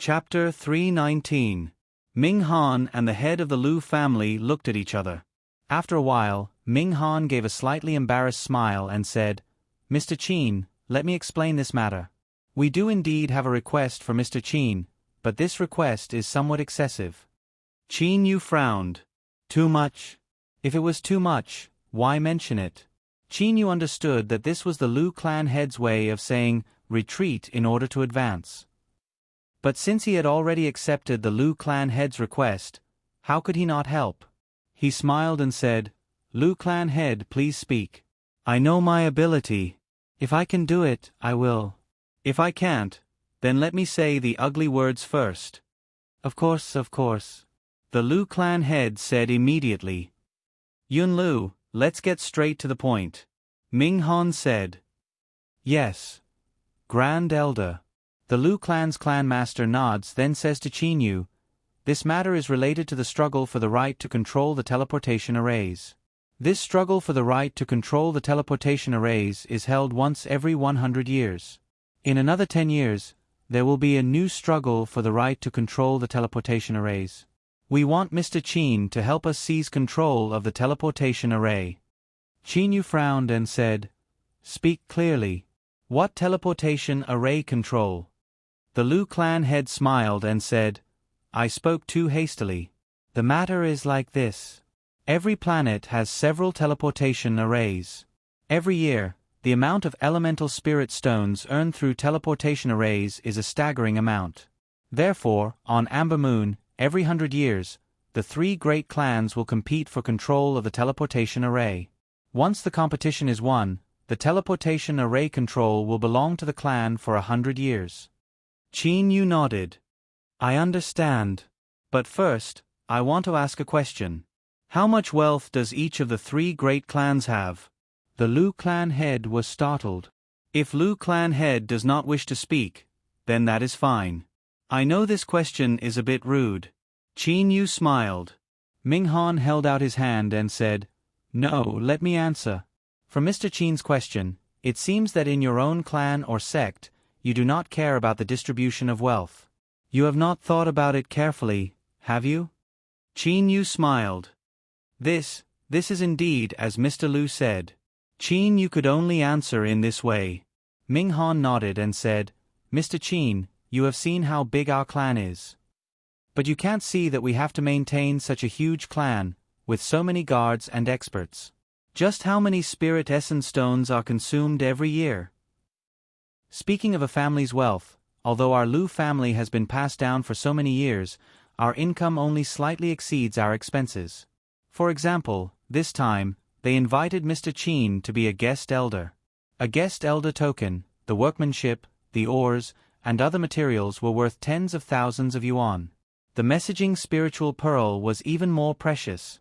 Chapter 319. Ming Han and the head of the Lu family looked at each other. After a while, Ming Han gave a slightly embarrassed smile and said, "Mr. Qin, let me explain this matter. We do indeed have a request for Mr. Qin, but this request is somewhat excessive." Qin Yu frowned. Too much? If it was too much, why mention it? Qin Yu understood that this was the Lu clan head's way of saying, retreat in order to advance. But since he had already accepted the Lu clan head's request, how could he not help? He smiled and said, "Lu clan head, please speak. I know my ability. If I can do it, I will. If I can't, then let me say the ugly words first." Of course. The Lu clan head said immediately. "Yun Lu, let's get straight to the point." Ming Han said. "Yes. Grand Elder." The Lu clan's clan master nods, then says to Qin Yu, "This matter is related to the struggle for the right to control the teleportation arrays. This struggle for the right to control the teleportation arrays is held once every 100 years. In another 10 years, there will be a new struggle for the right to control the teleportation arrays. We want Mr. Qin to help us seize control of the teleportation array." Qin Yu frowned and said, "Speak clearly. What teleportation array control?" The Lu clan head smiled and said, "I spoke too hastily. The matter is like this. Every planet has several teleportation arrays. Every year, the amount of elemental spirit stones earned through teleportation arrays is a staggering amount. Therefore, on Amber Moon, every 100 years, the 3 great clans will compete for control of the teleportation array. Once the competition is won, the teleportation array control will belong to the clan for 100 years. Qin Yu nodded. "I understand. But first, I want to ask a question. How much wealth does each of the 3 great clans have?" The Lu clan head was startled. If Lu clan head does not wish to speak, then that is fine. I know this question is a bit rude. Qin Yu smiled. Ming Han held out his hand and said, "No, let me answer. From Mr. Qin's question, it seems that in your own clan or sect, you do not care about the distribution of wealth. You have not thought about it carefully, have you?" Qin Yu smiled. This is indeed as Mr. Lu said. Qin Yu could only answer in this way. Ming Han nodded and said, "Mr. Qin, you have seen how big our clan is. But you can't see that we have to maintain such a huge clan, with so many guards and experts. Just how many spirit essence stones are consumed every year?" Speaking of a family's wealth, although our Lu family has been passed down for so many years, our income only slightly exceeds our expenses. For example, this time, they invited Mr. Qin to be a guest elder. A guest elder token, the workmanship, the ores, and other materials were worth tens of thousands of yuan. The messaging spiritual pearl was even more precious.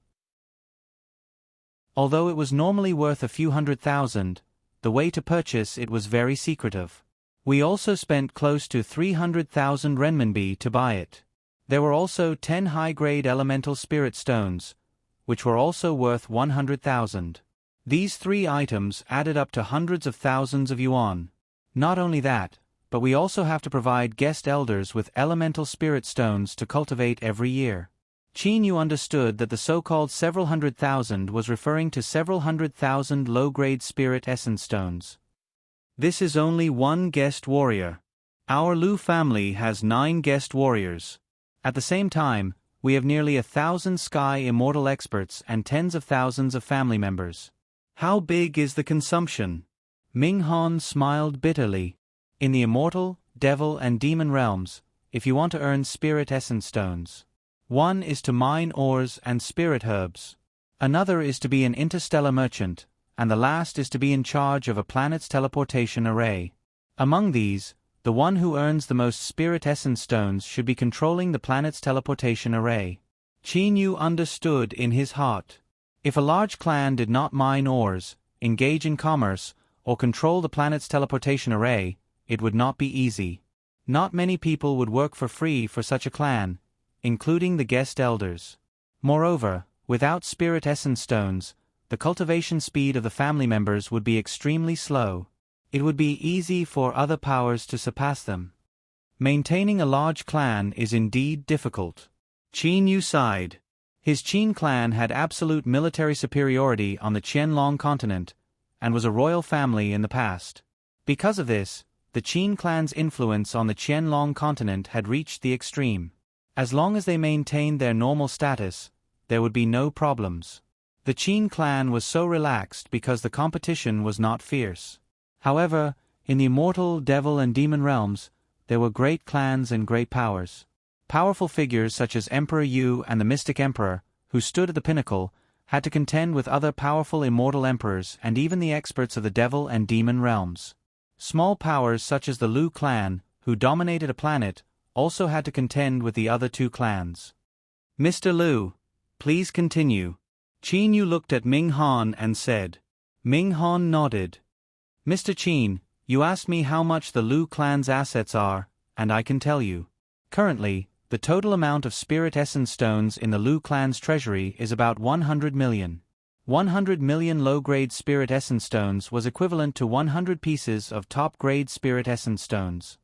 Although it was normally worth a few 100,000, the way to purchase it was very secretive. We also spent close to 300,000 renminbi to buy it. There were also 10 high-grade elemental spirit stones, which were also worth 100,000. These 3 items added up to hundreds of thousands of yuan. Not only that, but we also have to provide guest elders with elemental spirit stones to cultivate every year. Qin Yu understood that the so-called several 100,000 was referring to several 100,000 low-grade spirit essence stones. This is only 1 guest warrior. Our Lu family has 9 guest warriors. At the same time, we have nearly 1,000 sky immortal experts and tens of thousands of family members. How big is the consumption? Ming Han smiled bitterly. In the immortal, devil and demon realms, if you want to earn spirit essence stones, one is to mine ores and spirit herbs. Another is to be an interstellar merchant, and the last is to be in charge of a planet's teleportation array. Among these, the one who earns the most spirit essence stones should be controlling the planet's teleportation array. Qin Yu understood in his heart. If a large clan did not mine ores, engage in commerce, or control the planet's teleportation array, it would not be easy. Not many people would work for free for such a clan, including the guest elders. Moreover, without spirit essence stones, the cultivation speed of the family members would be extremely slow. It would be easy for other powers to surpass them. Maintaining a large clan is indeed difficult. Qin Yu sighed. His Qin clan had absolute military superiority on the Qianlong continent, and was a royal family in the past. Because of this, the Qin clan's influence on the Qianlong continent had reached the extreme. As long as they maintained their normal status, there would be no problems. The Qin clan was so relaxed because the competition was not fierce. However, in the immortal, devil and demon realms, there were great clans and great powers. Powerful figures such as Emperor Yu and the Mystic Emperor, who stood at the pinnacle, had to contend with other powerful immortal emperors and even the experts of the devil and demon realms. Small powers such as the Lu clan, who dominated a planet, also had to contend with the other two clans. Mr. Lu, please continue. Qin Yu looked at Ming Han and said. Ming Han nodded. Mr. Qin, you asked me how much the Lu clan's assets are, and I can tell you. Currently, the total amount of spirit essence stones in the Lu clan's treasury is about 100 million. 100 million low-grade spirit essence stones was equivalent to 100 pieces of top-grade spirit essence stones.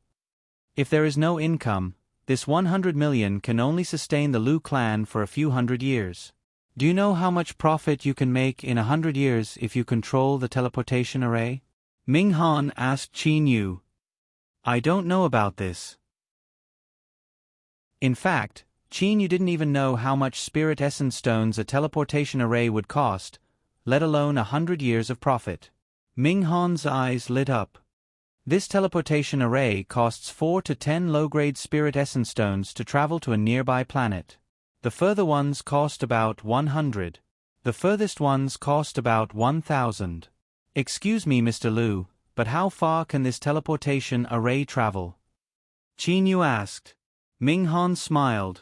If there is no income, this 100 million can only sustain the Lu clan for a few hundred years. Do you know how much profit you can make in 100 years if you control the teleportation array? Ming Han asked Qin Yu. I don't know about this. In fact, Qin Yu didn't even know how much spirit essence stones a teleportation array would cost, let alone 100 years of profit. Ming Han's eyes lit up. This teleportation array costs 4 to 10 low-grade spirit essence stones to travel to a nearby planet. The further ones cost about 100. The furthest ones cost about 1,000. Excuse me, Mr. Lu, but how far can this teleportation array travel? Qin Yu asked. Ming Han smiled.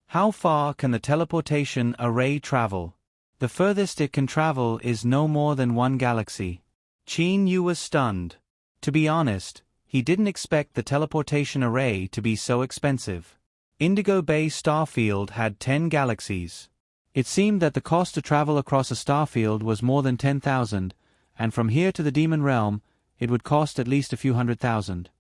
How far can the teleportation array travel? The furthest it can travel is no more than 1 galaxy. Qin Yu was stunned. To be honest, he didn't expect the teleportation array to be so expensive. Indigo Bay Starfield had 10 galaxies. It seemed that the cost to travel across a starfield was more than 10,000, and from here to the demon realm, it would cost at least a few 100,000.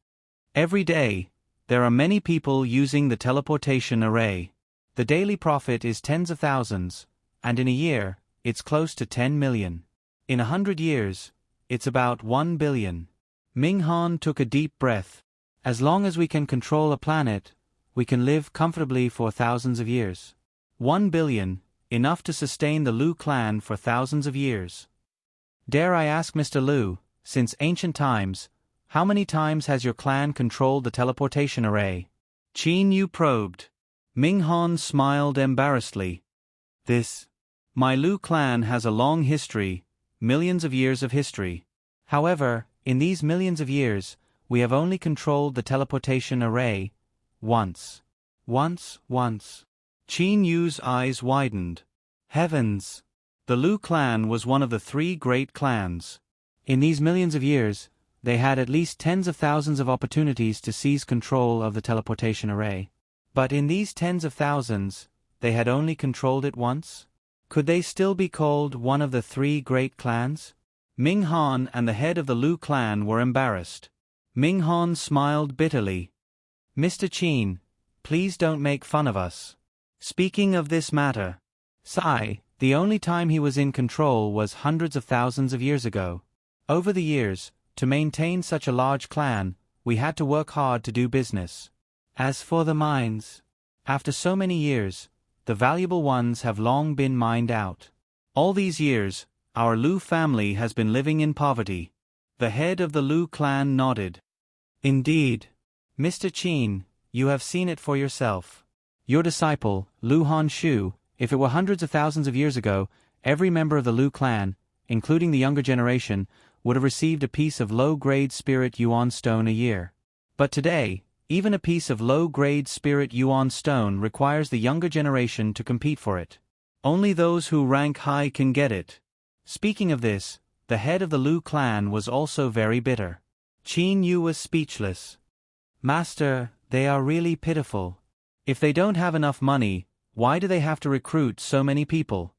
Every day, there are many people using the teleportation array. The daily profit is tens of thousands, and in a year, it's close to 10 million. In 100 years, it's about 1 billion. Ming Han took a deep breath. As long as we can control a planet, we can live comfortably for thousands of years. 1 billion, enough to sustain the Lu clan for thousands of years. Dare I ask Mr. Lu, since ancient times, how many times has your clan controlled the teleportation array? Qin Yu probed. Ming Han smiled embarrassedly. My Lu clan has a long history, millions of years of history. However, in these millions of years, we have only controlled the teleportation array once. Once. Qin Yu's eyes widened. Heavens! The Lu clan was one of the 3 great clans. In these millions of years, they had at least tens of thousands of opportunities to seize control of the teleportation array. But in these tens of thousands, they had only controlled it once? Could they still be called one of the 3 great clans? Ming Han and the head of the Lu clan were embarrassed. Ming Han smiled bitterly. Mr. Qin, please don't make fun of us. Speaking of this matter, the only time he was in control was hundreds of thousands of years ago. Over the years, to maintain such a large clan, we had to work hard to do business. As for the mines, after so many years, the valuable ones have long been mined out. All these years, our Lu family has been living in poverty. The head of the Lu clan nodded. Indeed. Mr. Qin, you have seen it for yourself. Your disciple, Lu Honshu, if it were hundreds of thousands of years ago, every member of the Lu clan, including the younger generation, would have received a piece of low-grade spirit yuan stone a year. But today, even a piece of low-grade spirit yuan stone requires the younger generation to compete for it. Only those who rank high can get it. Speaking of this, the head of the Lu clan was also very bitter. Qin Yu was speechless. Master, they are really pitiful. If they don't have enough money, why do they have to recruit so many people?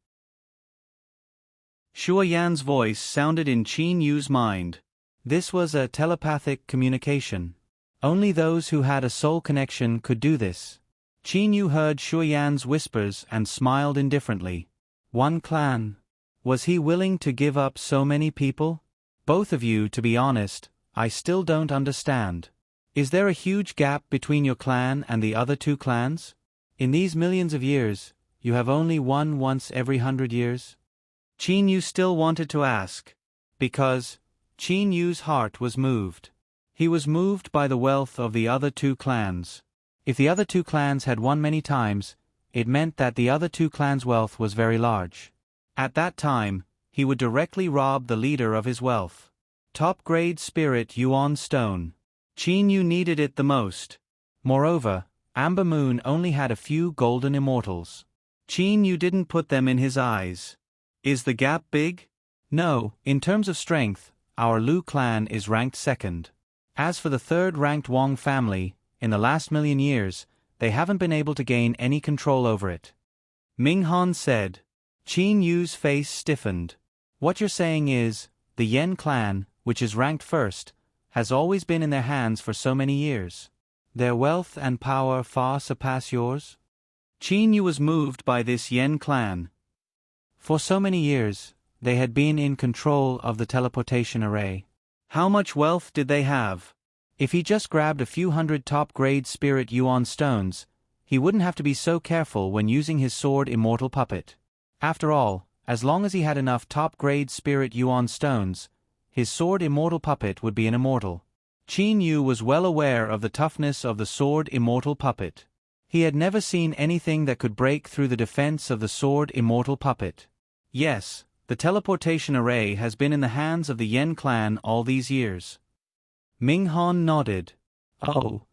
Shuo Yan's voice sounded in Qin Yu's mind. This was a telepathic communication. Only those who had a soul connection could do this. Qin Yu heard Shui Yan's whispers and smiled indifferently. One clan. Was he willing to give up so many people? Both of you, to be honest, I still don't understand. Is there a huge gap between your clan and the other two clans? In these millions of years, you have only won once every 100 years? Qin Yu still wanted to ask. Because Qin Yu's heart was moved. He was moved by the wealth of the other two clans. If the other two clans had won many times, it meant that the other two clans' wealth was very large. At that time, he would directly rob the leader of his wealth. Top-grade spirit Yuan stone. Qin Yu needed it the most. Moreover, Amber Moon only had a few golden immortals. Qin Yu didn't put them in his eyes. Is the gap big? No, in terms of strength, our Lu clan is ranked second. As for the third-ranked Wang family, in the last million years, they haven't been able to gain any control over it. Ming Han said. Qin Yu's face stiffened. What you're saying is, the Yen clan, which is ranked first, has always been in their hands for so many years. Their wealth and power far surpass yours? Qin Yu was moved by this Yen clan. For so many years, they had been in control of the teleportation array. How much wealth did they have? If he just grabbed a few hundred top-grade spirit Yuan stones, he wouldn't have to be so careful when using his sword immortal puppet. After all, as long as he had enough top-grade spirit Yuan stones, his sword immortal puppet would be an immortal. Qin Yu was well aware of the toughness of the sword immortal puppet. He had never seen anything that could break through the defense of the sword immortal puppet. Yes, the teleportation array has been in the hands of the Yen clan all these years. Ming Han nodded. Oh.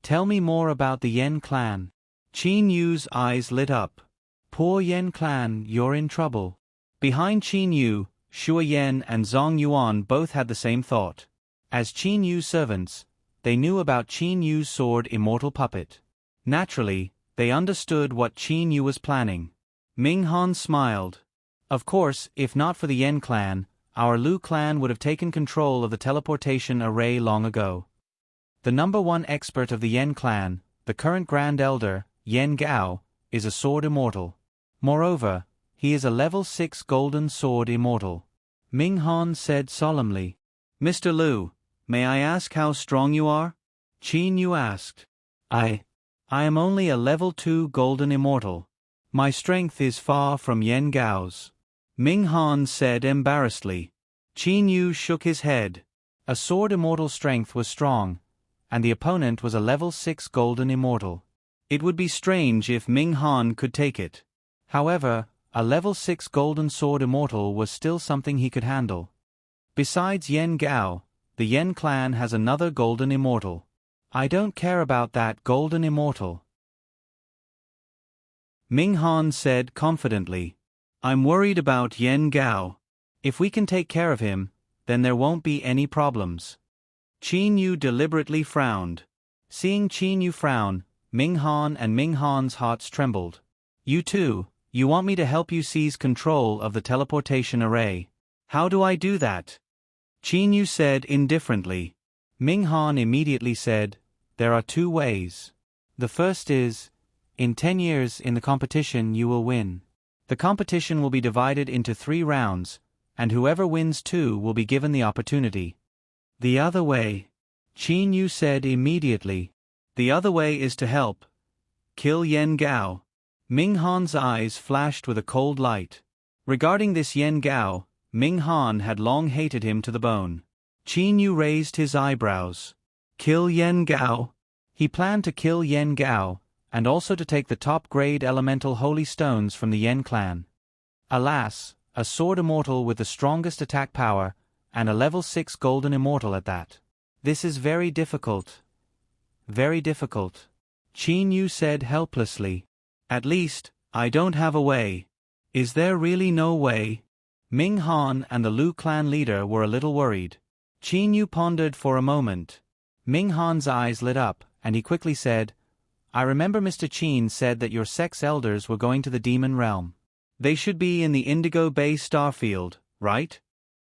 Tell me more about the Yen clan. Qin Yu's eyes lit up. Poor Yen clan, you're in trouble. Behind Qin Yu, Shui Yan and Zhong Yuan both had the same thought. As Qin Yu's servants, they knew about Qin Yu's sword immortal puppet. Naturally, they understood what Qin Yu was planning. Ming Han smiled. Of course, if not for the Yen clan, our Lu clan would have taken control of the teleportation array long ago. The number one expert of the Yen clan, the current Grand Elder, Yen Gao, is a sword immortal. Moreover, he is a level 6 golden sword immortal. Ming Han said solemnly. Mr. Lu, may I ask how strong you are? Qin Yu asked. I am only a level 2 golden immortal. My strength is far from Yen Gao's. Ming Han said embarrassedly. Qin Yu shook his head. A sword immortal strength was strong, and the opponent was a level 6 golden immortal. It would be strange if Ming Han could take it. However, a level 6 golden sword immortal was still something he could handle. Besides Yen Gao, the Yen clan has another golden immortal. I don't care about that golden immortal. Ming Han said confidently. I'm worried about Yen Gao. If we can take care of him, then there won't be any problems. Qin Yu deliberately frowned. Seeing Qin Yu frown, Ming Han and Ming Han's hearts trembled. You too, you want me to help you seize control of the teleportation array. How do I do that? Qin Yu said indifferently. Ming Han immediately said, there are 2 ways. The first is, in 10 years in the competition you will win. The competition will be divided into 3 rounds, and whoever wins 2 will be given the opportunity. The other way, Qin Yu said immediately. The other way is to help. Kill Yen Gao. Ming Han's eyes flashed with a cold light. Regarding this Yen Gao, Ming Han had long hated him to the bone. Qin Yu raised his eyebrows. Kill Yen Gao? He planned to kill Yen Gao, and also to take the top-grade elemental holy stones from the Yen clan. Alas, a sword immortal with the strongest attack power, and a level 6 golden immortal at that. This is very difficult. Very difficult. Qin Yu said helplessly. At least, I don't have a way. Is there really no way? Ming Han and the Lu clan leader were a little worried. Qin Yu pondered for a moment. Ming Han's eyes lit up, and he quickly said, I remember Mr. Qin said that your sex elders were going to the demon realm. They should be in the Indigo Bay starfield, right?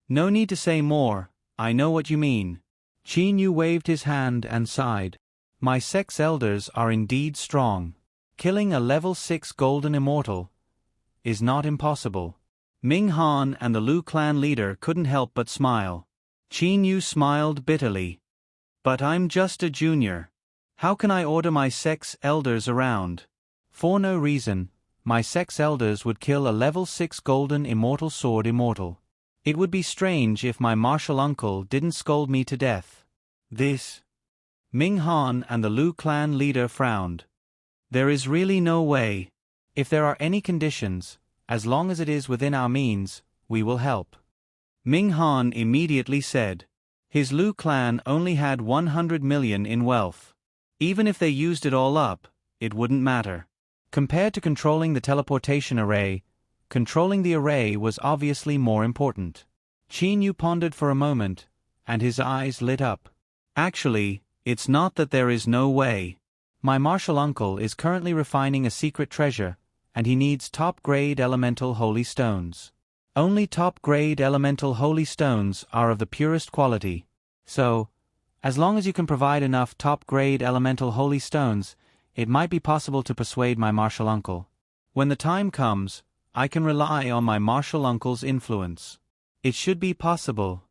No need to say more, I know what you mean. Qin Yu waved his hand and sighed. My sex elders are indeed strong. Killing a level 6 golden immortal is not impossible. Ming Han and the Lu clan leader couldn't help but smile. Qin Yu smiled bitterly. But I'm just a junior. How can I order my sex elders around? For no reason, my sex elders would kill a level 6 golden immortal sword immortal. It would be strange if my martial uncle didn't scold me to death. This. Ming Han and the Lu clan leader frowned. There is really no way. If there are any conditions, as long as it is within our means, we will help. Ming Han immediately said. His Lu clan only had 100 million in wealth. Even if they used it all up, it wouldn't matter. Compared to controlling the teleportation array, controlling the array was obviously more important. Qin Yu pondered for a moment, and his eyes lit up. Actually, it's not that there is no way. My martial uncle is currently refining a secret treasure, and he needs top-grade elemental holy stones. Only top-grade elemental holy stones are of the purest quality. So, as long as you can provide enough top-grade elemental holy stones, it might be possible to persuade my martial uncle. When the time comes, I can rely on my martial uncle's influence. It should be possible.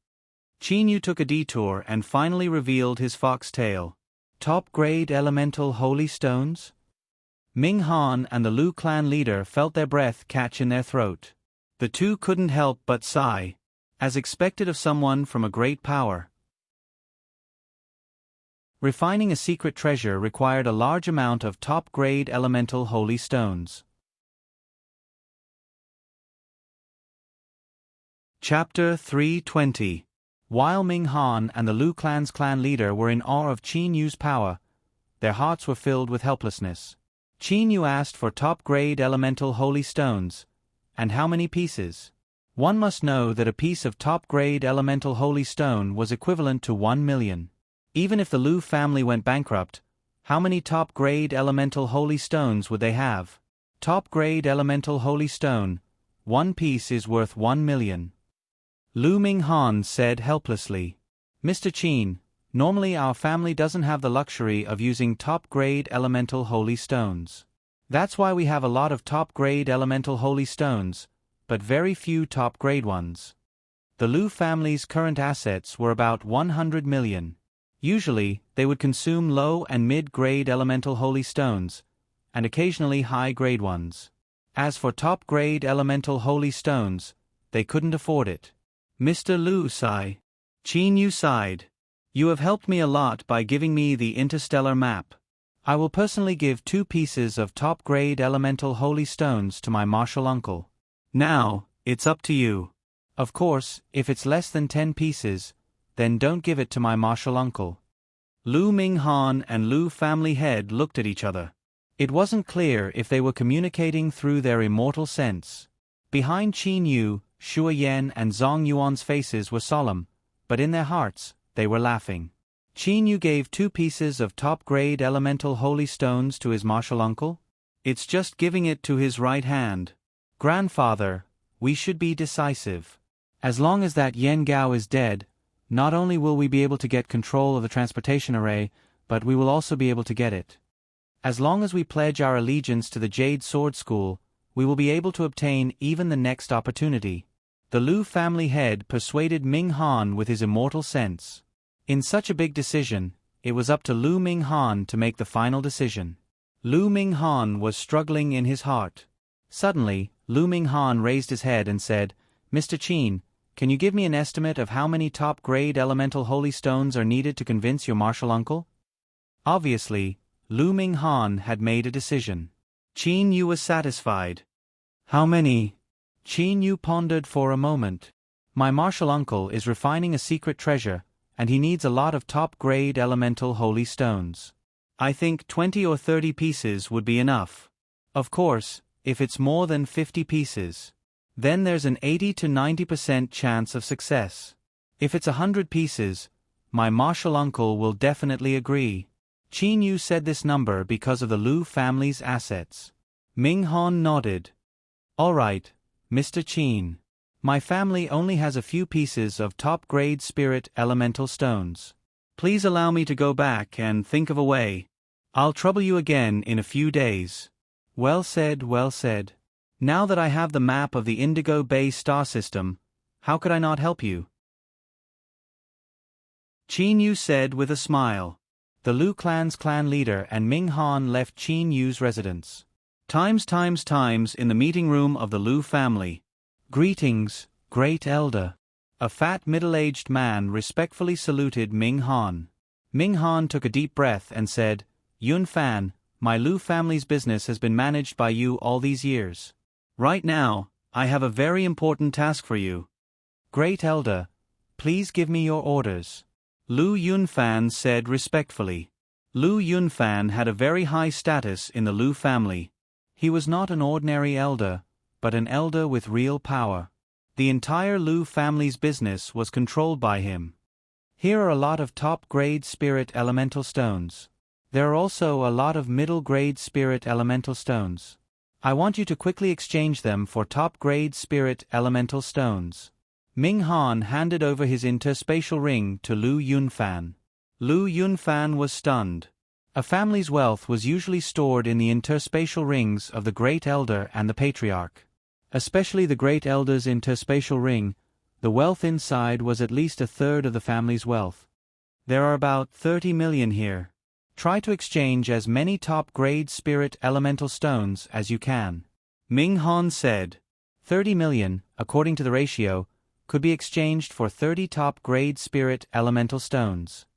Qin Yu took a detour and finally revealed his fox tail. Top-grade elemental holy stones? Ming Han and the Lu clan leader felt their breath catch in their throat. The two couldn't help but sigh, as expected of someone from a great power. Refining a secret treasure required a large amount of top-grade elemental holy stones. Chapter 320. While Ming Han and the Lu clan's clan leader were in awe of Qin Yu's power, their hearts were filled with helplessness. Qin Yu asked for top-grade elemental holy stones. And how many pieces? One must know that a piece of top-grade elemental holy stone was equivalent to 1 million. Even if the Lu family went bankrupt, how many top-grade elemental holy stones would they have? Top-grade elemental holy stone, one piece is worth 1 million. Lu Ming Han said helplessly. Mr. Qin, normally our family doesn't have the luxury of using top-grade elemental holy stones. That's why we have a lot of top-grade elemental holy stones, but very few top-grade ones. The Lu family's current assets were about 100 million. Usually, they would consume low and mid-grade elemental holy stones, and occasionally high-grade ones. As for top-grade elemental holy stones, they couldn't afford it. Mr. Lu sighed. Qin Yu sighed. You have helped me a lot by giving me the interstellar map. I will personally give 2 pieces of top-grade elemental holy stones to my martial uncle. Now, it's up to you. Of course, if it's less than 10 pieces, then don't give it to my martial uncle. Lu Ming Han and Lu family head looked at each other. It wasn't clear if they were communicating through their immortal sense. Behind Qin Yu, Shuo Yan and Zhong Yuan's faces were solemn, but in their hearts, they were laughing. Qin Yu gave 2 pieces of top-grade elemental holy stones to his martial uncle? It's just giving it to his right hand. Grandfather, we should be decisive. As long as that Yen Gao is dead, not only will we be able to get control of the transportation array, but we will also be able to get it. As long as we pledge our allegiance to the Jade Sword School, we will be able to obtain even the next opportunity. The Lu family head persuaded Ming Han with his immortal sense. In such a big decision, it was up to Lu Ming Han to make the final decision. Lu Ming Han was struggling in his heart. Suddenly, Lu Ming Han raised his head and said, Mr. Qin, can you give me an estimate of how many top-grade elemental holy stones are needed to convince your martial uncle? Obviously, Lu Ming Han had made a decision. Qin Yu was satisfied. How many? Qin Yu pondered for a moment. My martial uncle is refining a secret treasure, and he needs a lot of top-grade elemental holy stones. I think 20 or 30 pieces would be enough. Of course, if it's more than 50 pieces, then there's an 80 to 90% chance of success. If it's 100 pieces, my martial uncle will definitely agree. Qin Yu said this number because of the Lu family's assets. Ming Han nodded. All right, Mr. Qin. My family only has a few pieces of top-grade spirit elemental stones. Please allow me to go back and think of a way. I'll trouble you again in a few days. Well said, well said. Now that I have the map of the Indigo Bay star system, how could I not help you? Qin Yu said with a smile. The Lu clan's clan leader and Ming Han left Qin Yu's residence. Times in the meeting room of the Lu family. Greetings, Great Elder. A fat middle-aged man respectfully saluted Ming Han. Ming Han took a deep breath and said, Yun Fan, my Lu family's business has been managed by you all these years. Right now, I have a very important task for you. Great Elder, please give me your orders. Lu Yunfan said respectfully. Lu Yunfan had a very high status in the Lu family. He was not an ordinary elder, but an elder with real power. The entire Lu family's business was controlled by him. Here are a lot of top-grade spirit elemental stones. There are also a lot of middle-grade spirit elemental stones. I want you to quickly exchange them for top-grade spirit elemental stones. Ming Han handed over his interspatial ring to Lu Yunfan. Lu Yunfan was stunned. A family's wealth was usually stored in the interspatial rings of the Great Elder and the Patriarch. Especially the Great Elder's interspatial ring, the wealth inside was at least a third of the family's wealth. There are about 30 million here. Try to exchange as many top-grade spirit elemental stones as you can. Ming Han said. 30 million, according to the ratio, could be exchanged for 30 top-grade spirit elemental stones.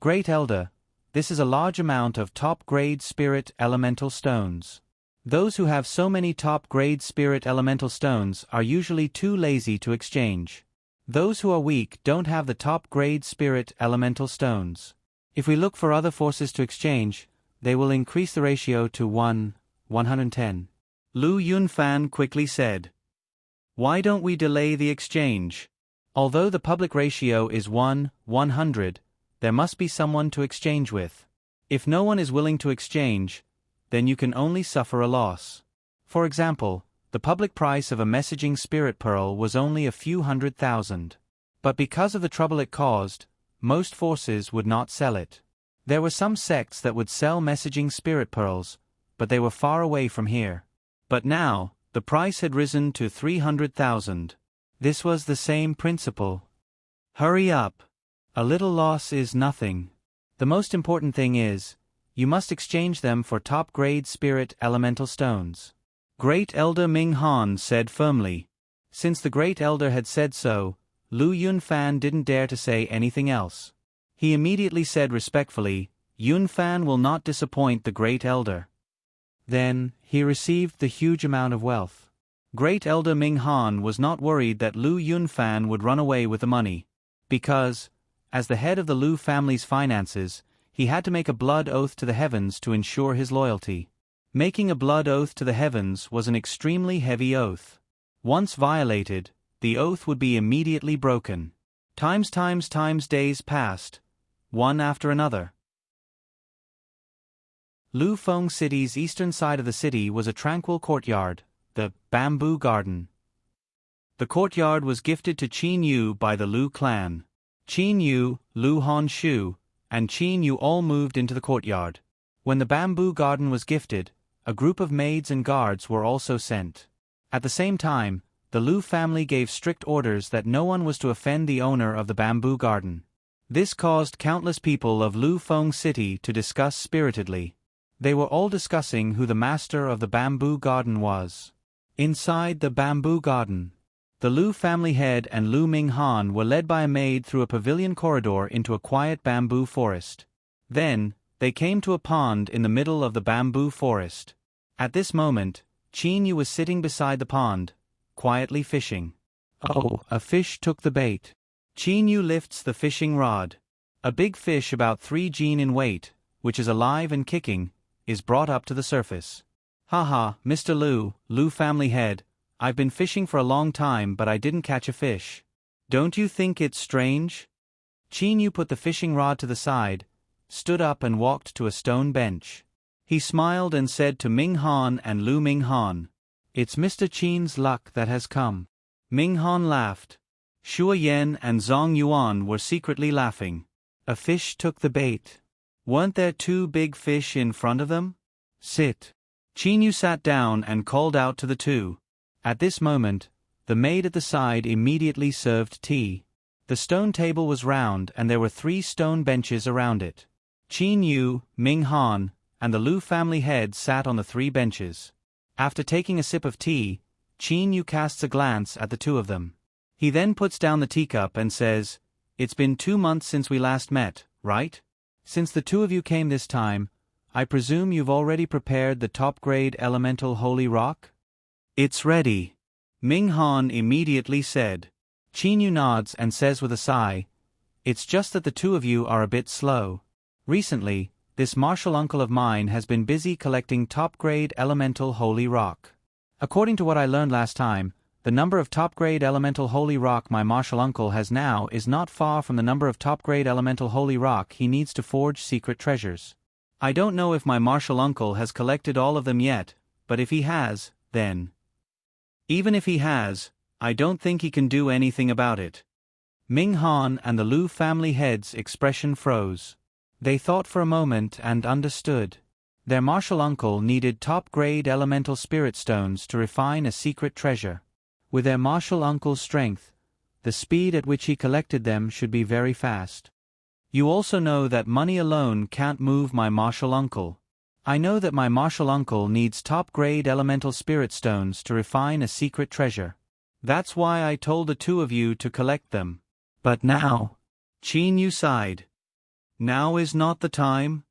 Great Elder, this is a large amount of top-grade spirit elemental stones. Those who have so many top-grade spirit elemental stones are usually too lazy to exchange. Those who are weak don't have the top-grade spirit elemental stones. If we look for other forces to exchange, they will increase the ratio to 110. Lu Yunfan quickly said. Why don't we delay the exchange? Although the public ratio is 100, there must be someone to exchange with. If no one is willing to exchange, then you can only suffer a loss. For example, the public price of a messaging spirit pearl was only a few 100,000. But because of the trouble it caused, most forces would not sell it. There were some sects that would sell messaging spirit pearls, but they were far away from here. But now, the price had risen to 300,000. This was the same principle. Hurry up. A little loss is nothing. The most important thing is, you must exchange them for top-grade spirit elemental stones. Great Elder Ming Han said firmly. Since the Great Elder had said so, Lu Yunfan didn't dare to say anything else. He immediately said respectfully, Yunfan will not disappoint the Great Elder. Then, he received the huge amount of wealth. Great Elder Ming Han was not worried that Lu Yunfan would run away with the money, because, as the head of the Lu family's finances, he had to make a blood oath to the heavens to ensure his loyalty. Making a blood oath to the heavens was an extremely heavy oath. Once violated, the oath would be immediately broken. Times days passed, one after another. Lu Feng City's eastern side of the city was a tranquil courtyard, the Bamboo Garden. The courtyard was gifted to Qin Yu by the Lu clan. Qin Yu, Lu Honshu, and Qin Yu all moved into the courtyard. When the Bamboo Garden was gifted, a group of maids and guards were also sent. At the same time, the Lu family gave strict orders that no one was to offend the owner of the Bamboo Garden. This caused countless people of Lu Feng City to discuss spiritedly. They were all discussing who the master of the Bamboo Garden was. Inside the Bamboo Garden, the Lu family head and Lu Ming Han were led by a maid through a pavilion corridor into a quiet bamboo forest. Then, they came to a pond in the middle of the bamboo forest. At this moment, Qin Yu was sitting beside the pond, quietly fishing. Oh, a fish took the bait. Qin Yu lifts the fishing rod. A big fish about 3 jin in weight, which is alive and kicking, is brought up to the surface. Haha, Mr. Lu family head, I've been fishing for a long time but I didn't catch a fish. Don't you think it's strange? Qin Yu put the fishing rod to the side, stood up and walked to a stone bench. He smiled and said to Ming Han and Lu Ming Han, It's Mr. Qin's luck that has come. Ming Han laughed. Xue Yan and Zhang Yuan were secretly laughing. A fish took the bait. Weren't there 2 big fish in front of them? Sit. Qin Yu sat down and called out to the 2. At this moment, the maid at the side immediately served tea. The stone table was round and there were 3 stone benches around it. Qin Yu, Ming Han, and the Lu family head sat on the 3 benches. After taking a sip of tea, Qin Yu casts a glance at the 2 of them. He then puts down the teacup and says, "It's been 2 months since we last met, right? Since the 2 of you came this time, I presume you've already prepared the top-grade elemental holy rock?" "It's ready," Ming Han immediately said. Qin Yu nods and says with a sigh, "It's just that the 2 of you are a bit slow. Recently, this martial uncle of mine has been busy collecting top-grade elemental holy rock. According to what I learned last time, the number of top-grade elemental holy rock my martial uncle has now is not far from the number of top-grade elemental holy rock he needs to forge secret treasures. I don't know if my martial uncle has collected all of them yet, but if he has, then... Even if he has, I don't think he can do anything about it." Ming Han and the Lu family head's expression froze. They thought for a moment and understood. Their martial uncle needed top-grade elemental spirit stones to refine a secret treasure. With their martial uncle's strength, the speed at which he collected them should be very fast. "You also know that money alone can't move my martial uncle. I know that my martial uncle needs top-grade elemental spirit stones to refine a secret treasure. That's why I told the 2 of you to collect them. But now..." Qin Yu sighed. "Now is not the time?"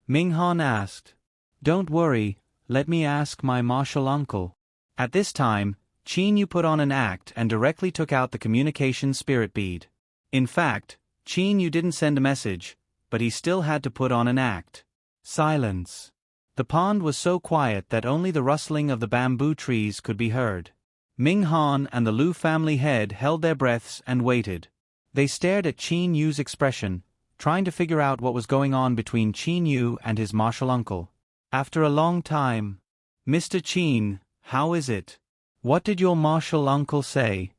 Ming Han asked. "Don't worry, let me ask my martial uncle." At this time, Qin Yu put on an act and directly took out the communication spirit bead. In fact, Qin Yu didn't send a message, but he still had to put on an act. Silence. The pond was so quiet that only the rustling of the bamboo trees could be heard. Ming Han and the Lu family head held their breaths and waited. They stared at Qin Yu's expression, trying to figure out what was going on between Qin Yu and his martial uncle. After a long time, "Mr. Qin, how is it? What did your martial uncle say?"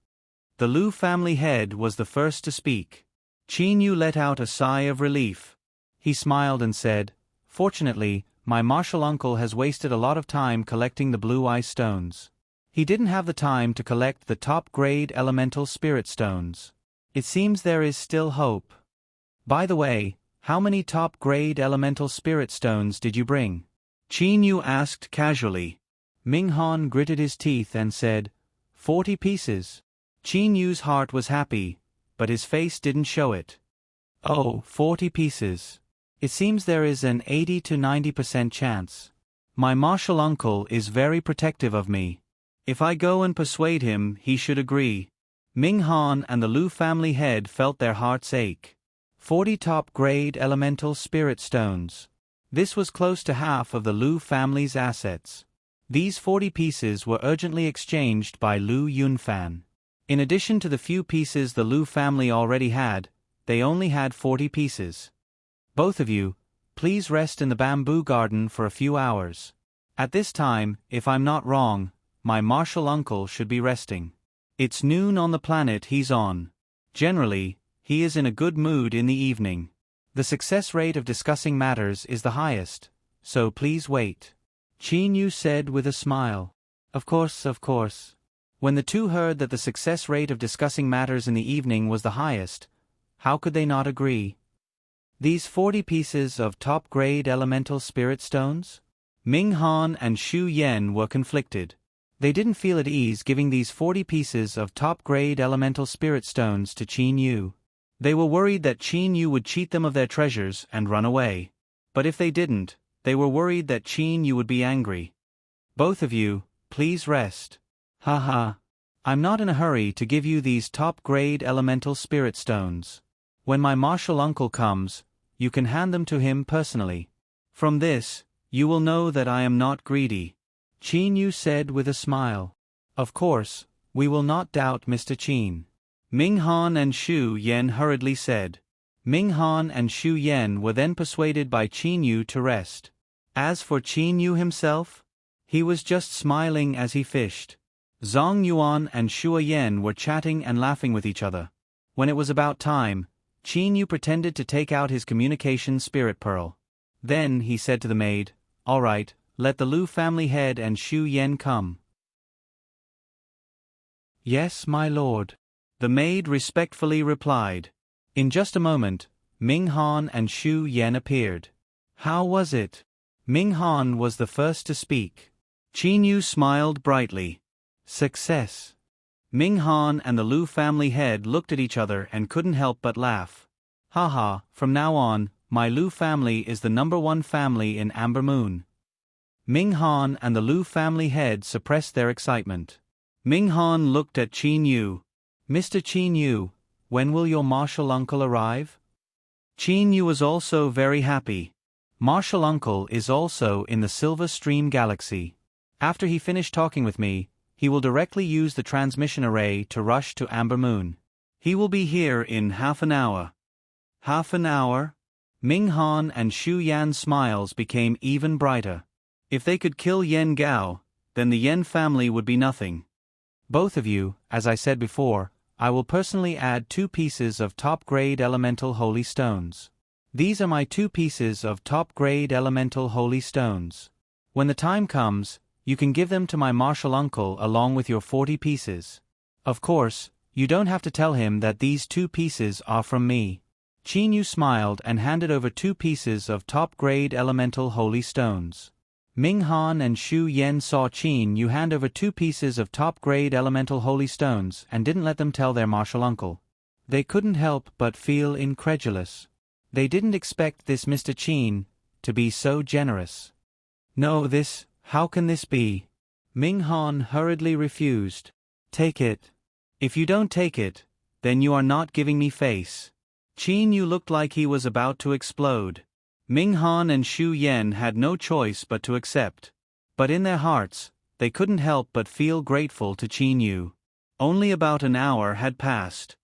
The Lu family head was the first to speak. Qin Yu let out a sigh of relief. He smiled and said, "Fortunately, my martial uncle has wasted a lot of time collecting the blue ice stones. He didn't have the time to collect the top-grade elemental spirit stones. It seems there is still hope. By the way, how many top-grade elemental spirit stones did you bring?" Qin Yu asked casually. Ming Han gritted his teeth and said, 40 pieces. Qin Yu's heart was happy, but his face didn't show it. "Oh, 40 pieces. It seems there is an 80 to 90% chance. My martial uncle is very protective of me. If I go and persuade him, he should agree." Ming Han and the Lu family head felt their hearts ache. 40 top-grade elemental spirit stones. This was close to half of the Lu family's assets. These 40 pieces were urgently exchanged by Lu Yunfan. In addition to the few pieces the Lu family already had, they only had 40 pieces. "Both of you, please rest in the bamboo garden for a few hours. At this time, if I'm not wrong, my martial uncle should be resting. It's noon on the planet he's on. Generally, he is in a good mood in the evening. The success rate of discussing matters is the highest, so please wait." Qin Yu said with a smile. Of course, of course." When the 2 heard that the success rate of discussing matters in the evening was the highest, how could they not agree? These 40 pieces of top-grade elemental spirit stones? Ming Han and Xu Yan were conflicted. They didn't feel at ease giving these 40 pieces of top-grade elemental spirit stones to Qin Yu. They were worried that Qin Yu would cheat them of their treasures and run away. But if they didn't, they were worried that Qin Yu would be angry. "Both of you, please rest." "Ha. I'm not in a hurry to give you these top-grade elemental spirit stones. When my martial uncle comes, you can hand them to him personally. From this, you will know that I am not greedy," Qin Yu said with a smile. "Of course, we will not doubt Mr. Qin," Ming Han and Xu Yan hurriedly said. Ming Han and Xu Yan were then persuaded by Qin Yu to rest. As for Qin Yu himself, he was just smiling as he fished. Zhang Yuan and Xue Yan were chatting and laughing with each other. When it was about time, Qin Yu pretended to take out his communication spirit pearl. Then he said to the maid, "All right, let the Lu family head and Xu Yan come." "Yes, my lord," the maid respectfully replied. In just a moment, Ming Han and Xu Yan appeared. "How was it?" Ming Han was the first to speak. Qin Yu smiled brightly. "Success." Ming Han and the Lu family head looked at each other and couldn't help but laugh. "Haha, from now on, my Lu family is the #1 family in Amber Moon." Ming Han and the Lu family head suppressed their excitement. Ming Han looked at Qin Yu. "Mr. Qin Yu, when will your martial uncle arrive?" Qin Yu was also very happy. Martial uncle is also in the Silver Stream Galaxy. After he finished talking with me, he will directly use the transmission array to rush to Amber Moon. He will be here in half an hour. Half an hour? Ming Han and Xu Yan's smiles became even brighter. If they could kill Yen Gao, then the Yen family would be nothing. Both of you, as I said before, I will personally add 2 pieces of top-grade elemental holy stones. These are my 2 pieces of top-grade elemental holy stones. When the time comes, you can give them to my martial uncle along with your 40 pieces. Of course, you don't have to tell him that these 2 pieces are from me. Qin Yu smiled and handed over 2 pieces of top-grade elemental holy stones. Ming Han and Xu Yan saw Qin Yu hand over 2 pieces of top-grade elemental holy stones and didn't let them tell their martial uncle. They couldn't help but feel incredulous. They didn't expect this Mr. Qin to be so generous. "No, how can this be?" Ming Han hurriedly refused. "Take it. If you don't take it, then you are not giving me face." Qin Yu looked like he was about to explode. Ming Han and Xu Yan had no choice but to accept. But in their hearts, they couldn't help but feel grateful to Qin Yu. Only about an hour had passed.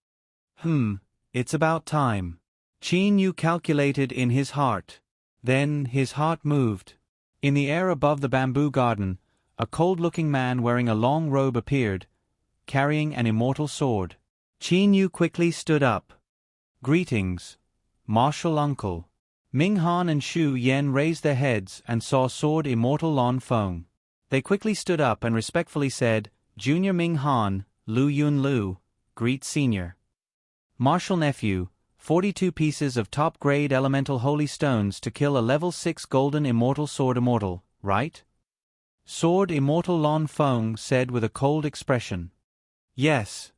It's about time. Qin Yu calculated in his heart. Then his heart moved. In the air above the bamboo garden, a cold-looking man wearing a long robe appeared, carrying an immortal sword. Qin Yu quickly stood up. "Greetings, martial uncle." Ming Han and Xu Yan raised their heads and saw Sword Immortal Lan Feng. They quickly stood up and respectfully said, "Junior Ming Han, Lu Yun Lu, greet Senior." "Martial nephew, 42 pieces of top-grade elemental holy stones to kill a level 6 golden immortal sword immortal, right?" Sword Immortal Lan Feng said with a cold expression. "Yes,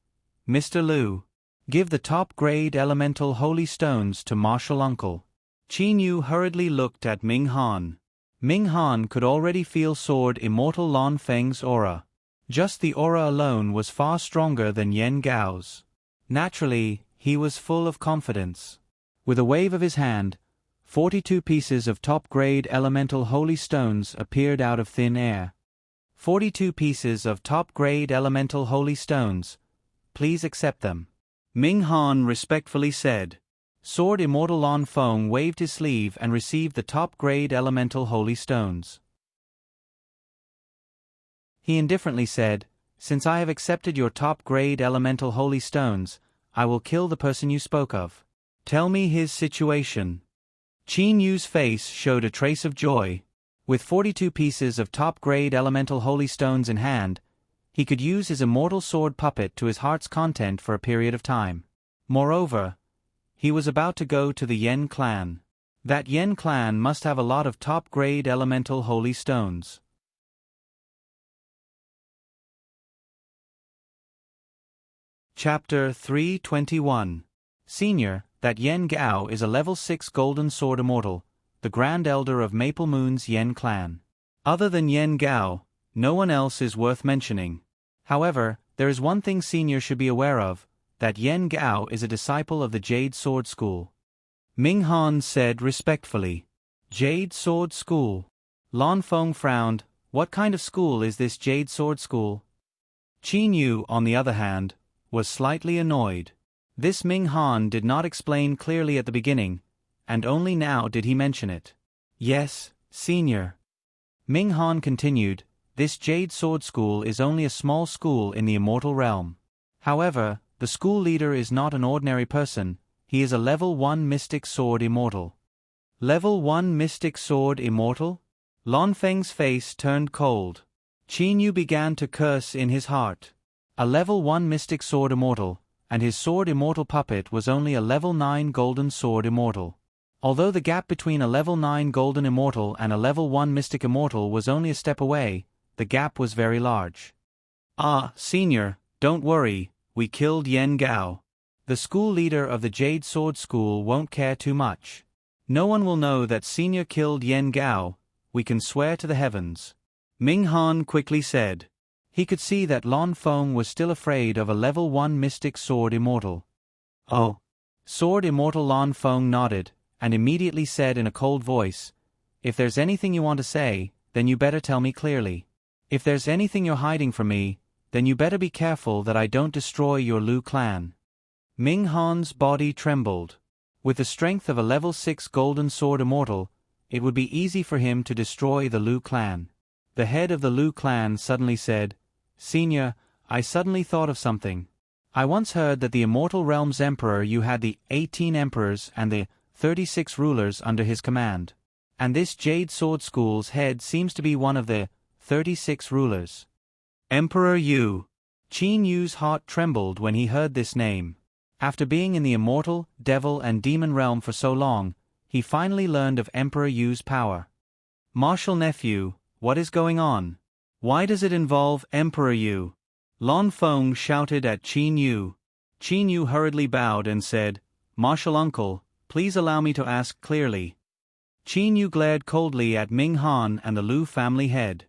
Mr. Lu. Give the top-grade elemental holy stones to martial uncle." Qin Yu hurriedly looked at Ming Han. Ming Han could already feel Sword Immortal Lan Feng's aura. Just the aura alone was far stronger than Yen Gao's. Naturally, he was full of confidence. With a wave of his hand, 42 pieces of top-grade elemental holy stones appeared out of thin air. 42 pieces of top-grade elemental holy stones. Please accept them. Ming Han respectfully said. Sword Immortal Lan Feng waved his sleeve and received the top-grade elemental holy stones. He indifferently said, "Since I have accepted your top-grade elemental holy stones, I will kill the person you spoke of. Tell me his situation." Qin Yu's face showed a trace of joy. With 42 pieces of top-grade elemental holy stones in hand, he could use his immortal sword puppet to his heart's content for a period of time. Moreover, he was about to go to the Yen clan. That Yen clan must have a lot of top-grade elemental holy stones. Chapter 321. Senior, that Yen Gao is a level 6 golden sword immortal, the Grand Elder of Maple Moon's Yen clan. Other than Yen Gao, no one else is worth mentioning. However, there is one thing Senior should be aware of, that Yen Gao is a disciple of the Jade Sword School. Ming Han said respectfully. Jade Sword School. Lan Feng frowned. What kind of school is this Jade Sword School? Qin Yu, on the other hand, was slightly annoyed. This Ming Han did not explain clearly at the beginning, and only now did he mention it. Yes, Senior. Ming Han continued, this Jade Sword School is only a small school in the immortal realm. However, the school leader is not an ordinary person, he is a level 1 mystic sword immortal. Level 1 mystic sword immortal? Lan Feng's face turned cold. Qin Yu began to curse in his heart. A level 1 mystic sword immortal, and his sword immortal puppet was only a level 9 golden sword immortal. Although the gap between a level 9 golden immortal and a level 1 mystic immortal was only a step away, the gap was very large. Ah, senior, don't worry, we killed Yen Gao. The school leader of the Jade Sword School won't care too much. No one will know that senior killed Yen Gao, we can swear to the heavens. Ming Han quickly said. He could see that Lan Feng was still afraid of a level 1 mystic sword immortal. Oh. Sword immortal Lan Feng nodded, and immediately said in a cold voice, if there's anything you want to say, then you better tell me clearly. If there's anything you're hiding from me, then you better be careful that I don't destroy your Lu clan. Ming Han's body trembled. With the strength of a level 6 golden sword immortal, it would be easy for him to destroy the Lu clan. The head of the Lu clan suddenly said, Senior, I suddenly thought of something. I once heard that the Immortal Realm's emperor you had the 18 emperors and the 36 rulers under his command. And this Jade Sword School's head seems to be one of the 36 rulers. Emperor Yu. Qin Yu's heart trembled when he heard this name. After being in the immortal, devil and demon realm for so long, he finally learned of Emperor Yu's power. Martial nephew, what is going on? Why does it involve Emperor Yu? Lan Feng shouted at Qin Yu. Qin Yu hurriedly bowed and said, Martial uncle, please allow me to ask clearly. Qin Yu glared coldly at Ming Han and the Lu family head.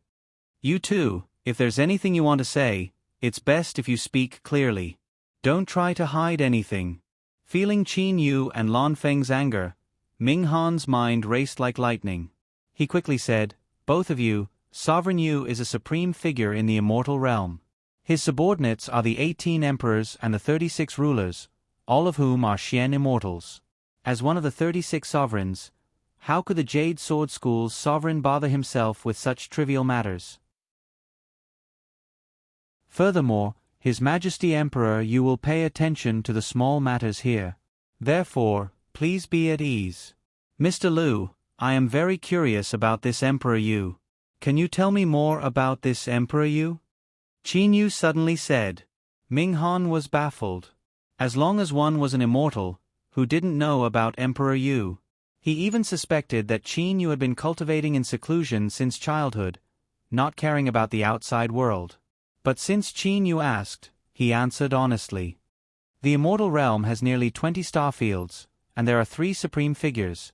You too, if there's anything you want to say, it's best if you speak clearly. Don't try to hide anything. Feeling Qin Yu and Lan Feng's anger, Ming Han's mind raced like lightning. He quickly said, both of you, Sovereign Yu is a supreme figure in the immortal realm. His subordinates are the 18 emperors and the 36 rulers, all of whom are Xian immortals. As one of the 36 sovereigns, how could the Jade Sword School's sovereign bother himself with such trivial matters? Furthermore, His Majesty Emperor Yu will pay attention to the small matters here. Therefore, please be at ease. Mr. Lu, I am very curious about this Emperor Yu. Can you tell me more about this Emperor Yu? Qin Yu suddenly said. Ming Han was baffled. As long as one was an immortal, who didn't know about Emperor Yu? He even suspected that Qin Yu had been cultivating in seclusion since childhood, not caring about the outside world. But since Qin Yu asked, he answered honestly. The immortal realm has nearly 20 star fields, and there are 3 supreme figures: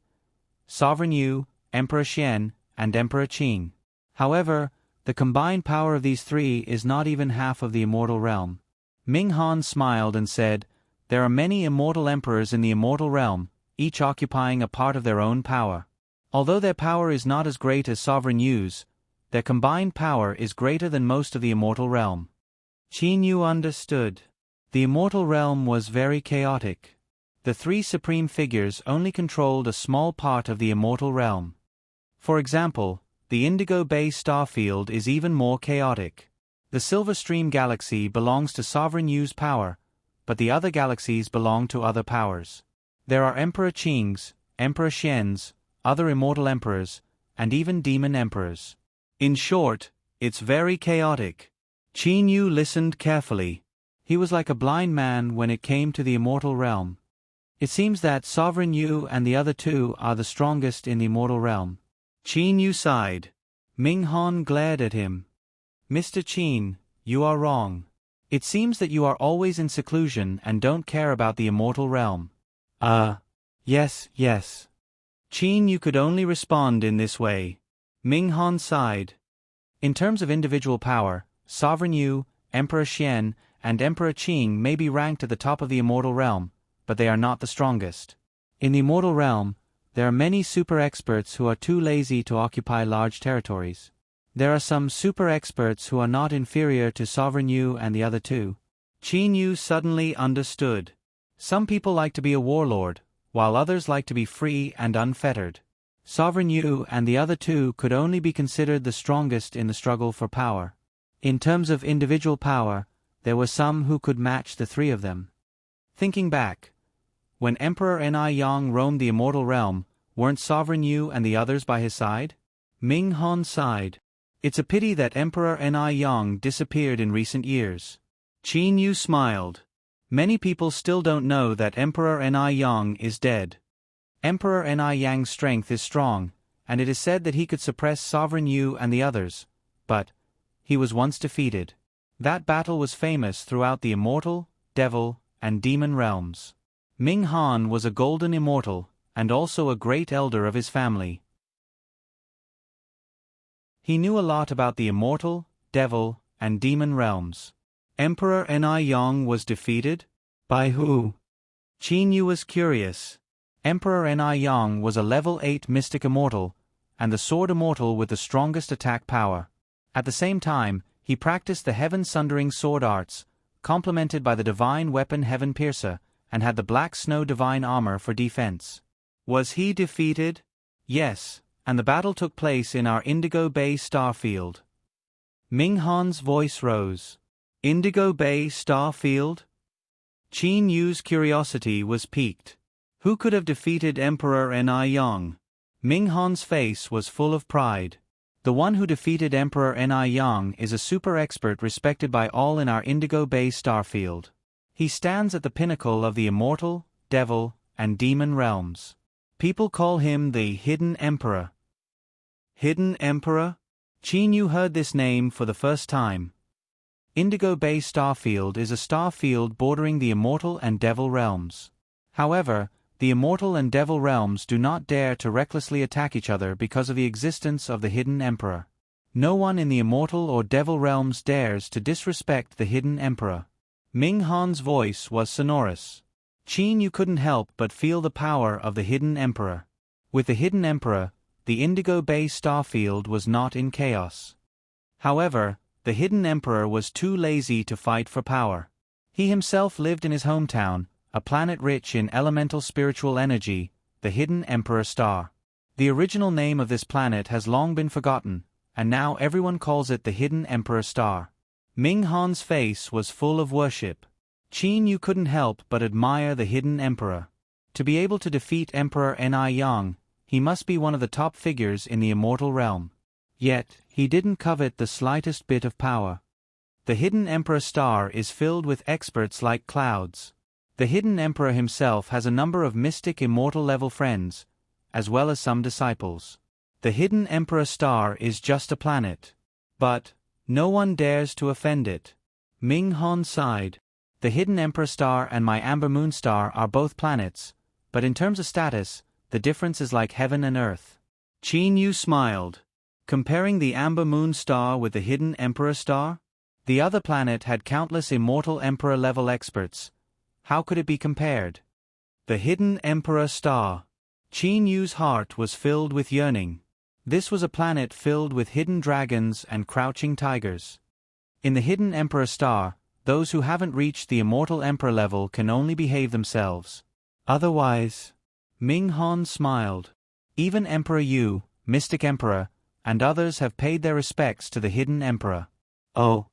Sovereign Yu, Emperor Xian, and Emperor Qing. However, the combined power of these 3 is not even half of the immortal realm. Ming Han smiled and said, there are many immortal emperors in the immortal realm, each occupying a part of their own power. Although their power is not as great as Sovereign Yu's, their combined power is greater than most of the immortal realm. Qin Yu understood. The immortal realm was very chaotic. The 3 supreme figures only controlled a small part of the immortal realm. For example, the Indigo Bay star field is even more chaotic. The Silver Stream galaxy belongs to Sovereign Yu's power, but the other galaxies belong to other powers. There are Emperor Qing's, Emperor Xian's, other immortal emperors, and even demon emperors. In short, it's very chaotic. Qin Yu listened carefully. He was like a blind man when it came to the immortal realm. It seems that Sovereign Yu and the other 2 are the strongest in the immortal realm. Qin Yu sighed. Ming Han glared at him. Mr. Qin, you are wrong. It seems that you are always in seclusion and don't care about the immortal realm. Yes. Qin Yu could only respond in this way. Ming Han sighed. In terms of individual power, Sovereign Yu, Emperor Xian, and Emperor Qing may be ranked at the top of the immortal realm, but they are not the strongest. In the immortal realm, there are many super experts who are too lazy to occupy large territories. There are some super experts who are not inferior to Sovereign Yu and the other 2. Qin Yu suddenly understood. Some people like to be a warlord, while others like to be free and unfettered. Sovereign Yu and the other 2 could only be considered the strongest in the struggle for power. In terms of individual power, there were some who could match the three of them. Thinking back, when Emperor Ni Yang roamed the immortal realm, weren't Sovereign Yu and the others by his side? Ming Han sighed. It's a pity that Emperor Ni Yang disappeared in recent years. Qin Yu smiled. Many people still don't know that Emperor Ni Yang is dead. Emperor Ni Yang's strength is strong, and it is said that he could suppress Sovereign Yu and the others, but he was once defeated. That battle was famous throughout the immortal, devil, and demon realms. Ming Han was a golden immortal, and also a great elder of his family. He knew a lot about the immortal, devil, and demon realms. Emperor Ni Yang was defeated? By who? Qin Yu was curious. Emperor Ni Yang was a level 8 mystic immortal, and the sword immortal with the strongest attack power. At the same time, he practiced the heaven-sundering sword arts, complemented by the divine weapon Heaven Piercer, and had the black snow divine armor for defense. Was he defeated? Yes, and the battle took place in our Indigo Bay starfield. Ming Han's voice rose. Indigo Bay starfield? Qin Yu's curiosity was piqued. Who could have defeated Emperor Ni Yang? Ming Han's face was full of pride. The one who defeated Emperor Ni Yang is a super expert respected by all in our Indigo Bay starfield. He stands at the pinnacle of the immortal, devil, and demon realms. People call him the Hidden Emperor. Hidden Emperor? Qin Yu heard this name for the first time. Indigo Bay starfield is a starfield bordering the immortal and devil realms. However, the immortal and devil realms do not dare to recklessly attack each other because of the existence of the Hidden Emperor. No one in the immortal or devil realms dares to disrespect the Hidden Emperor. Ming Han's voice was sonorous. Qin Yu couldn't help but feel the power of the Hidden Emperor. With the Hidden Emperor, the Indigo Bay starfield was not in chaos. However, the Hidden Emperor was too lazy to fight for power. He himself lived in his hometown, a planet rich in elemental spiritual energy, the Hidden Emperor Star. The original name of this planet has long been forgotten, and now everyone calls it the Hidden Emperor Star. Ming Han's face was full of worship. Qin Yu couldn't help but admire the Hidden Emperor. To be able to defeat Emperor Ni Yang, he must be one of the top figures in the immortal realm. Yet, he didn't covet the slightest bit of power. The Hidden Emperor Star is filled with experts like clouds. The Hidden Emperor himself has a number of mystic immortal level friends, as well as some disciples. The Hidden Emperor Star is just a planet. But no one dares to offend it. Ming Han sighed. The Hidden Emperor Star and my Amber Moon Star are both planets, but in terms of status, the difference is like heaven and earth. Qin Yu smiled. Comparing the Amber Moon Star with the Hidden Emperor Star? The other planet had countless immortal Emperor-level experts. How could it be compared? The Hidden Emperor Star. Qin Yu's heart was filled with yearning. This was a planet filled with hidden dragons and crouching tigers. In the Hidden Emperor Star, those who haven't reached the immortal Emperor level can only behave themselves. Otherwise, Ming Han smiled. Even Emperor Yu, Mystic Emperor, and others have paid their respects to the Hidden Emperor. Oh,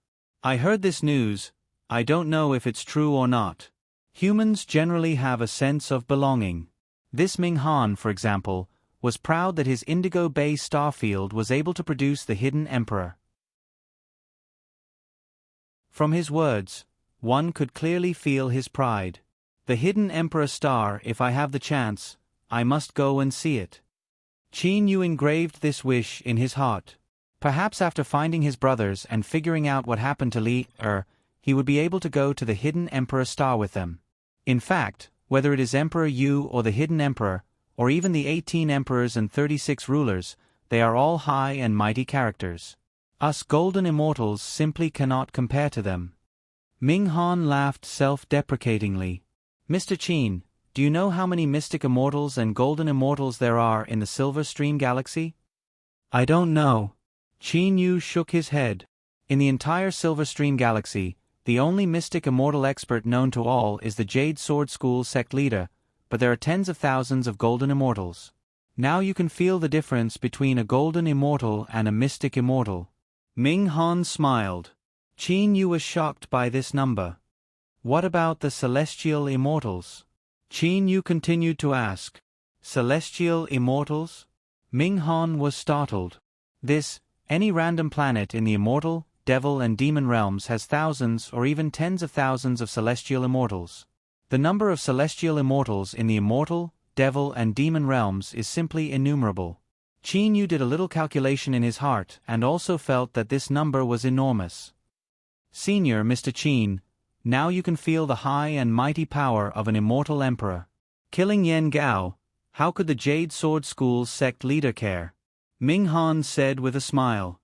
I heard this news. I don't know if it's true or not. Humans generally have a sense of belonging. This Ming Han, for example, was proud that his Indigo Bay starfield was able to produce the Hidden Emperor. From his words, one could clearly feel his pride. The Hidden Emperor Star, if I have the chance, I must go and see it. Qin Yu engraved this wish in his heart. Perhaps after finding his brothers and figuring out what happened to Li, he would be able to go to the Hidden Emperor Star with them. In fact, whether it is Emperor Yu or the Hidden Emperor, or even the 18 emperors and 36 rulers, they are all high and mighty characters. Us golden immortals simply cannot compare to them. Ming Han laughed self-deprecatingly. Mr. Qin, do you know how many mystic immortals and golden immortals there are in the Silver Stream Galaxy? I don't know. Qin Yu shook his head. In the entire Silver Stream Galaxy, the only mystic immortal expert known to all is the Jade Sword School sect leader, but there are tens of thousands of golden immortals. Now you can feel the difference between a golden immortal and a mystic immortal. Ming Han smiled. Qin Yu was shocked by this number. What about the celestial immortals? Qin Yu continued to ask. Celestial immortals? Ming Han was startled. Any random planet in the immortal, devil and demon realms has thousands or even tens of thousands of celestial immortals. The number of celestial immortals in the immortal, devil and demon realms is simply innumerable. Qin Yu did a little calculation in his heart and also felt that this number was enormous. Senior Mr. Qin, now you can feel the high and mighty power of an immortal emperor. Killing Yen Gao, how could the Jade Sword School's sect leader care? Ming Han said with a smile.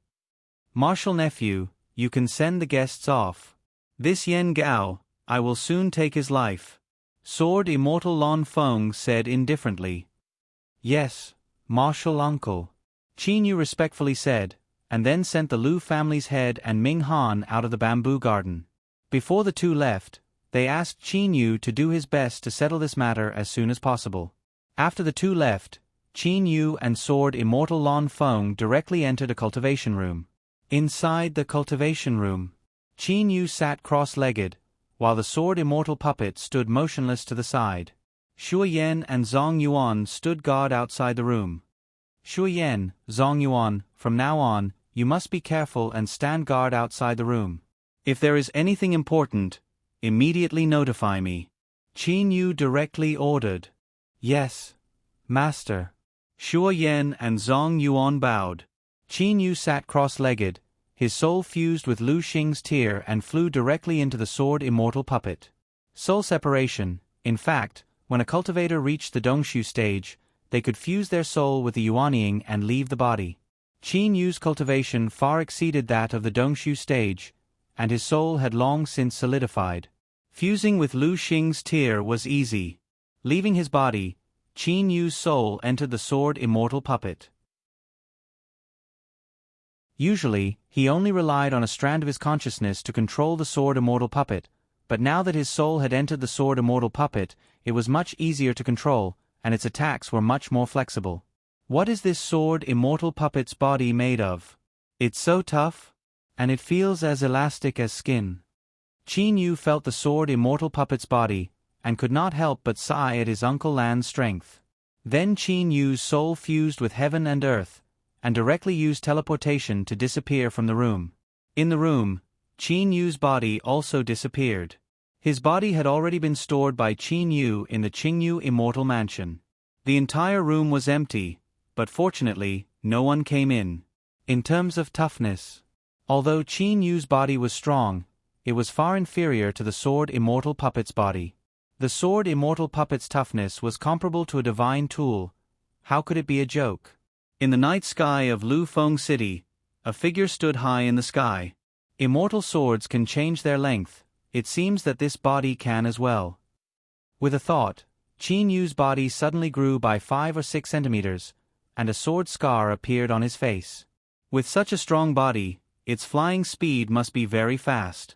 Martial nephew, you can send the guests off. This Yen Gao, I will soon take his life. Sword Immortal Lan Feng said indifferently. Yes, martial uncle. Qin Yu respectfully said, and then sent the Lu family's head and Ming Han out of the bamboo garden. Before the two left, they asked Qin Yu to do his best to settle this matter as soon as possible. After the two left, Qin Yu and Sword Immortal Lan Feng directly entered a cultivation room. Inside the cultivation room, Qin Yu sat cross-legged, while the Sword Immortal puppet stood motionless to the side. Shuo Yan and Zhong Yuan stood guard outside the room. Shuo Yan, Zhong Yuan, from now on, you must be careful and stand guard outside the room. If there is anything important, immediately notify me. Qin Yu directly ordered. Yes, Master. Shuo Yan and Zhong Yuan bowed. Qin Yu sat cross-legged, his soul fused with Lu Xing's tear and flew directly into the Sword Immortal puppet. Soul separation. In fact, when a cultivator reached the Dongshu stage, they could fuse their soul with the Yuanying and leave the body. Qin Yu's cultivation far exceeded that of the Dongshu stage, and his soul had long since solidified. Fusing with Lu Xing's tear was easy. Leaving his body, Qin Yu's soul entered the Sword Immortal puppet. Usually, he only relied on a strand of his consciousness to control the Sword Immortal puppet, but now that his soul had entered the Sword Immortal puppet, it was much easier to control, and its attacks were much more flexible. What is this Sword Immortal puppet's body made of? It's so tough, and it feels as elastic as skin. Qin Yu felt the Sword Immortal puppet's body, and could not help but sigh at his Uncle Lan's strength. Then Qin Yu's soul fused with heaven and earth, and directly used teleportation to disappear from the room. In the room, Qin Yu's body also disappeared. His body had already been stored by Qin Yu in the Qingyu Immortal Mansion. The entire room was empty, but fortunately, no one came in. In terms of toughness, although Qin Yu's body was strong, it was far inferior to the Sword Immortal puppet's body. The Sword Immortal puppet's toughness was comparable to a divine tool. How could it be a joke? In the night sky of Lu Feng City, a figure stood high in the sky. Immortal swords can change their length. It seems that this body can as well. With a thought, Qin Yu's body suddenly grew by 5 or 6 centimeters, and a sword scar appeared on his face. With such a strong body, its flying speed must be very fast.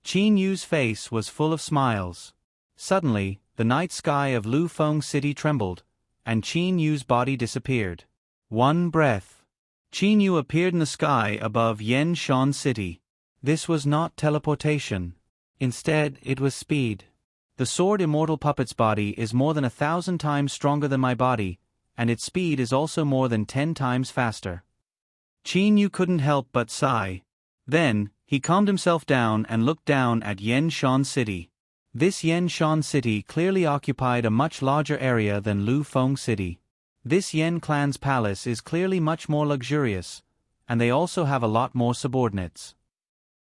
Qin Yu's face was full of smiles. Suddenly, the night sky of Lu Feng City trembled, and Qin Yu's body disappeared. One breath. Qin Yu appeared in the sky above Yen Shan City. This was not teleportation. Instead, it was speed. The Sword Immortal puppet's body is more than 1,000 times stronger than my body, and its speed is also more than 10 times faster. Qin Yu couldn't help but sigh. Then, he calmed himself down and looked down at Yen Shan City. This Yen Shan City clearly occupied a much larger area than Lu Feng City. This Yen clan's palace is clearly much more luxurious, and they also have a lot more subordinates.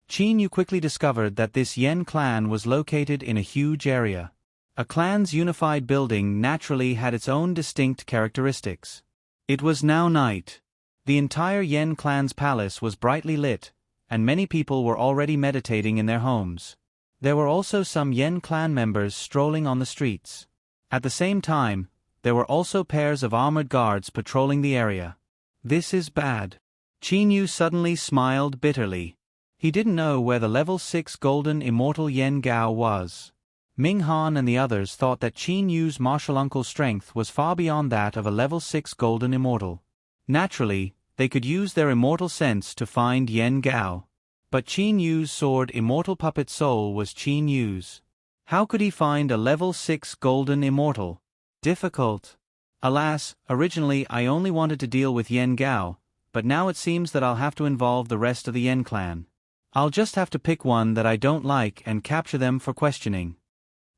Qin Yu quickly discovered that this Yen clan was located in a huge area. A clan's unified building naturally had its own distinct characteristics. It was now night. The entire Yen clan's palace was brightly lit, and many people were already meditating in their homes. There were also some Yen clan members strolling on the streets. At the same time, there were also pairs of armored guards patrolling the area. This is bad. Qin Yu suddenly smiled bitterly. He didn't know where the level 6 golden immortal Yen Gao was. Ming Han and the others thought that Qin Yu's martial uncle's strength was far beyond that of a level 6 golden immortal. Naturally, they could use their immortal sense to find Yen Gao. But Qin Yu's sword Immortal Puppet Soul was Qin Yu's. How could he find a level 6 golden immortal? Difficult. Alas, originally I only wanted to deal with Yen Gao, but now it seems that I'll have to involve the rest of the Yen clan. I'll just have to pick one that I don't like and capture them for questioning.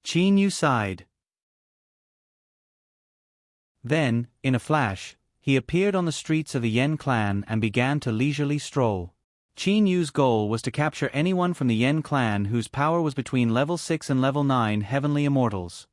Qin Yu sighed. Then, in a flash, he appeared on the streets of the Yen clan and began to leisurely stroll. Qin Yu's goal was to capture anyone from the Yen clan whose power was between level 6 and level 9 heavenly immortals.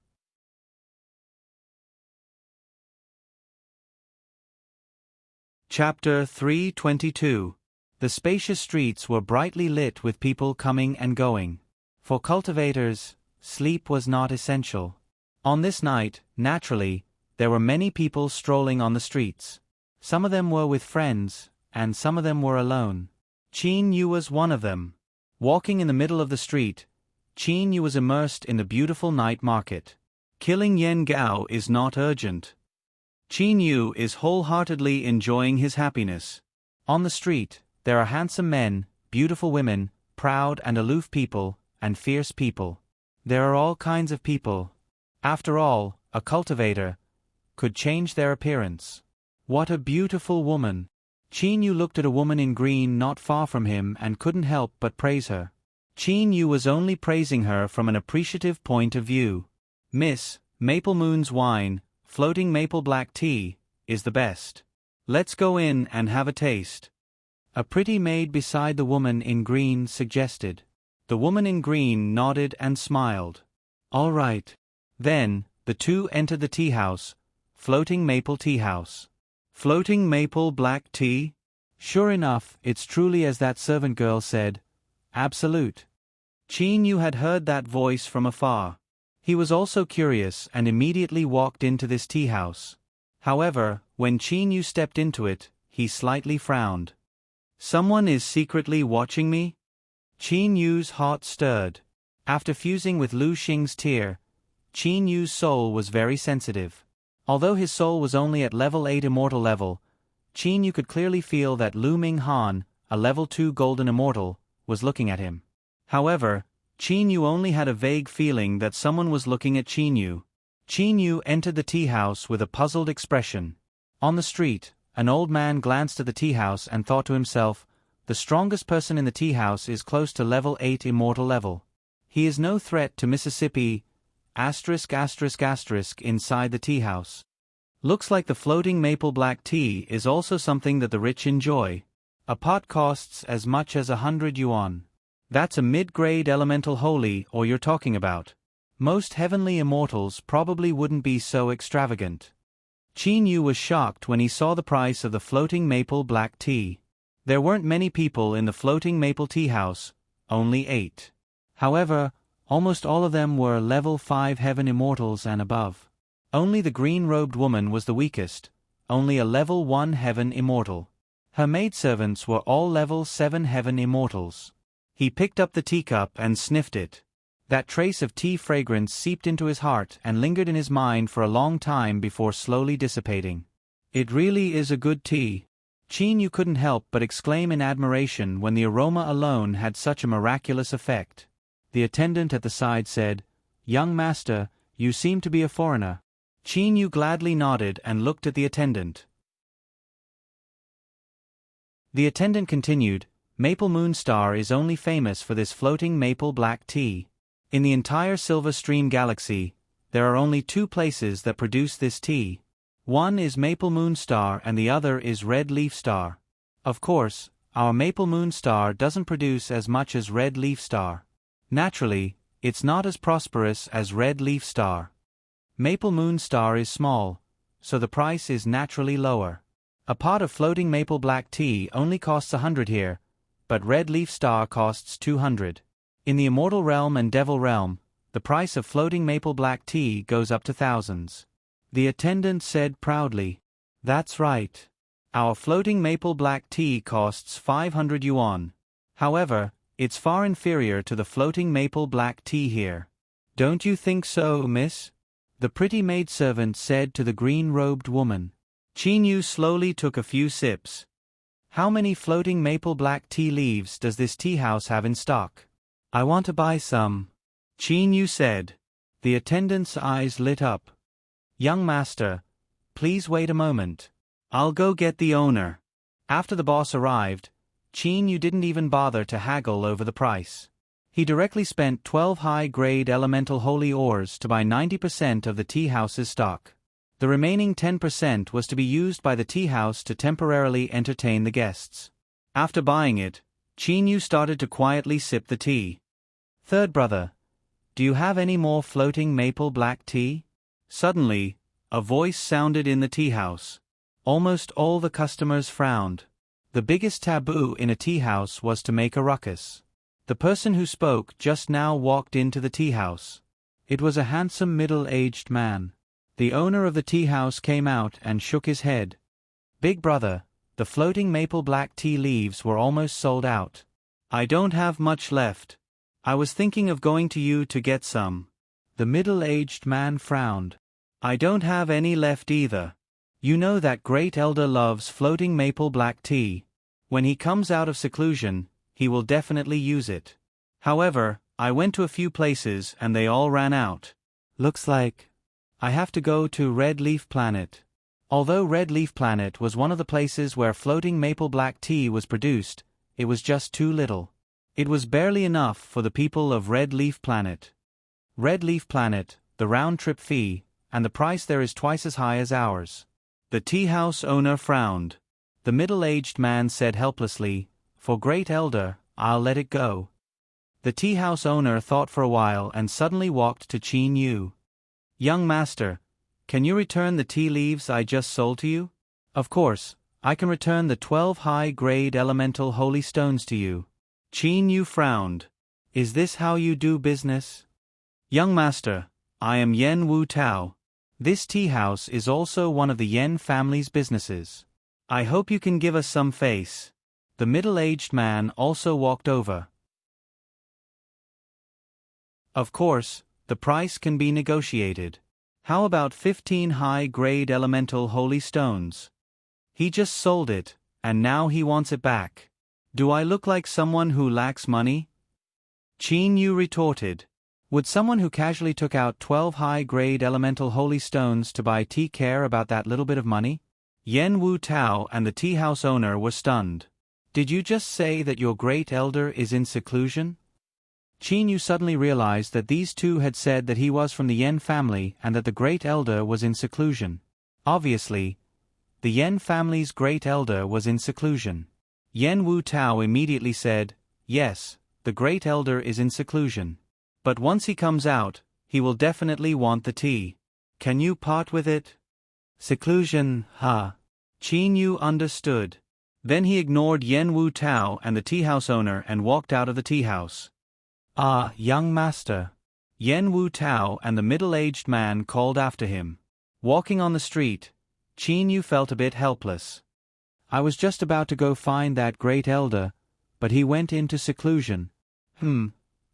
Chapter 322. The spacious streets were brightly lit with people coming and going. For cultivators, sleep was not essential. On this night, naturally, there were many people strolling on the streets. Some of them were with friends, and some of them were alone. Qin Yu was one of them. Walking in the middle of the street, Qin Yu was immersed in the beautiful night market. Killing Yen Gao is not urgent. Qin Yu is wholeheartedly enjoying his happiness. On the street, there are handsome men, beautiful women, proud and aloof people, and fierce people. There are all kinds of people. After all, a cultivator could change their appearance. What a beautiful woman! Qin Yu looked at a woman in green not far from him and couldn't help but praise her. Qin Yu was only praising her from an appreciative point of view. Miss, Maple Moon's wine, floating maple black tea, is the best. Let's go in and have a taste. A pretty maid beside the woman in green suggested. The woman in green nodded and smiled. All right. Then, the two entered the tea house, floating maple tea house. Floating maple black tea? Sure enough, it's truly as that servant girl said. Absolute. Qin Yu had heard that voice from afar. He was also curious and immediately walked into this tea house. However, when Qin Yu stepped into it, he slightly frowned. Someone is secretly watching me? Qin Yu's heart stirred. After fusing with Lu Xing's tear, Qin Yu's soul was very sensitive. Although his soul was only at level 8 immortal level, Qin Yu could clearly feel that Lu Minghan, a level 2 golden immortal, was looking at him. However, Qin Yu only had a vague feeling that someone was looking at Qin Yu. Qin Yu entered the tea house with a puzzled expression. On the street, an old man glanced at the tea house and thought to himself, the strongest person in the tea house is close to level 8 immortal level. He is no threat to Mississippi **** inside the tea house. Looks like the floating maple black tea is also something that the rich enjoy. A pot costs as much as 100 yuan. That's a mid-grade elemental holy or you're talking about. Most heavenly immortals probably wouldn't be so extravagant. Qin Yu was shocked when he saw the price of the floating maple black tea. There weren't many people in the floating maple tea house, only 8. However, almost all of them were level 5 heaven immortals and above. Only the green-robed woman was the weakest, only a level 1 heaven immortal. Her maidservants were all level 7 heaven immortals. He picked up the teacup and sniffed it. That trace of tea fragrance seeped into his heart and lingered in his mind for a long time before slowly dissipating. It really is a good tea. Qin Yu couldn't help but exclaim in admiration when the aroma alone had such a miraculous effect. The attendant at the side said, "Young master, you seem to be a foreigner." Qin Yu gladly nodded and looked at the attendant. The attendant continued, "Maple Moon Star is only famous for this floating maple black tea. In the entire Silver Stream Galaxy, there are only 2 places that produce this tea. One is Maple Moon Star and the other is Red Leaf Star. Of course, our Maple Moon Star doesn't produce as much as Red Leaf Star. Naturally, it's not as prosperous as Red Leaf Star. Maple Moon Star is small, so the price is naturally lower. A pot of floating maple black tea only costs 100 here, but Red Leaf Star costs 200. In the Immortal Realm and Devil Realm, the price of floating maple black tea goes up to thousands." The attendant said proudly, "That's right. Our floating maple black tea costs 500 yuan. However, it's far inferior to the floating maple black tea here. Don't you think so, miss?" the pretty maidservant said to the green-robed woman. Qin Yu slowly took a few sips. How many floating maple black tea leaves does this tea house have in stock? I want to buy some. Qin Yu said. The attendant's eyes lit up. Young master, please wait a moment. I'll go get the owner. After the boss arrived, Qin Yu didn't even bother to haggle over the price. He directly spent 12 high-grade elemental holy ores to buy 90% of the tea house's stock. The remaining 10% was to be used by the tea house to temporarily entertain the guests. After buying it, Qin Yu started to quietly sip the tea. Third brother, do you have any more floating maple black tea? Suddenly, a voice sounded in the tea house. Almost all the customers frowned. The biggest taboo in a tea house was to make a ruckus. The person who spoke just now walked into the tea house. It was a handsome middle-aged man. The owner of the tea house came out and shook his head. Big brother, the floating maple black tea leaves were almost sold out. I don't have much left. I was thinking of going to you to get some. The middle-aged man frowned. I don't have any left either. You know that great elder loves floating maple black tea. When he comes out of seclusion, he will definitely use it. However, I went to a few places and they all ran out. Looks like I have to go to Red Leaf Planet. Although Red Leaf Planet was one of the places where floating maple black tea was produced, it was just too little. It was barely enough for the people of Red Leaf Planet. Red Leaf Planet, the round-trip fee, and the price there is twice as high as ours. The tea house owner frowned. The middle-aged man said helplessly, For great elder, I'll let it go. The tea house owner thought for a while and suddenly walked to Qin Yu. Young master, can you return the tea leaves I just sold to you? Of course, I can return the 12 high-grade elemental holy stones to you. Qin Yu frowned. Is this how you do business? Young master, I am Yen Wu Tao. This tea house is also one of the Yen family's businesses. I hope you can give us some face. The middle-aged man also walked over. Of course, the price can be negotiated. How about 15 high-grade elemental holy stones? He just sold it, and now he wants it back. Do I look like someone who lacks money? Qin Yu retorted. Would someone who casually took out 12 high-grade elemental holy stones to buy tea care about that little bit of money? Yen Wu Tao and the tea house owner were stunned. Did you just say that your great elder is in seclusion? Qin Yu suddenly realized that these two had said that he was from the Yen family and that the great elder was in seclusion. Obviously, the Yen family's great elder was in seclusion. Yen Wu Tao immediately said, Yes, the great elder is in seclusion. But once he comes out, he will definitely want the tea. Can you part with it? Seclusion, huh? Qin Yu understood. Then he ignored Yen Wu Tao and the tea house owner and walked out of the tea house. Ah, young master. Yen Wu Tao and the middle-aged man called after him. Walking on the street, Qin Yu felt a bit helpless. I was just about to go find that great elder, but he went into seclusion.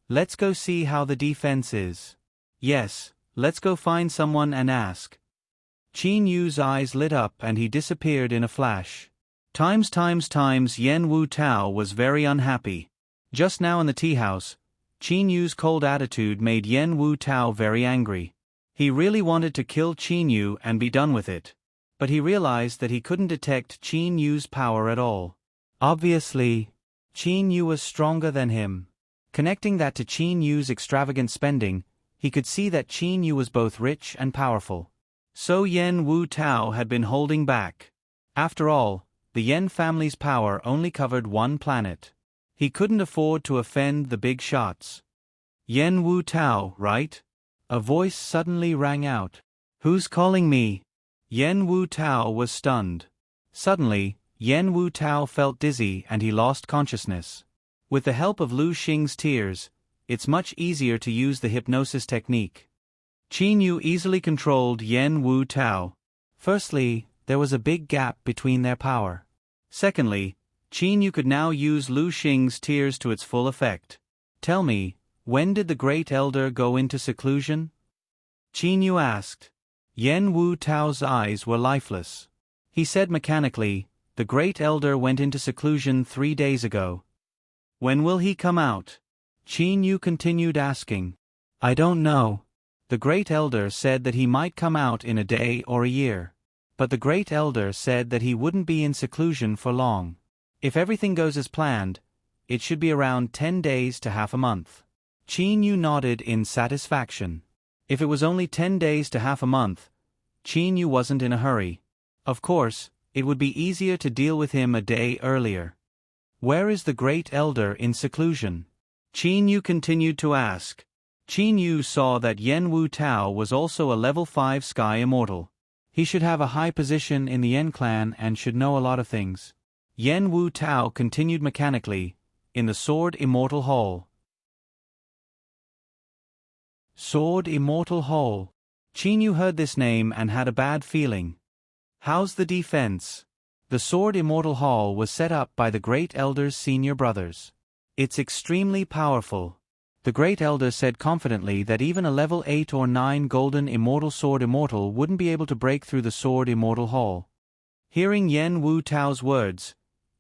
Let's go see how the defense is. Yes, let's go find someone and ask. Qin Yu's eyes lit up and he disappeared in a flash. Times Yen Wu Tao was very unhappy. Just now in the tea house, Qin Yu's cold attitude made Yen Wu Tao very angry. He really wanted to kill Qin Yu and be done with it. But he realized that he couldn't detect Qin Yu's power at all. Obviously, Qin Yu was stronger than him. Connecting that to Qin Yu's extravagant spending, he could see that Qin Yu was both rich and powerful. So Yen Wu Tao had been holding back. After all, the Yen family's power only covered one planet. He couldn't afford to offend the big shots. Yen Wu Tao, right? A voice suddenly rang out. Who's calling me? Yen Wu Tao was stunned. Suddenly, Yen Wu Tao felt dizzy and he lost consciousness. With the help of Lu Xing's tears, it's much easier to use the hypnosis technique. Qin Yu easily controlled Yen Wu Tao. Firstly, there was a big gap between their power. Secondly, Qin Yu could now use Lu Xing's tears to its full effect. Tell me, when did the great elder go into seclusion? Qin Yu asked. Yen Wu Tao's eyes were lifeless. He said mechanically, The Great Elder went into seclusion 3 days ago. When will he come out? Qin Yu continued asking. I don't know. The Great Elder said that he might come out in a day or a year. But the Great Elder said that he wouldn't be in seclusion for long. If everything goes as planned, it should be around 10 days to half a month. Qin Yu nodded in satisfaction. If it was only 10 days to half a month, Qin Yu wasn't in a hurry. Of course, it would be easier to deal with him a day earlier. Where is the Great Elder in seclusion? Qin Yu continued to ask. Qin Yu saw that Yen Wu Tao was also a level 5 Sky Immortal. He should have a high position in the Yen clan and should know a lot of things. Yen Wu Tao continued mechanically, in the Sword Immortal Hall. Sword Immortal Hall. Qin Yu heard this name and had a bad feeling. How's the defense? The Sword Immortal Hall was set up by the Great Elder's senior brothers. It's extremely powerful. The Great Elder said confidently that even a level 8 or 9 Golden Immortal Sword Immortal wouldn't be able to break through the Sword Immortal Hall. Hearing Yen Wu Tao's words,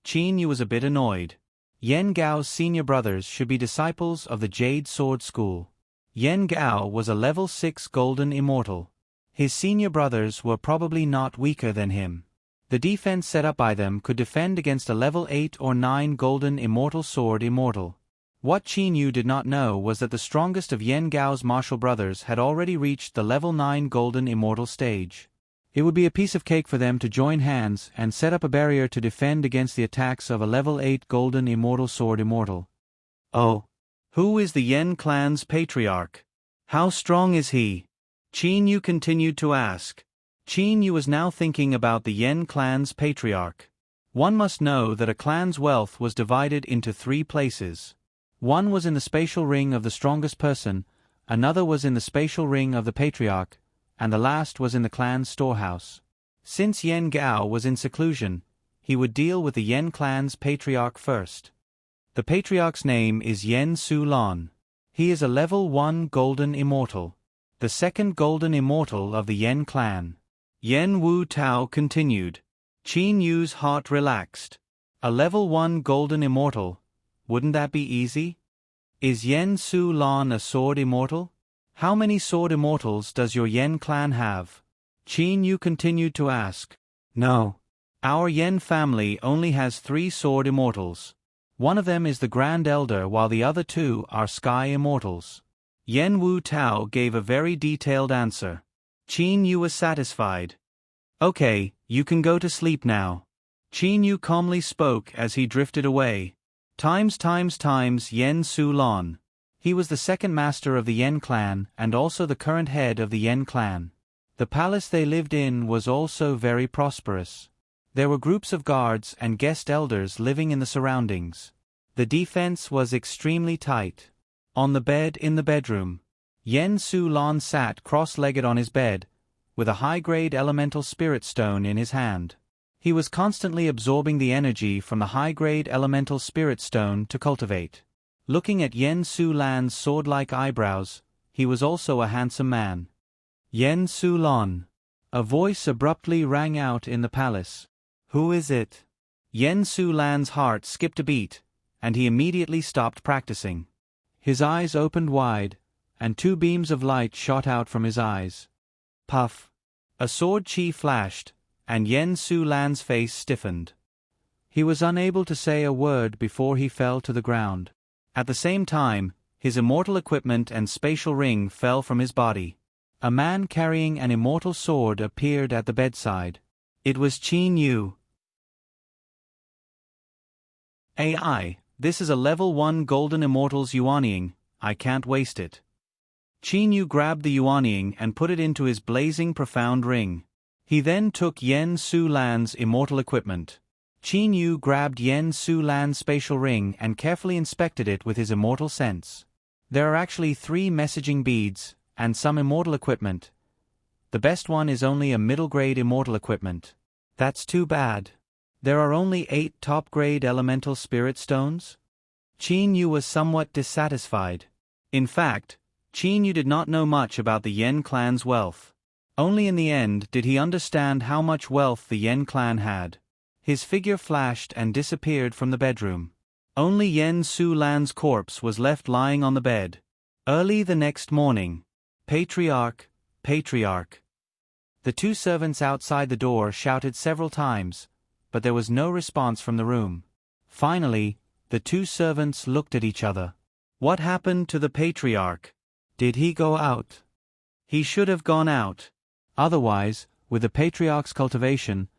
Qin Yu was a bit annoyed. Yen Gao's senior brothers should be disciples of the Jade Sword School. Yen Gao was a level 6 Golden Immortal. His senior brothers were probably not weaker than him. The defense set up by them could defend against a level 8 or 9 Golden Immortal Sword Immortal. What Qin Yu did not know was that the strongest of Yen Gao's martial brothers had already reached the level 9 Golden Immortal stage. It would be a piece of cake for them to join hands and set up a barrier to defend against the attacks of a level 8 Golden Immortal Sword Immortal. Oh. Who is the Yen clan's patriarch? How strong is he? Qin Yu continued to ask. Qin Yu was now thinking about the Yen clan's patriarch. One must know that a clan's wealth was divided into 3 places. One was in the spatial ring of the strongest person, another was in the spatial ring of the patriarch, and the last was in the clan's storehouse. Since Yen Gao was in seclusion, he would deal with the Yen clan's patriarch first. The patriarch's name is Yen Su Lan. He is a level 1 Golden Immortal, the second Golden Immortal of the Yen clan. Yen Wu Tao continued. Qin Yu's heart relaxed. A level 1 Golden Immortal. Wouldn't that be easy? Is Yen Su Lan a Sword Immortal? How many Sword Immortals does your Yen clan have? Qin Yu continued to ask. No. Our Yen family only has 3 Sword Immortals. One of them is the Grand Elder while the other 2 are Sky Immortals. Yen Wu Tao gave a very detailed answer. Qin Yu was satisfied. Okay, you can go to sleep now. Qin Yu calmly spoke as he drifted away. Times Yen Su Lan. He was the second master of the Yen clan and also the current head of the Yen clan. The palace they lived in was also very prosperous. There were groups of guards and guest elders living in the surroundings. The defense was extremely tight. On the bed in the bedroom, Yen Su Lan sat cross-legged on his bed, with a high-grade elemental spirit stone in his hand. He was constantly absorbing the energy from the high-grade elemental spirit stone to cultivate. Looking at Yen Su Lan's sword-like eyebrows, he was also a handsome man. Yen Su Lan. A voice abruptly rang out in the palace. Who is it? Yen Su Lan's heart skipped a beat, and he immediately stopped practicing. His eyes opened wide, and 2 beams of light shot out from his eyes. Puff. A sword chi flashed, and Yen Su Lan's face stiffened. He was unable to say a word before he fell to the ground. At the same time, his immortal equipment and spatial ring fell from his body. A man carrying an immortal sword appeared at the bedside. It was Qin Yu. AI, this is a level 1 Golden Immortal's Yuanying, I can't waste it. Qin Yu grabbed the Yuanying and put it into his blazing profound ring. He then took Yen Su Lan's immortal equipment. Qin Yu grabbed Yen Su Lan's spatial ring and carefully inspected it with his immortal sense. There are actually 3 messaging beads, and some immortal equipment. The best one is only a middle-grade immortal equipment. That's too bad. There are only 8 top-grade elemental spirit stones? Qin Yu was somewhat dissatisfied. In fact, Qin Yu did not know much about the Yen clan's wealth. Only in the end did he understand how much wealth the Yen clan had. His figure flashed and disappeared from the bedroom. Only Yen Su Lan's corpse was left lying on the bed. Early the next morning. Patriarch, Patriarch. The two servants outside the door shouted several times, but there was no response from the room. Finally, the two servants looked at each other. What happened to the Patriarch? Did he go out? He should have gone out. Otherwise, with the Patriarch's cultivation,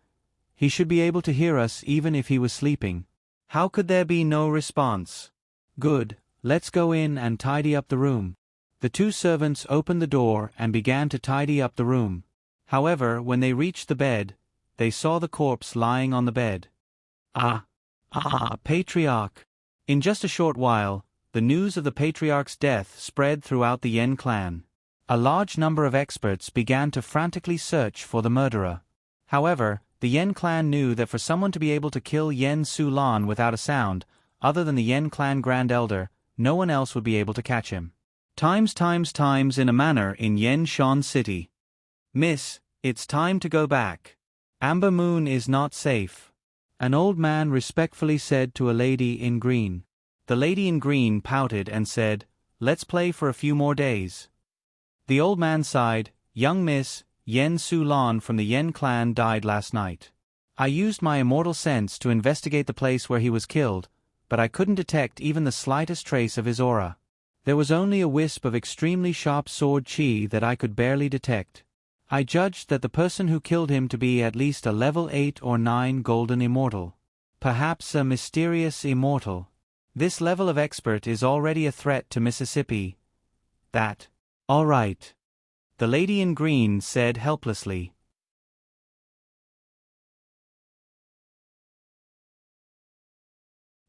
he should be able to hear us even if he was sleeping. How could there be no response? Good, let's go in and tidy up the room. The two servants opened the door and began to tidy up the room. However, when they reached the bed, they saw the corpse lying on the bed. Patriarch! In just a short while, the news of the Patriarch's death spread throughout the Yen clan. A large number of experts began to frantically search for the murderer. However, the Yen clan knew that for someone to be able to kill Yen Su Lan without a sound, other than the Yen clan Grand Elder, no one else would be able to catch him. Times in a manor in Yen Shan City. Miss, it's time to go back. Amber Moon is not safe. An old man respectfully said to a lady in green. The lady in green pouted and said, "Let's play for a few more days." The old man sighed, "Young miss, Yen Su Lan from the Yen clan died last night. I used my immortal sense to investigate the place where he was killed, but I couldn't detect even the slightest trace of his aura. There was only a wisp of extremely sharp sword chi that I could barely detect. I judged that the person who killed him to be at least a level 8 or 9 golden immortal. Perhaps a mysterious immortal. This level of expert is already a threat to Mississippi. That. All right. The lady in green said helplessly.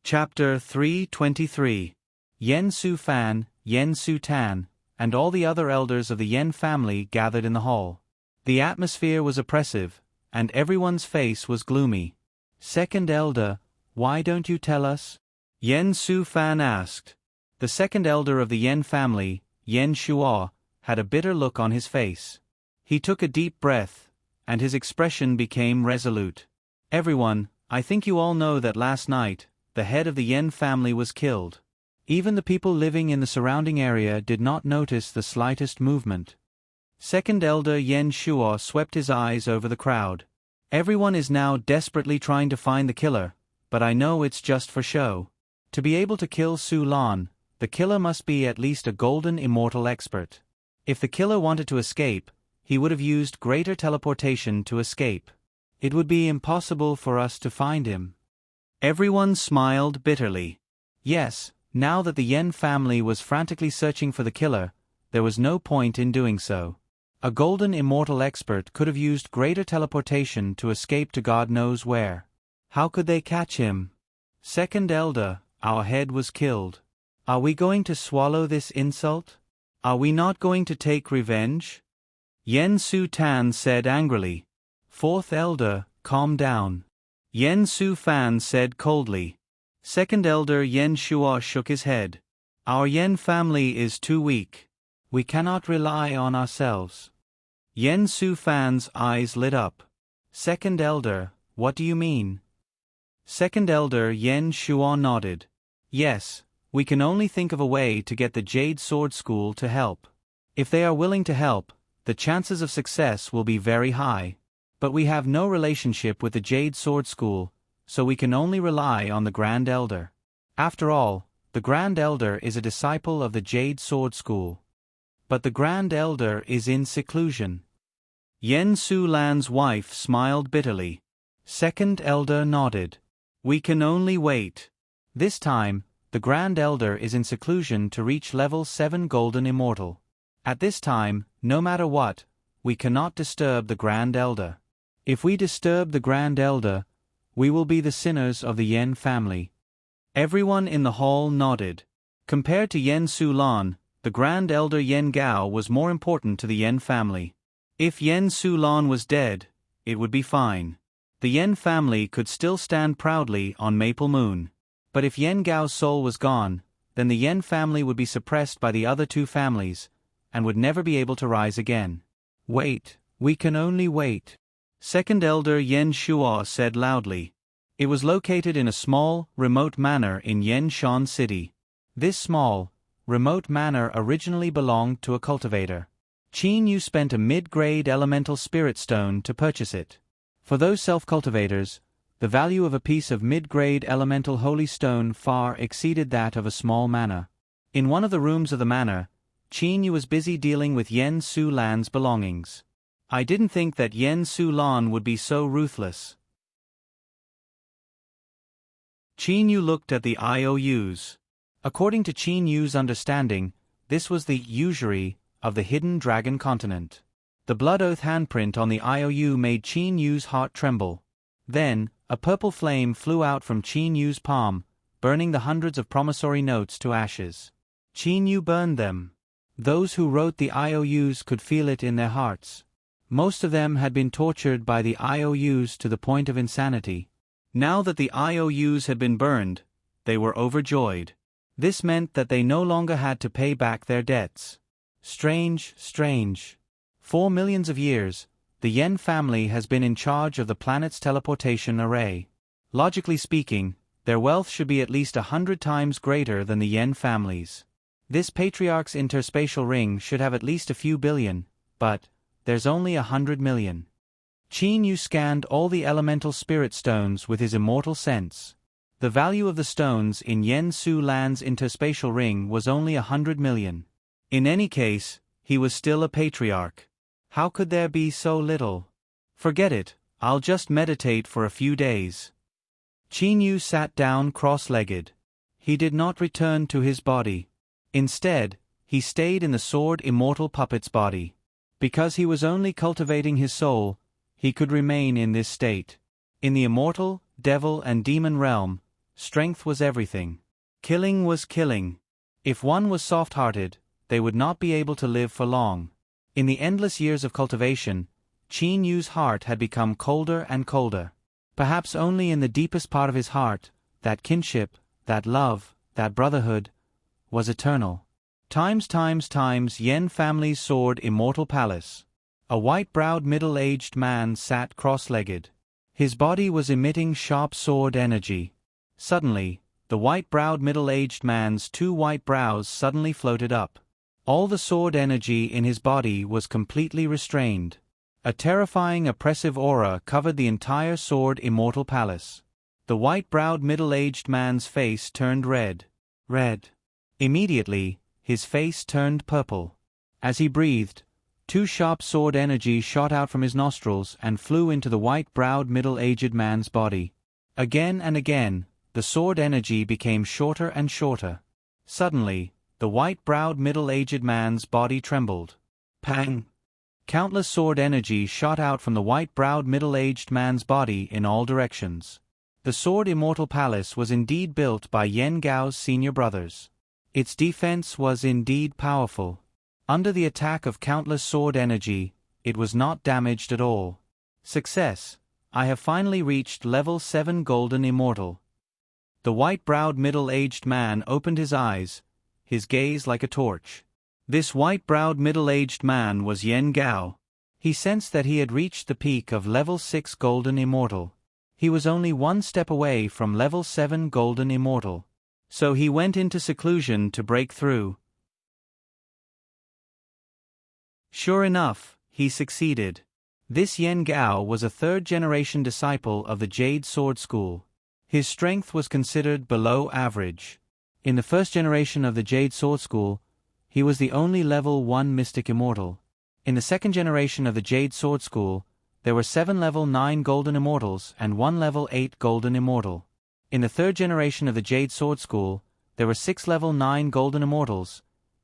Chapter 323. Yen Su Fan, Yen Su Tan, and all the other elders of the Yen family gathered in the hall. The atmosphere was oppressive, and everyone's face was gloomy. Second elder, why don't you tell us? Yen Su Fan asked. The second elder of the Yen family, Yen Shuo, had a bitter look on his face. He took a deep breath, and his expression became resolute. Everyone, I think you all know that last night, the head of the Yen family was killed. Even the people living in the surrounding area did not notice the slightest movement. Second elder Yen Shuo swept his eyes over the crowd. Everyone is now desperately trying to find the killer, but I know it's just for show. To be able to kill Su Lan, the killer must be at least a golden immortal expert. If the killer wanted to escape, he would have used greater teleportation to escape. It would be impossible for us to find him. Everyone smiled bitterly. Yes, now that the Yen family was frantically searching for the killer, there was no point in doing so. A golden immortal expert could have used greater teleportation to escape to God knows where. How could they catch him? Second elder, our head was killed. Are we going to swallow this insult? Are we not going to take revenge? Yen Su Tan said angrily. Fourth elder, calm down. Yen Su Fan said coldly. Second elder Yen Shuo shook his head. Our Yen family is too weak. We cannot rely on ourselves. Yen Su Fan's eyes lit up. Second elder, what do you mean? Second elder Yen Shuo nodded. Yes, we can only think of a way to get the Jade Sword School to help. If they are willing to help, the chances of success will be very high. But we have no relationship with the Jade Sword School, so we can only rely on the Grand Elder. After all, the Grand Elder is a disciple of the Jade Sword School. But the Grand Elder is in seclusion. Yen Su Lan's wife smiled bitterly. Second elder nodded. We can only wait. This time, the Grand Elder is in seclusion to reach level 7 Golden Immortal. At this time, no matter what, we cannot disturb the Grand Elder. If we disturb the Grand Elder, we will be the sinners of the Yen family. Everyone in the hall nodded. Compared to Yen Su Lan, the Grand Elder Yen Gao was more important to the Yen family. If Yen Su Lan was dead, it would be fine. The Yen family could still stand proudly on Maple Moon. But if Yen Gao's soul was gone, then the Yen family would be suppressed by the other two families, and would never be able to rise again. Wait, we can only wait. Second elder Yen Shuo said loudly. It was located in a small, remote manor in Yanshan City. This small, remote manor originally belonged to a cultivator. Qin Yu spent a mid-grade elemental spirit stone to purchase it. For those self-cultivators, the value of a piece of mid-grade elemental holy stone far exceeded that of a small manor. In one of the rooms of the manor, Qin Yu was busy dealing with Yen Su Lan's belongings. I didn't think that Yen Su Lan would be so ruthless. Qin Yu looked at the IOUs. According to Qin Yu's understanding, this was the usury of the Hidden Dragon Continent. The Blood Oath handprint on the IOU made Qin Yu's heart tremble. Then, a purple flame flew out from Qin Yu's palm, burning the hundreds of promissory notes to ashes. Qin Yu burned them. Those who wrote the IOUs could feel it in their hearts. Most of them had been tortured by the IOUs to the point of insanity. Now that the IOUs had been burned, they were overjoyed. This meant that they no longer had to pay back their debts. Strange, strange. For millions of years, the Yen family has been in charge of the planet's teleportation array. Logically speaking, their wealth should be at least 100 times greater than the Yen family's. This patriarch's interspatial ring should have at least a few billion, but there's only 100 million. Qin Yu scanned all the elemental spirit stones with his immortal sense. The value of the stones in Yen Su Lan's interspatial ring was only 100 million. In any case, he was still a patriarch. How could there be so little? Forget it, I'll just meditate for a few days. Qin Yu sat down cross-legged. He did not return to his body. Instead, he stayed in the sword immortal puppet's body. Because he was only cultivating his soul, he could remain in this state. In the immortal, devil and demon realm, strength was everything. Killing was killing. If one was soft-hearted, they would not be able to live for long. In the endless years of cultivation, Qin Yu's heart had become colder and colder. Perhaps only in the deepest part of his heart, that kinship, that love, that brotherhood, was eternal. Times, Yen family's sword immortal palace. A white-browed middle-aged man sat cross-legged. His body was emitting sharp sword energy. Suddenly, the white-browed middle-aged man's two white brows suddenly floated up. All the sword energy in his body was completely restrained. A terrifying oppressive aura covered the entire sword immortal palace. The white-browed middle-aged man's face turned red. Red. Immediately, his face turned purple. As he breathed, two sharp sword energy shot out from his nostrils and flew into the white-browed middle-aged man's body. Again and again, the sword energy became shorter and shorter. Suddenly, the white-browed middle-aged man's body trembled. Pang! Countless sword energy shot out from the white-browed middle-aged man's body in all directions. The sword immortal palace was indeed built by Yen Gao's senior brothers. Its defense was indeed powerful. Under the attack of countless sword energy, it was not damaged at all. Success! I have finally reached level 7 Golden Immortal. The white-browed middle-aged man opened his eyes, his gaze like a torch. This white-browed middle-aged man was Yen Gao. He sensed that he had reached the peak of level 6 Golden Immortal. He was only one step away from level 7 Golden Immortal. So he went into seclusion to break through. Sure enough, he succeeded. This Yen Gao was a third-generation disciple of the Jade Sword School. His strength was considered below average. In the first generation of the Jade Sword School, he was the only level 1 Mystic Immortal. In the second generation of the Jade Sword School, there were 7 level 9 Golden Immortals and 1 level 8 Golden Immortal. In the third generation of the Jade Sword School, there were 6 level 9 Golden Immortals,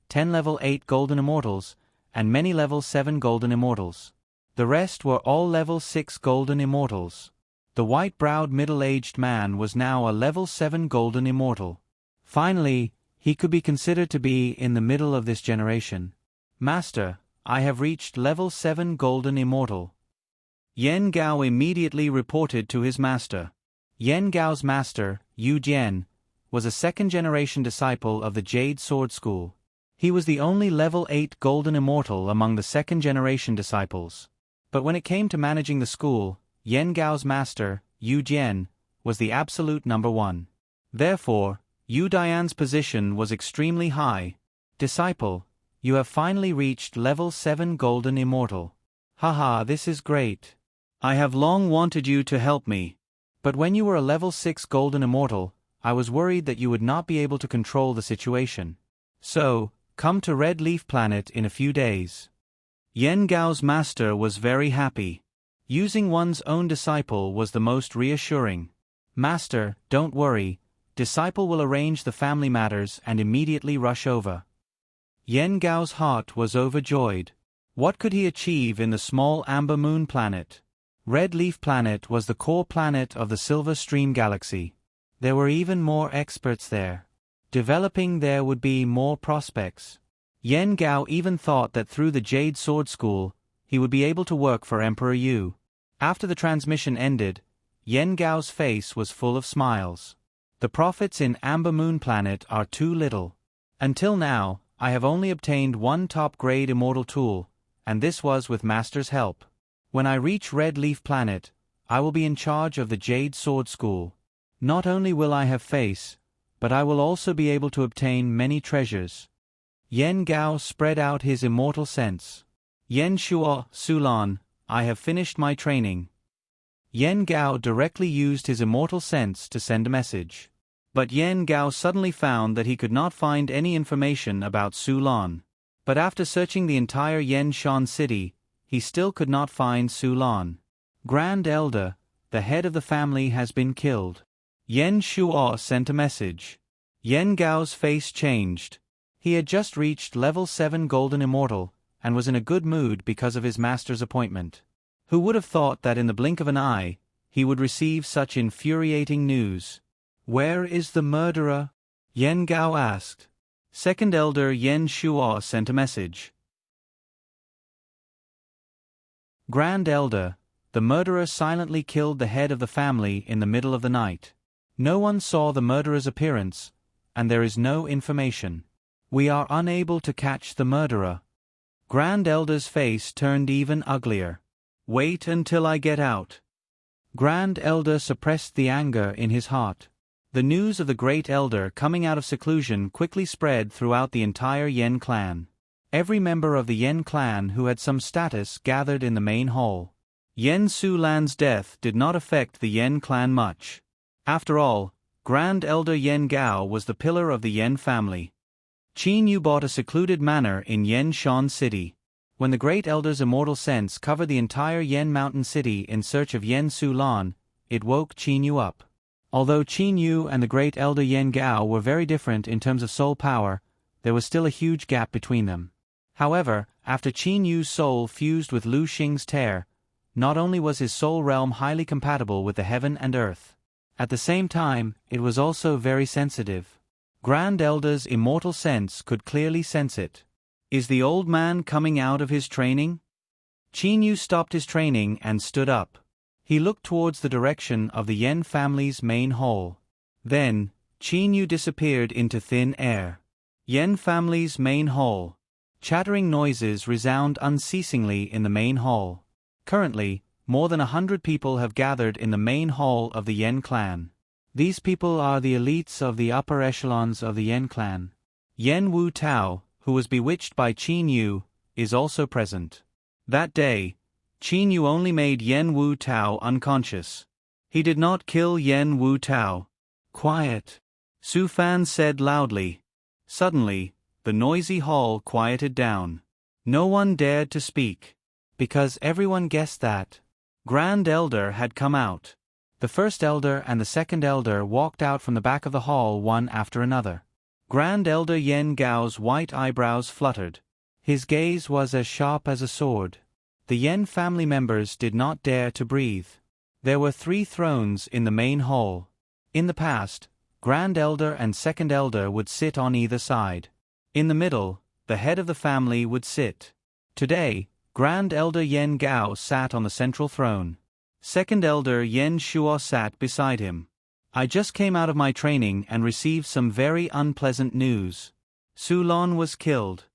10 level 8 Golden Immortals, and many level 7 Golden Immortals. The rest were all level 6 Golden Immortals. The white-browed middle-aged man was now a level 7 Golden Immortal. Finally, he could be considered to be in the middle of this generation. Master, I have reached level 7 Golden Immortal. Yen Gao immediately reported to his master. Yen Gao's master, Yu Jian, was a second-generation disciple of the Jade Sword School. He was the only level 8 Golden Immortal among the second-generation disciples. But when it came to managing the school, Yen Gao's master, Yu Jian, was the absolute number one. Therefore, Yu Dian's position was extremely high. Disciple, you have finally reached level 7 Golden Immortal. Haha, this is great. I have long wanted you to help me. But when you were a level 6 Golden Immortal, I was worried that you would not be able to control the situation. So, come to Red Leaf Planet in a few days. Yen Gao's master was very happy. Using one's own disciple was the most reassuring. Master, don't worry. Disciple will arrange the family matters and immediately rush over. Yen Gao's heart was overjoyed. What could he achieve in the small Amber Moon planet? Red Leaf Planet was the core planet of the Silver Stream Galaxy. There were even more experts there. Developing there would be more prospects. Yen Gao even thought that through the Jade Sword School, he would be able to work for Emperor Yu. After the transmission ended, Yen Gao's face was full of smiles. The profits in Amber Moon Planet are too little. Until now, I have only obtained one top-grade immortal tool, and this was with Master's help. When I reach Red Leaf Planet, I will be in charge of the Jade Sword School. Not only will I have face, but I will also be able to obtain many treasures. Yen Gao spread out his immortal sense. Yen Shuo, Sulan, I have finished my training. Yen Gao directly used his immortal sense to send a message. But Yen Gao suddenly found that he could not find any information about Sulan. But after searching the entire Yen Shan city, he still could not find Sulan. Grand Elder, the head of the family has been killed. Yen Shuo sent a message. Yen Gao's face changed. He had just reached level 7 Golden Immortal, and was in a good mood because of his master's appointment. Who would have thought that in the blink of an eye, he would receive such infuriating news? Where is the murderer? Yen Gao asked. Second Elder Yen Shuo sent a message. Grand Elder, the murderer silently killed the head of the family in the middle of the night. No one saw the murderer's appearance, and there is no information. We are unable to catch the murderer. Grand Elder's face turned even uglier. Wait until I get out. Grand Elder suppressed the anger in his heart. The news of the Great Elder coming out of seclusion quickly spread throughout the entire Yen clan. Every member of the Yen clan who had some status gathered in the main hall. Yen Sulan's death did not affect the Yen clan much. After all, Grand Elder Yen Gao was the pillar of the Yen family. Qin Yu bought a secluded manor in Yen Shan City. When the Great Elder's immortal sense covered the entire Yen Mountain City in search of Yen Sulan, it woke Qin Yu up. Although Qin Yu and the Great Elder Yen Gao were very different in terms of soul power, there was still a huge gap between them. However, after Qin Yu's soul fused with Lu Xing's tear, not only was his soul realm highly compatible with the heaven and earth, at the same time, it was also very sensitive. Grand Elder's immortal sense could clearly sense it. Is the old man coming out of his training? Qin Yu stopped his training and stood up. He looked towards the direction of the Yen family's main hall. Then, Qin Yu disappeared into thin air. Yen family's main hall. Chattering noises resound unceasingly in the main hall. Currently, more than 100 people have gathered in the main hall of the Yen clan. These people are the elites of the upper echelons of the Yen clan. Yen Wu Tao, who was bewitched by Qin Yu, is also present. That day, Qin Yu only made Yen Wu Tao unconscious. He did not kill Yen Wu Tao. Quiet, Su Fan said loudly. Suddenly, the noisy hall quieted down. No one dared to speak, because everyone guessed that Grand Elder had come out. The first elder and the second elder walked out from the back of the hall one after another. Grand Elder Yen Gao's white eyebrows fluttered. His gaze was as sharp as a sword. The Yen family members did not dare to breathe. There were 3 thrones in the main hall. In the past, Grand Elder and Second Elder would sit on either side. In the middle, the head of the family would sit. Today, Grand Elder Yen Gao sat on the central throne. Second Elder Yen Shuo sat beside him. I just came out of my training and received some very unpleasant news. Sulan was killed.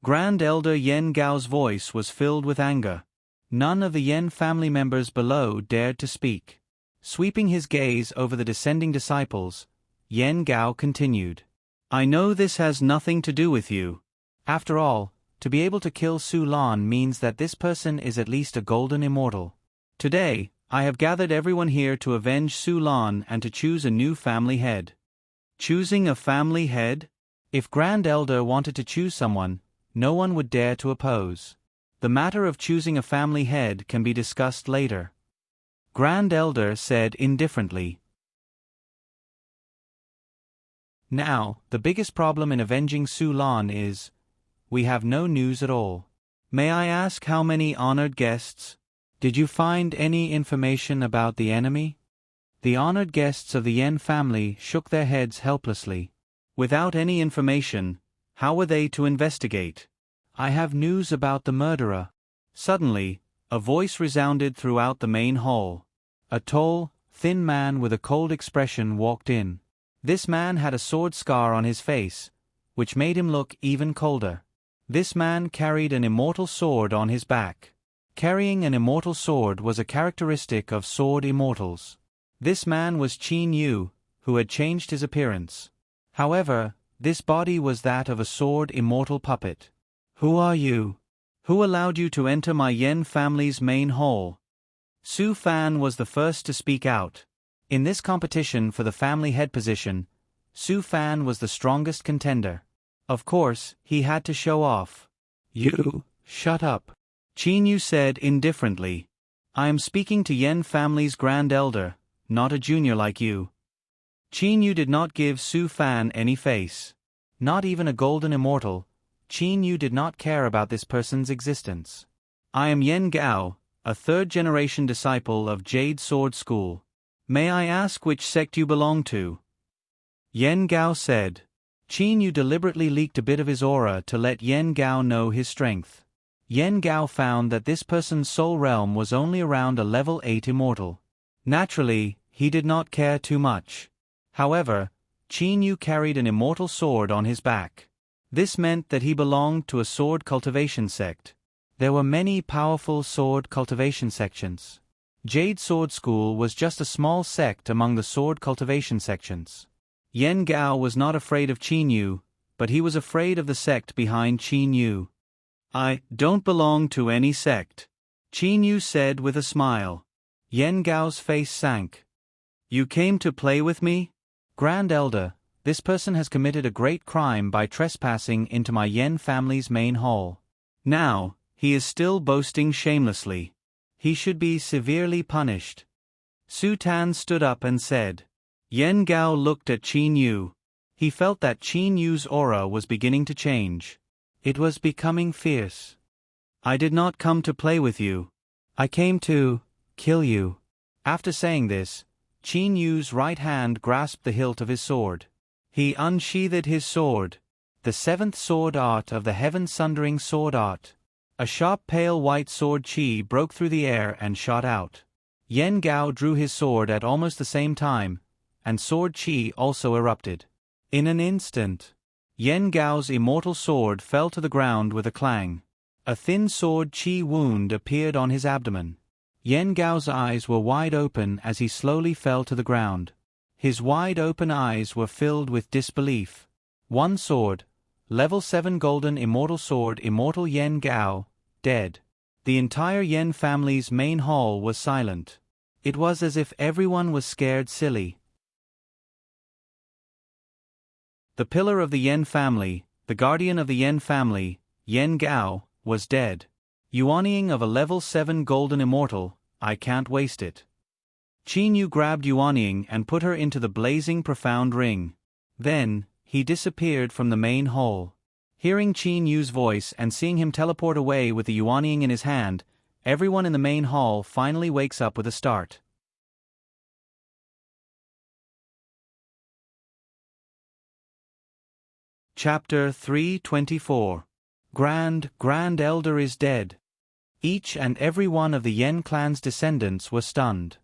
Grand Elder Yen Gao's voice was filled with anger. None of the Yen family members below dared to speak. Sweeping his gaze over the descending disciples, Yen Gao continued. I know this has nothing to do with you. After all, to be able to kill Su Lan means that this person is at least a golden immortal. Today, I have gathered everyone here to avenge Su Lan and to choose a new family head. Choosing a family head? If Grand Elder wanted to choose someone, no one would dare to oppose. The matter of choosing a family head can be discussed later. Grand Elder said indifferently. Now, the biggest problem in avenging Su Lan is, we have no news at all. May I ask how many honored guests? Did you find any information about the enemy? The honored guests of the Yen family shook their heads helplessly. Without any information, how were they to investigate? I have news about the murderer. Suddenly, a voice resounded throughout the main hall. A tall, thin man with a cold expression walked in. This man had a sword scar on his face, which made him look even colder. This man carried an immortal sword on his back. Carrying an immortal sword was a characteristic of sword immortals. This man was Qin Yu, who had changed his appearance. However, this body was that of a sword immortal puppet. Who are you? Who allowed you to enter my Yen family's main hall? Su Fan was the first to speak out. In this competition for the family head position, Su Fan was the strongest contender. Of course, he had to show off. You, shut up. Qin Yu said indifferently. I am speaking to Yen family's Grand Elder, not a junior like you. Qin Yu did not give Su Fan any face. Not even a golden immortal, Qin Yu did not care about this person's existence. I am Yen Gao, a third-generation disciple of Jade Sword School. May I ask which sect you belong to? Yen Gao said. Qin Yu deliberately leaked a bit of his aura to let Yen Gao know his strength. Yen Gao found that this person's soul realm was only around a level 8 immortal. Naturally, he did not care too much. However, Qin Yu carried an immortal sword on his back. This meant that he belonged to a sword cultivation sect. There were many powerful sword cultivation sections. Jade Sword School was just a small sect among the sword cultivation sections. Yen Gao was not afraid of Qin Yu, but he was afraid of the sect behind Qin Yu. I don't belong to any sect, Qin Yu said with a smile. Yen Gao's face sank. You came to play with me? Grand Elder, this person has committed a great crime by trespassing into my Yen family's main hall. Now, he is still boasting shamelessly. He should be severely punished. Su Tan stood up and said. Yen Gao looked at Qin Yu. He felt that Qin Yu's aura was beginning to change. It was becoming fierce. I did not come to play with you. I came to kill you. After saying this, Qin Yu's right hand grasped the hilt of his sword. He unsheathed his sword. The seventh sword art of the heaven-sundering sword art. A sharp pale white sword chi broke through the air and shot out. Yen Gao drew his sword at almost the same time, and sword chi also erupted. In an instant, Yen Gao's immortal sword fell to the ground with a clang. A thin sword chi wound appeared on his abdomen. Yen Gao's eyes were wide open as he slowly fell to the ground. His wide open eyes were filled with disbelief. One sword, level 7 golden immortal sword immortal Yen Gao, dead. The entire Yen family's main hall was silent. It was as if everyone was scared silly. The pillar of the Yen family, the guardian of the Yen family, Yen Gao, was dead. Yuanying of a level 7 golden immortal, I can't waste it. Qin Yu grabbed Yuanying and put her into the blazing profound ring. Then, he disappeared from the main hall. Hearing Qin Yu's voice and seeing him teleport away with the Yuanying in his hand, everyone in the main hall finally wakes up with a start. Chapter 324. Grand Elder is dead. Each and every one of the Yen clan's descendants was stunned.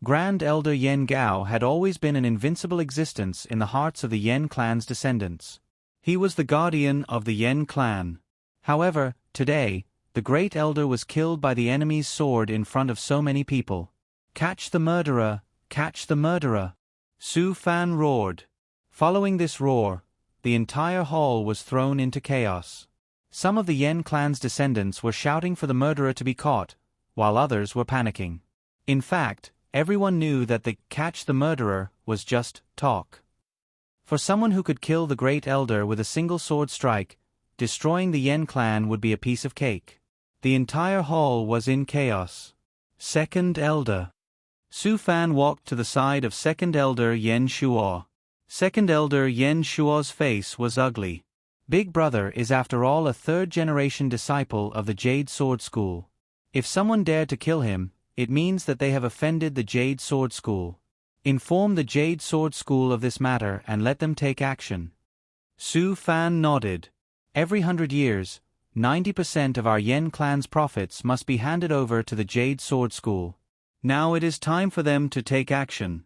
Grand Elder Yen Gao had always been an invincible existence in the hearts of the Yen clan's descendants. He was the guardian of the Yen clan. However, today, the great elder was killed by the enemy's sword in front of so many people. Catch the murderer, Catch the murderer! Su Fan roared. Following this roar, the entire hall was thrown into chaos. Some of the Yen clan's descendants were shouting for the murderer to be caught, while others were panicking. In fact, everyone knew that the "catch the murderer" was just talk. For someone who could kill the Great Elder with a single sword strike, destroying the Yen clan would be a piece of cake. The entire hall was in chaos. Second Elder. Su Fan walked to the side of Second Elder Yen Shuo. Second Elder Yen Shuo's face was ugly. Big Brother is after all a third-generation disciple of the Jade Sword School. If someone dared to kill him, it means that they have offended the Jade Sword School. Inform the Jade Sword School of this matter and let them take action. Su Fan nodded. Every 100 years, 90% of our Yen clan's profits must be handed over to the Jade Sword School. Now it is time for them to take action.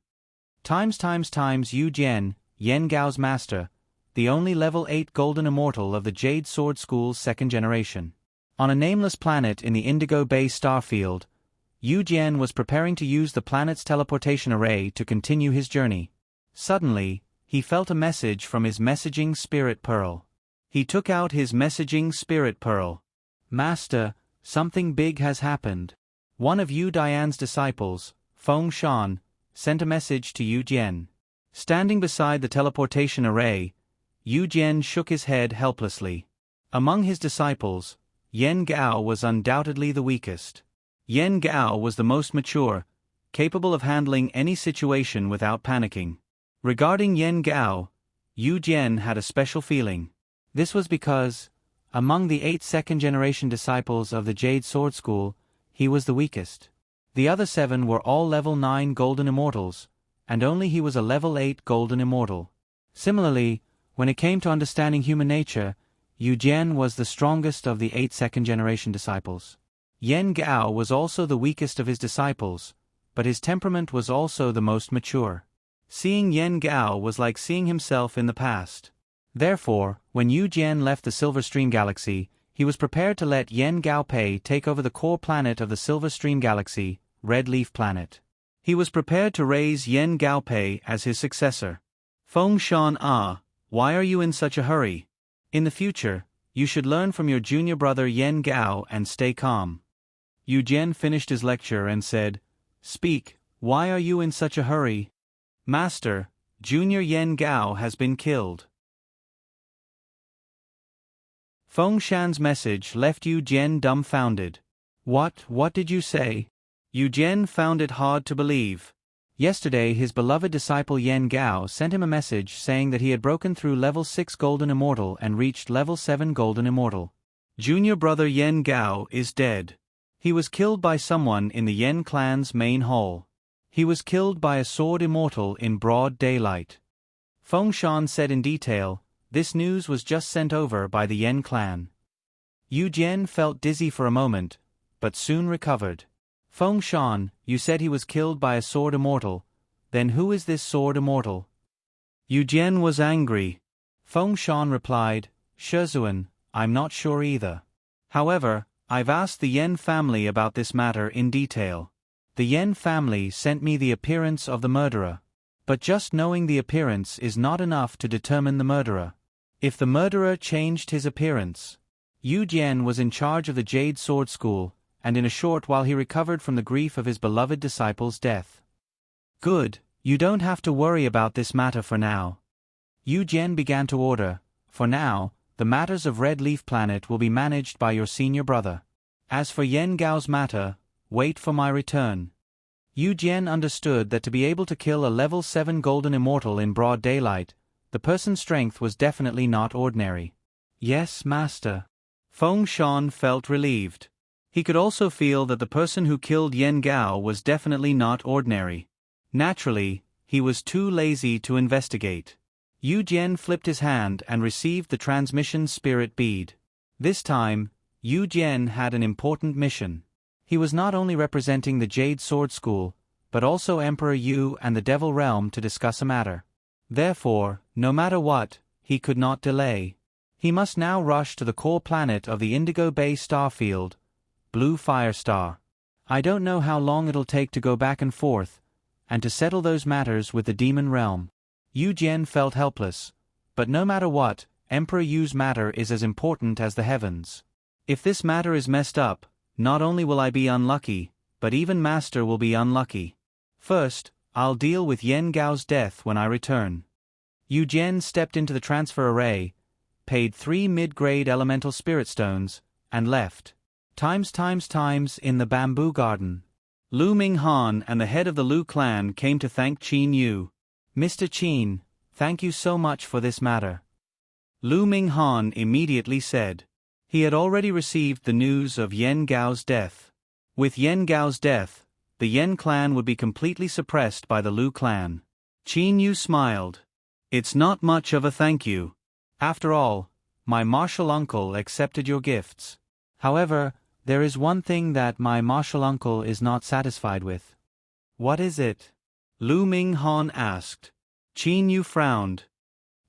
Times Yu Jian, Yen Gao's master, the only level 8 golden immortal of the Jade Sword School's second generation. On a nameless planet in the Indigo Bay starfield, Yu Jian was preparing to use the planet's teleportation array to continue his journey. Suddenly, he felt a message from his messaging spirit pearl. He took out his messaging spirit pearl. Master, something big has happened. One of Yu Dian's disciples, Feng Shan, sent a message to Yu Jian. Standing beside the teleportation array, Yu Jian shook his head helplessly. Among his disciples, Yen Gao was undoubtedly the weakest. Yen Gao was the most mature, capable of handling any situation without panicking. Regarding Yen Gao, Yu Jian had a special feeling. This was because, among the 8 second-generation disciples of the Jade Sword School, he was the weakest. The other 7 were all level 9 golden immortals, and only he was a level 8 golden immortal. Similarly, when it came to understanding human nature, Yu Jian was the strongest of the 8 second-generation disciples. Yen Gao was also the weakest of his disciples, but his temperament was also the most mature. Seeing Yen Gao was like seeing himself in the past. Therefore, when Yu Jian left the Silver Stream Galaxy, he was prepared to let Yen Gaopei take over the core planet of the Silver Stream Galaxy, Red Leaf Planet. He was prepared to raise Yen Gaopei as his successor. Feng Shan, why are you in such a hurry? In the future, you should learn from your junior brother Yen Gao and stay calm. Yu Jian finished his lecture and said, Speak, why are you in such a hurry? Master, Junior Yen Gao has been killed. Feng Shan's message left Yu Jian dumbfounded. What did you say? Yu Jian found it hard to believe. Yesterday his beloved disciple Yen Gao sent him a message saying that he had broken through level 6 Golden Immortal and reached level 7 Golden Immortal. Junior brother Yen Gao is dead. He was killed by someone in the Yen clan's main hall. He was killed by a sword immortal in broad daylight. Feng Shan said in detail, this news was just sent over by the Yen clan. Yu Jian felt dizzy for a moment, but soon recovered. Feng Shan, you said he was killed by a sword immortal. Then who is this sword immortal? Yu Jian was angry. Feng Shan replied, Shizuan, I'm not sure either. However, I've asked the Yen family about this matter in detail. The Yen family sent me the appearance of the murderer. But just knowing the appearance is not enough to determine the murderer. If the murderer changed his appearance. Yu Jian was in charge of the Jade Sword School, and in a short while he recovered from the grief of his beloved disciple's death. Good, you don't have to worry about this matter for now. Yu Jian began to order, for now, the matters of Red Leaf Planet will be managed by your senior brother. As for Yen Gao's matter, wait for my return. Yu Jian understood that to be able to kill a level 7 golden immortal in broad daylight, the person's strength was definitely not ordinary. Yes, master. Feng Shan felt relieved. He could also feel that the person who killed Yen Gao was definitely not ordinary. Naturally, he was too lazy to investigate. Yu Jian flipped his hand and received the transmission spirit bead. This time, Yu Jian had an important mission. He was not only representing the Jade Sword School, but also Emperor Yu and the Devil Realm to discuss a matter. Therefore, no matter what, he could not delay. He must now rush to the core planet of the Indigo Bay starfield, Blue Fire Star. I don't know how long it'll take to go back and forth, and to settle those matters with the demon realm. Yu Jian felt helpless. But no matter what, Emperor Yu's matter is as important as the heavens. If this matter is messed up, not only will I be unlucky, but even Master will be unlucky. First, I'll deal with Yen Gao's death when I return. Yu Jian stepped into the transfer array, paid 3 mid-grade elemental spirit stones, and left. Times in the bamboo garden. Lu Minghan and the head of the Lu clan came to thank Qin Yu. Mr. Qin, thank you so much for this matter. Lu Minghan immediately said. He had already received the news of Yen Gao's death. With Yen Gao's death, the Yen clan would be completely suppressed by the Lu clan. Qin Yu smiled. It's not much of a thank you. After all, my martial uncle accepted your gifts. However, there is one thing that my martial uncle is not satisfied with. What is it? Lu Minghan asked. Qin Yu frowned.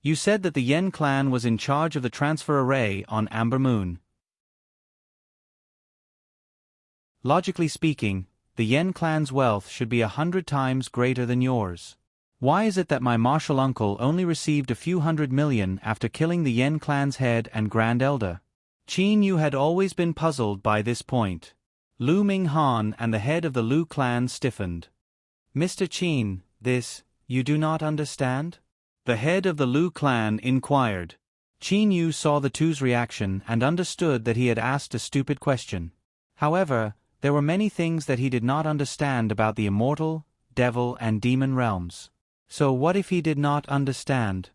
You said that the Yen clan was in charge of the transfer array on Amber Moon. Logically speaking, the Yen clan's wealth should be 100 times greater than yours. Why is it that my martial uncle only received a few 100 million after killing the Yen clan's head and grand elder? Qin Yu had always been puzzled by this point. Lu Minghan and the head of the Lu clan stiffened. Mr. Qin, this, you do not understand? The head of the Lu clan inquired. Qin Yu saw the two's reaction and understood that he had asked a stupid question. However, there were many things that he did not understand about the immortal, devil and demon realms. So what if he did not understand?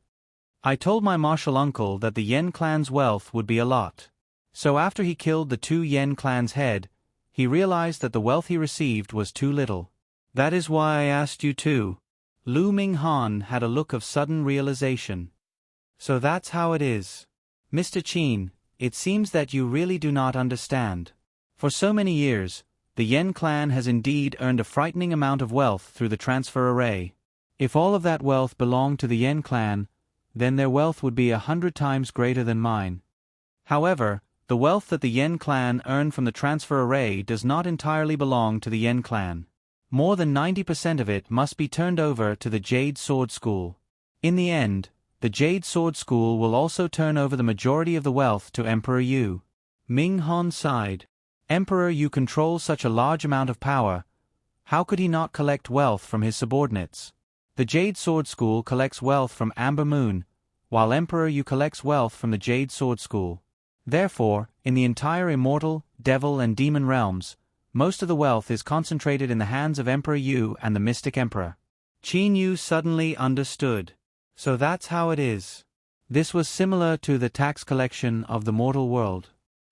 I told my martial uncle that the Yen clan's wealth would be a lot. So after he killed the 2 Yen clan's head, he realized that the wealth he received was too little. That is why I asked you too. Lu Minghan had a look of sudden realization. So that's how it is. Mr. Qin, it seems that you really do not understand. For so many years, the Yen clan has indeed earned a frightening amount of wealth through the transfer array. If all of that wealth belonged to the Yen clan, then their wealth would be 100 times greater than mine. However, the wealth that the Yen clan earned from the transfer array does not entirely belong to the Yen clan. More than 90% of it must be turned over to the Jade Sword School. In the end, the Jade Sword School will also turn over the majority of the wealth to Emperor Yu. Minghan sighed. Emperor Yu controls such a large amount of power. How could he not collect wealth from his subordinates? The Jade Sword School collects wealth from Amber Moon, while Emperor Yu collects wealth from the Jade Sword School. Therefore, in the entire immortal, devil and demon realms, most of the wealth is concentrated in the hands of Emperor Yu and the Mystic Emperor. Qin Yu suddenly understood. So that's how it is. This was similar to the tax collection of the mortal world.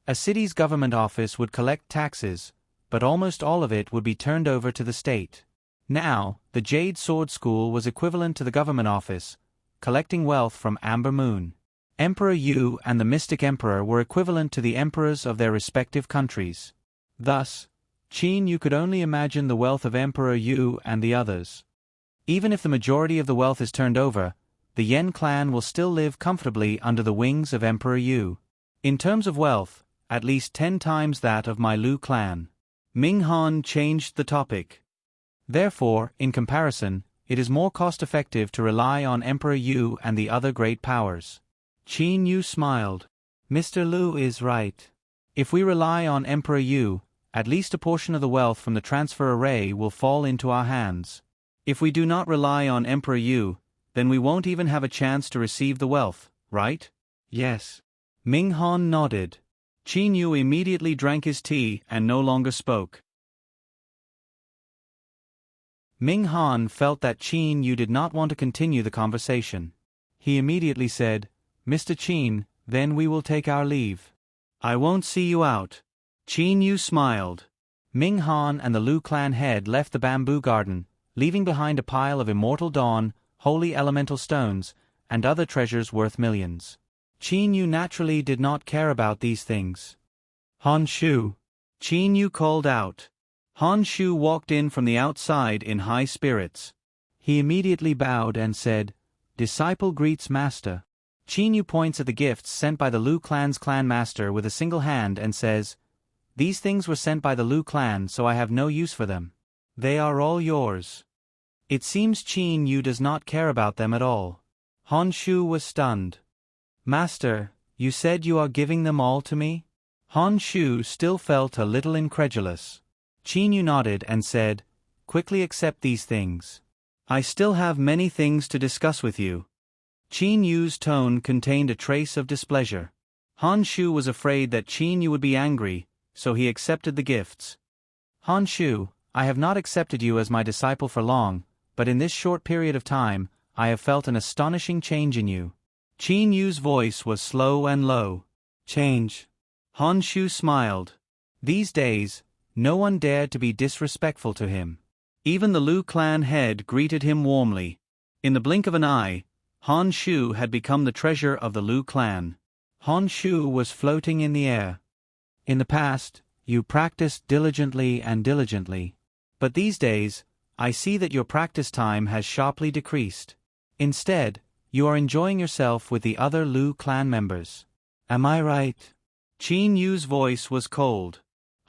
A city's government office would collect taxes, but almost all of it would be turned over to the state. Now, the Jade Sword School was equivalent to the government office, collecting wealth from Amber Moon. Emperor Yu and the Mystic Emperor were equivalent to the emperors of their respective countries. Thus, Qin Yu could only imagine the wealth of Emperor Yu and the others. Even if the majority of the wealth is turned over, the Yen clan will still live comfortably under the wings of Emperor Yu. In terms of wealth, at least 10 times that of my Lu clan. Minghan changed the topic. Therefore, in comparison, it is more cost-effective to rely on Emperor Yu and the other great powers. Qin Yu smiled. Mr. Lu is right. If we rely on Emperor Yu, at least a portion of the wealth from the transfer array will fall into our hands. If we do not rely on Emperor Yu, then we won't even have a chance to receive the wealth, right? Yes. Minghan nodded. Qin Yu immediately drank his tea and no longer spoke. Minghan felt that Qin Yu did not want to continue the conversation. He immediately said, Mr. Qin, then we will take our leave. I won't see you out. Qin Yu smiled. Minghan and the Lu clan head left the bamboo garden, leaving behind a pile of immortal dawn, holy elemental stones, and other treasures worth millions. Qin Yu naturally did not care about these things. Han Shu. Qin Yu called out. Han Shu walked in from the outside in high spirits. He immediately bowed and said, Disciple greets master. Qin Yu points at the gifts sent by the Lu clan's clan master with a single hand and says, These things were sent by the Lu clan, so I have no use for them. They are all yours. It seems Qin Yu does not care about them at all. Han Shu was stunned. Master, you said you are giving them all to me? Han Shu still felt a little incredulous. Qin Yu nodded and said, quickly accept these things. I still have many things to discuss with you. Qin Yu's tone contained a trace of displeasure. Han Shu was afraid that Qin Yu would be angry, so he accepted the gifts. Han Shu, I have not accepted you as my disciple for long, but in this short period of time, I have felt an astonishing change in you. Qin Yu's voice was slow and low. Change. Han Shu smiled. These days, no one dared to be disrespectful to him. Even the Lu clan head greeted him warmly. In the blink of an eye, Han Shu had become the treasure of the Lu clan. Han Shu was floating in the air. In the past, you practiced diligently and diligently. But these days, I see that your practice time has sharply decreased. Instead, you are enjoying yourself with the other Lu clan members. Am I right? Qin Yu's voice was cold.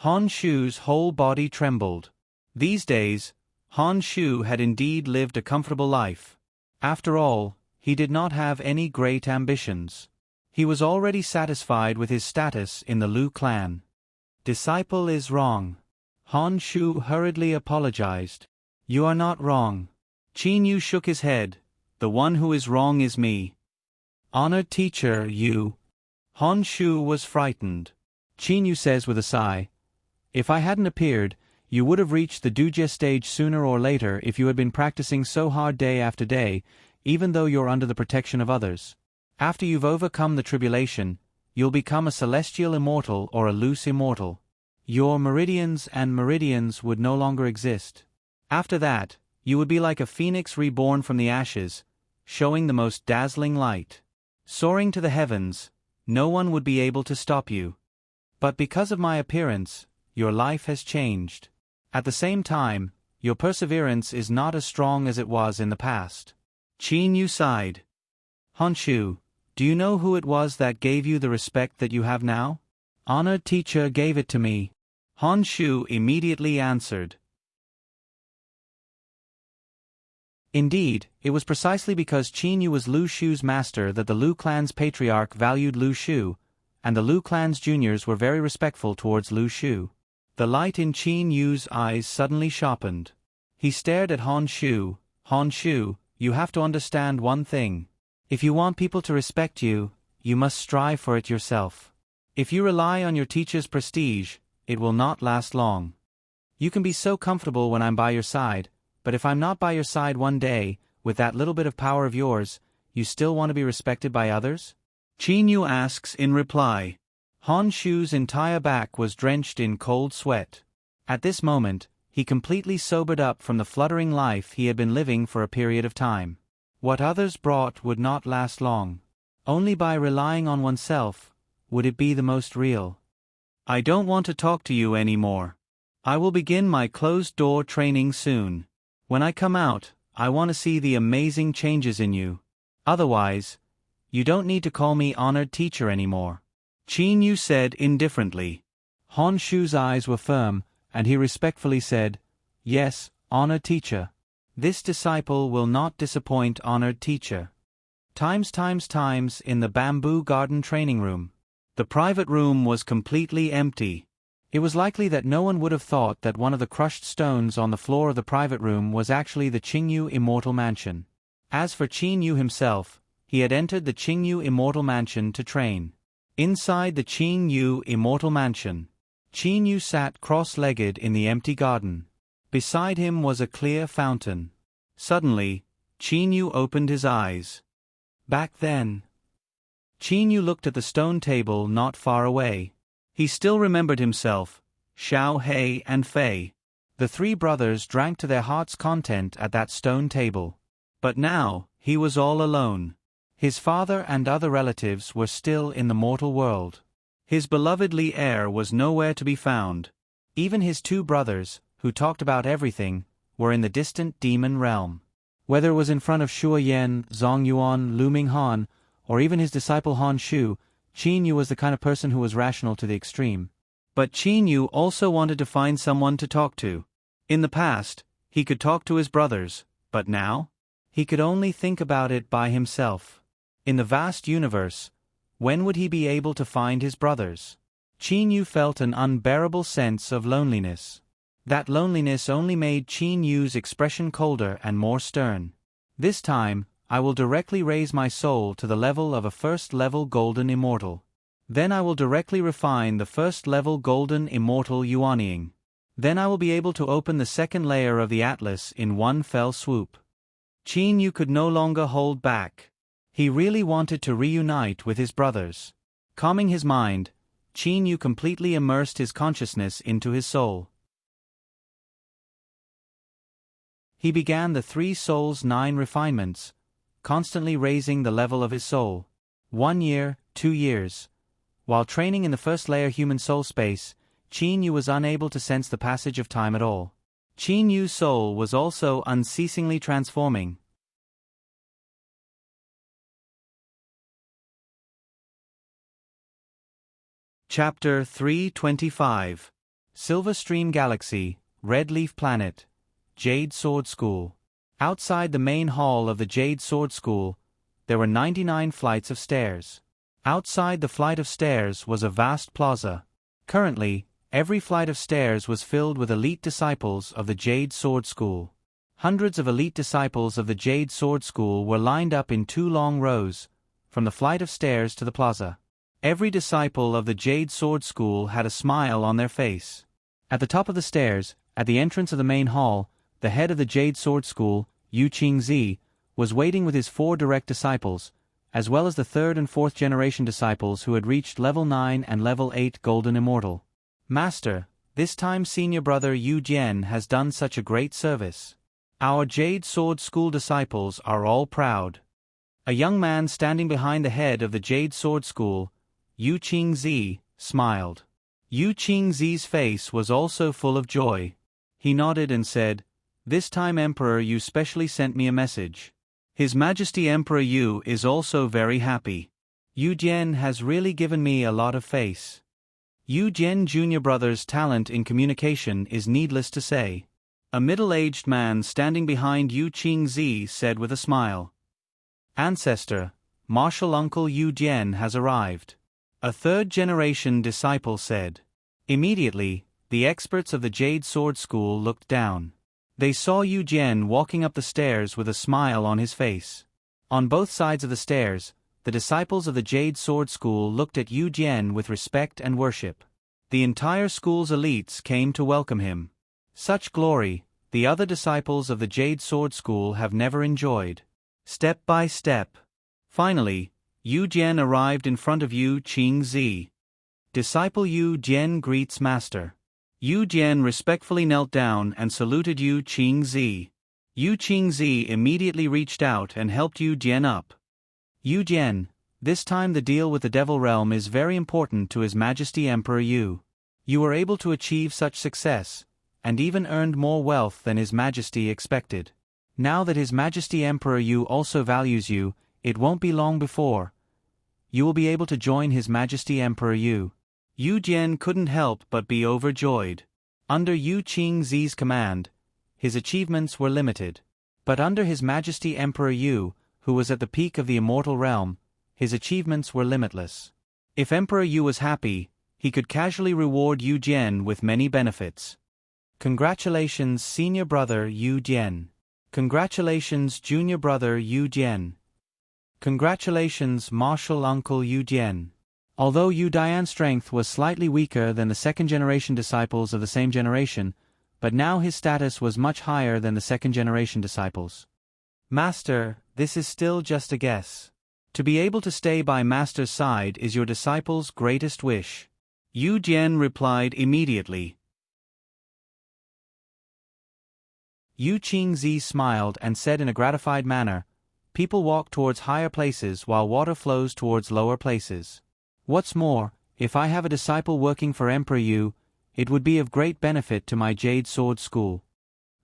Han Shu's whole body trembled. These days, Han Shu had indeed lived a comfortable life. After all, he did not have any great ambitions. He was already satisfied with his status in the Lu clan. Disciple is wrong. Han Shu hurriedly apologized. You are not wrong. Qin Yu shook his head. The one who is wrong is me. Honored teacher, you. Han Shu was frightened. Qin Yu says with a sigh, if I hadn't appeared, you would have reached the Dujie stage sooner or later if you had been practicing so hard day after day, even though you're under the protection of others. After you've overcome the tribulation, you'll become a celestial immortal or a loose immortal. Your meridians and meridians would no longer exist. After that, you would be like a phoenix reborn from the ashes, showing the most dazzling light. Soaring to the heavens, no one would be able to stop you. But because of my appearance, your life has changed. At the same time, your perseverance is not as strong as it was in the past. Qin Yu sighed. Han Shu, do you know who it was that gave you the respect that you have now? Honored teacher gave it to me. Han Shu immediately answered. Indeed, it was precisely because Qin Yu was Lu Shu's master that the Lu clan's patriarch valued Lu Shu, and the Lu clan's juniors were very respectful towards Lu Shu. The light in Qin Yu's eyes suddenly sharpened. He stared at Han Shu. Han Shu, you have to understand one thing. If you want people to respect you, you must strive for it yourself. If you rely on your teacher's prestige, it will not last long. You can be so comfortable when I'm by your side, but if I'm not by your side one day, with that little bit of power of yours, you still want to be respected by others? Qin Yu asks in reply. Han Shu's entire back was drenched in cold sweat. At this moment, he completely sobered up from the fluttering life he had been living for a period of time. What others brought would not last long. Only by relying on oneself would it be the most real. I don't want to talk to you anymore. I will begin my closed-door training soon. When I come out, I want to see the amazing changes in you. Otherwise, you don't need to call me honored teacher anymore. Qin Yu said indifferently. Han Shu's eyes were firm, and he respectfully said, yes, honored teacher. This disciple will not disappoint honored teacher. Times in the bamboo garden training room. The private room was completely empty. It was likely that no one would have thought that one of the crushed stones on the floor of the private room was actually the Qingyu Immortal Mansion. As for Qin Yu himself, he had entered the Qingyu Immortal Mansion to train. Inside the Qingyu Immortal Mansion, Qin Yu sat cross-legged in the empty garden. Beside him was a clear fountain. Suddenly, Qin Yu opened his eyes. Back then, Qin Yu looked at the stone table not far away. He still remembered himself, Xiao He and Fei. The three brothers drank to their heart's content at that stone table. But now, he was all alone. His father and other relatives were still in the mortal world. His beloved Li heir was nowhere to be found. Even his two brothers, who talked about everything, were in the distant demon realm. Whether it was in front of Shuo Yan, Zhong Yuan, Lu Minghan, or even his disciple Han Shu, Qin Yu was the kind of person who was rational to the extreme. But Qin Yu also wanted to find someone to talk to. In the past, he could talk to his brothers, But now? He could only think about it by himself. In the vast universe, when would he be able to find his brothers? Qin Yu felt an unbearable sense of loneliness. That loneliness only made Qin Yu's expression colder and more stern. This time, I will directly raise my soul to the level of a first-level golden immortal. Then I will directly refine the first-level golden immortal Yuanying. Then I will be able to open the second layer of the Atlas in one fell swoop. Qin Yu could no longer hold back. He really wanted to reunite with his brothers. Calming his mind, Qin Yu completely immersed his consciousness into his soul. He began the 3 Souls 9 refinements, constantly raising the level of his soul. 1 year, 2 years. While training in the first layer human soul space, Qin Yu was unable to sense the passage of time at all. Qin Yu's soul was also unceasingly transforming. Chapter 325. Silver Stream Galaxy, Red Leaf Planet, Jade Sword School. Outside the main hall of the Jade Sword School, there were 99 flights of stairs. Outside the flight of stairs was a vast plaza. Currently, every flight of stairs was filled with elite disciples of the Jade Sword School. Hundreds of elite disciples of the Jade Sword School were lined up in 2 long rows, from the flight of stairs to the plaza. Every disciple of the Jade Sword School had a smile on their face. At the top of the stairs, at the entrance of the main hall, the head of the Jade Sword School, Yu Qingzi, was waiting with his 4 direct disciples, as well as the 3rd and 4th generation disciples who had reached level 9 and level 8 Golden Immortal. Master, this time senior brother Yu Jian has done such a great service. Our Jade Sword School disciples are all proud. A young man standing behind the head of the Jade Sword School, Yu Qingzi, smiled. Yu Qingzi's face was also full of joy. He nodded and said, "This time Emperor Yu specially sent me a message. His Majesty Emperor Yu is also very happy. Yu Jian has really given me a lot of faith." Yu Jian Jr. brother's talent in communication is needless to say. A middle-aged man standing behind Yu Qingzi said with a smile, "Ancestor, martial uncle Yu Jian has arrived." A 3rd-generation disciple said. Immediately, the experts of the Jade Sword School looked down. They saw Yu Jian walking up the stairs with a smile on his face. On both sides of the stairs, the disciples of the Jade Sword School looked at Yu Jian with respect and worship. The entire school's elites came to welcome him. Such glory, the other disciples of the Jade Sword School have never enjoyed. Step by step. Finally, Yu Jian arrived in front of Yu Qingzi. Disciple Yu Jian greets Master. Yu Jian respectfully knelt down and saluted Yu Qingzi. Yu Qingzi immediately reached out and helped Yu Jian up. Yu Jian, this time the deal with the Devil Realm is very important to His Majesty Emperor Yu. You were able to achieve such success, and even earned more wealth than His Majesty expected. Now that His Majesty Emperor Yu also values you, it won't be long before you will be able to join His Majesty Emperor Yu. Yu Jian couldn't help but be overjoyed. Under Yu Qingzi's command, his achievements were limited. But under His Majesty Emperor Yu, who was at the peak of the immortal realm, his achievements were limitless. If Emperor Yu was happy, he could casually reward Yu Jian with many benefits. Congratulations senior brother Yu Jian. Congratulations junior brother Yu Jian. Congratulations martial uncle Yu Jian. Although Yu Dian's strength was slightly weaker than the 2nd-generation disciples of the same generation, but now his status was much higher than the 2nd-generation disciples. Master, this is still just a guess. To be able to stay by Master's side is your disciple's greatest wish. Yu Jian replied immediately. Yu Qingzi smiled and said in a gratified manner, "People walk towards higher places while water flows towards lower places. What's more, if I have a disciple working for Emperor Yu, it would be of great benefit to my Jade Sword School."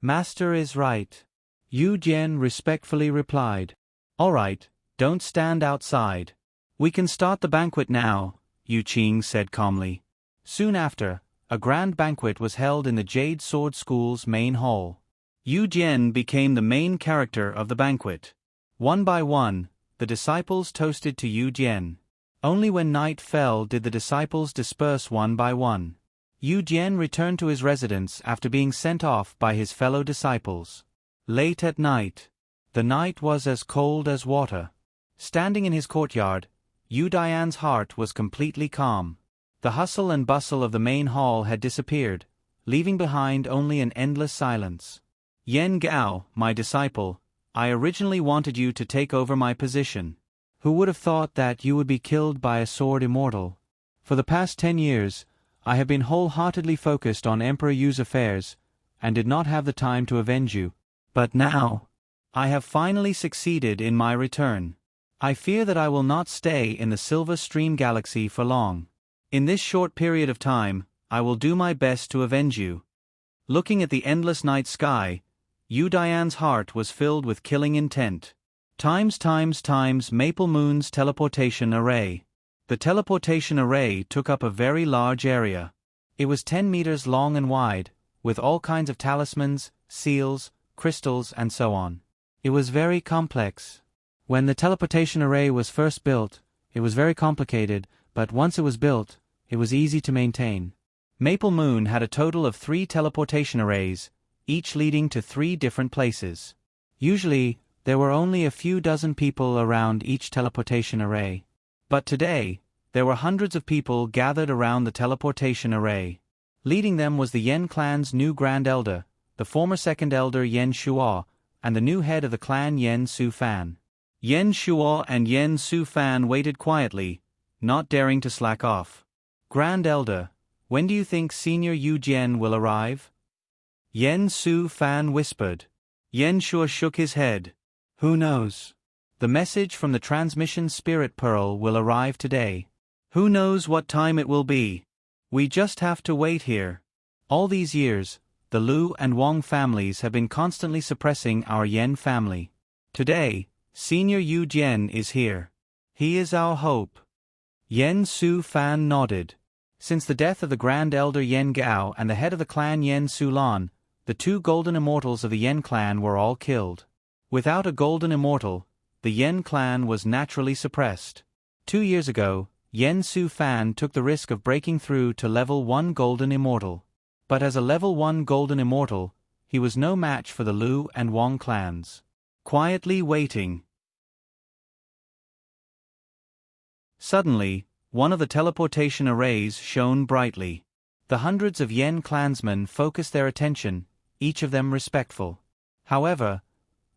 Master is right. Yu Jian respectfully replied. "All right, don't stand outside. We can start the banquet now," Yu Qing said calmly. Soon after, a grand banquet was held in the Jade Sword School's main hall. Yu Jian became the main character of the banquet. One by one, the disciples toasted to Yu Jian. Only when night fell did the disciples disperse one by one. Yu Jian returned to his residence after being sent off by his fellow disciples. Late at night. The night was as cold as water. Standing in his courtyard, Yu Dian's heart was completely calm. The hustle and bustle of the main hall had disappeared, leaving behind only an endless silence. Yen Gao, my disciple, I originally wanted you to take over my position. Who would have thought that you would be killed by a sword immortal? For the past 10 years, I have been wholeheartedly focused on Emperor Yu's affairs, and did not have the time to avenge you. But now, I have finally succeeded in my return. I fear that I will not stay in the Silver Stream Galaxy for long. In this short period of time, I will do my best to avenge you. Looking at the endless night sky, Yu Dian's heart was filled with killing intent. Times Maple Moon's teleportation array. The teleportation array took up a very large area. It was 10 meters long and wide, with all kinds of talismans, seals, crystals and so on. It was very complex. When the teleportation array was first built, it was very complicated, but once it was built, it was easy to maintain. Maple Moon had a total of 3 teleportation arrays, each leading to 3 different places. Usually, there were only a few dozen people around each teleportation array. But today, there were hundreds of people gathered around the teleportation array. Leading them was the Yen clan's new Grand Elder, the former Second Elder Yen Shuo, and the new head of the clan Yen Su Fan. Yen Shuo and Yen Su Fan waited quietly, not daring to slack off. Grand Elder, when do you think Senior Yu Jian will arrive? Yen Su Fan whispered. Yen Shuo shook his head. Who knows? The message from the transmission spirit pearl will arrive today. Who knows what time it will be? We just have to wait here. All these years, the Lu and Wang families have been constantly suppressing our Yen family. Today, Senior Yu Jian is here. He is our hope. Yen Su Fan nodded. Since the death of the Grand Elder Yen Gao and the head of the clan Yen Su Lan, the 2 golden immortals of the Yen clan were all killed. Without a golden immortal, the Yen clan was naturally suppressed. 2 years ago, Yen Su Fan took the risk of breaking through to level 1 golden immortal. But as a level 1 golden immortal, he was no match for the Lu and Wang clans. Quietly waiting. Suddenly, one of the teleportation arrays shone brightly. The hundreds of Yen clansmen focused their attention, each of them respectful. However,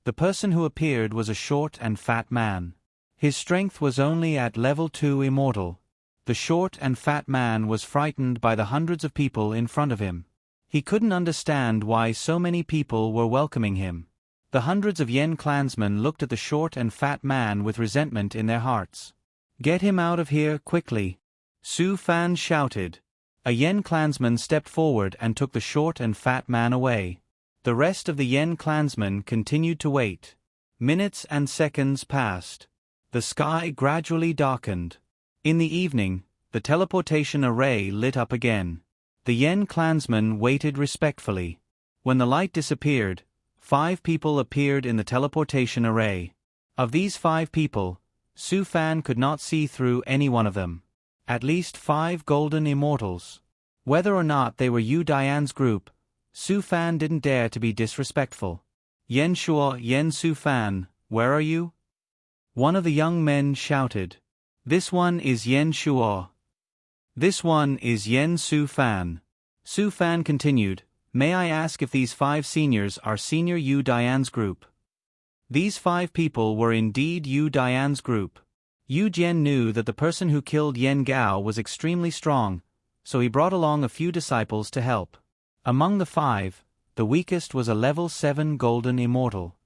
the person who appeared was a short and fat man. His strength was only at level 2 immortal. The short and fat man was frightened by the hundreds of people in front of him. He couldn't understand why so many people were welcoming him. The hundreds of Yen clansmen looked at the short and fat man with resentment in their hearts. Get him out of here quickly! Su Fan shouted. A Yen clansman stepped forward and took the short and fat man away. The rest of the Yen clansmen continued to wait. Minutes and seconds passed. The sky gradually darkened. In the evening, the teleportation array lit up again. The Yen clansmen waited respectfully. When the light disappeared, 5 people appeared in the teleportation array. Of these 5 people, Su Fan could not see through any one of them. At least 5 golden immortals. Whether or not they were Yu Dian's group, Su Fan didn't dare to be disrespectful. Yen Shuo, Yen Su Fan, where are you? One of the young men shouted. This one is Yen Shuo. This one is Yen Su Fan. Su Fan continued, may I ask if these 5 seniors are Senior Yu Dian's group? These 5 people were indeed Yu Dian's group. Yu Jian knew that the person who killed Yen Gao was extremely strong, so he brought along a few disciples to help. Among the 5, the weakest was a level 7 golden immortal.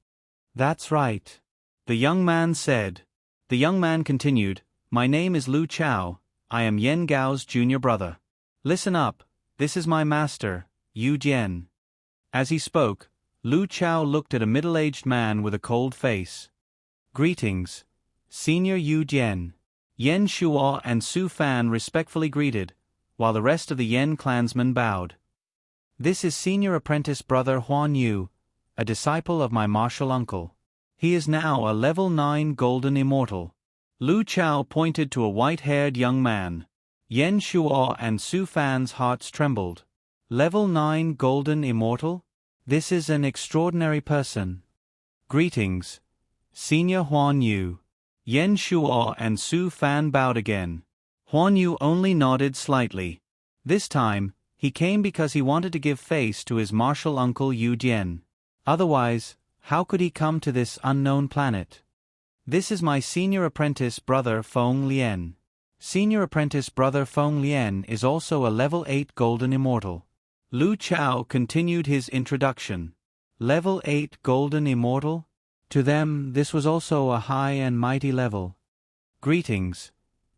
That's right. The young man said. The young man continued, my name is Lu Chao, I am Yen Gao's junior brother. Listen up, this is my master, Yu Jian. As he spoke, Lu Chao looked at a middle-aged man with a cold face. Greetings, Senior Yu Jian. Yen Shuo and Su Fan respectfully greeted, while the rest of the Yen clansmen bowed. This is Senior Apprentice Brother Huan Yu, a disciple of my martial uncle. He is now a level 9 golden immortal. Lu Chao pointed to a white-haired young man. Yen Shuo and Su Fan's hearts trembled. Level 9 golden immortal? This is an extraordinary person. Greetings, Senior Huan Yu. Yen Shuo and Su Fan bowed again. Huan Yu only nodded slightly. This time, he came because he wanted to give face to his martial uncle Yu Jian. Otherwise, how could he come to this unknown planet? This is my senior apprentice brother Feng Lian. Senior apprentice brother Feng Lian is also a level 8 golden immortal. Lu Chao continued his introduction. Level 8 golden immortal? To them, this was also a high and mighty level. Greetings,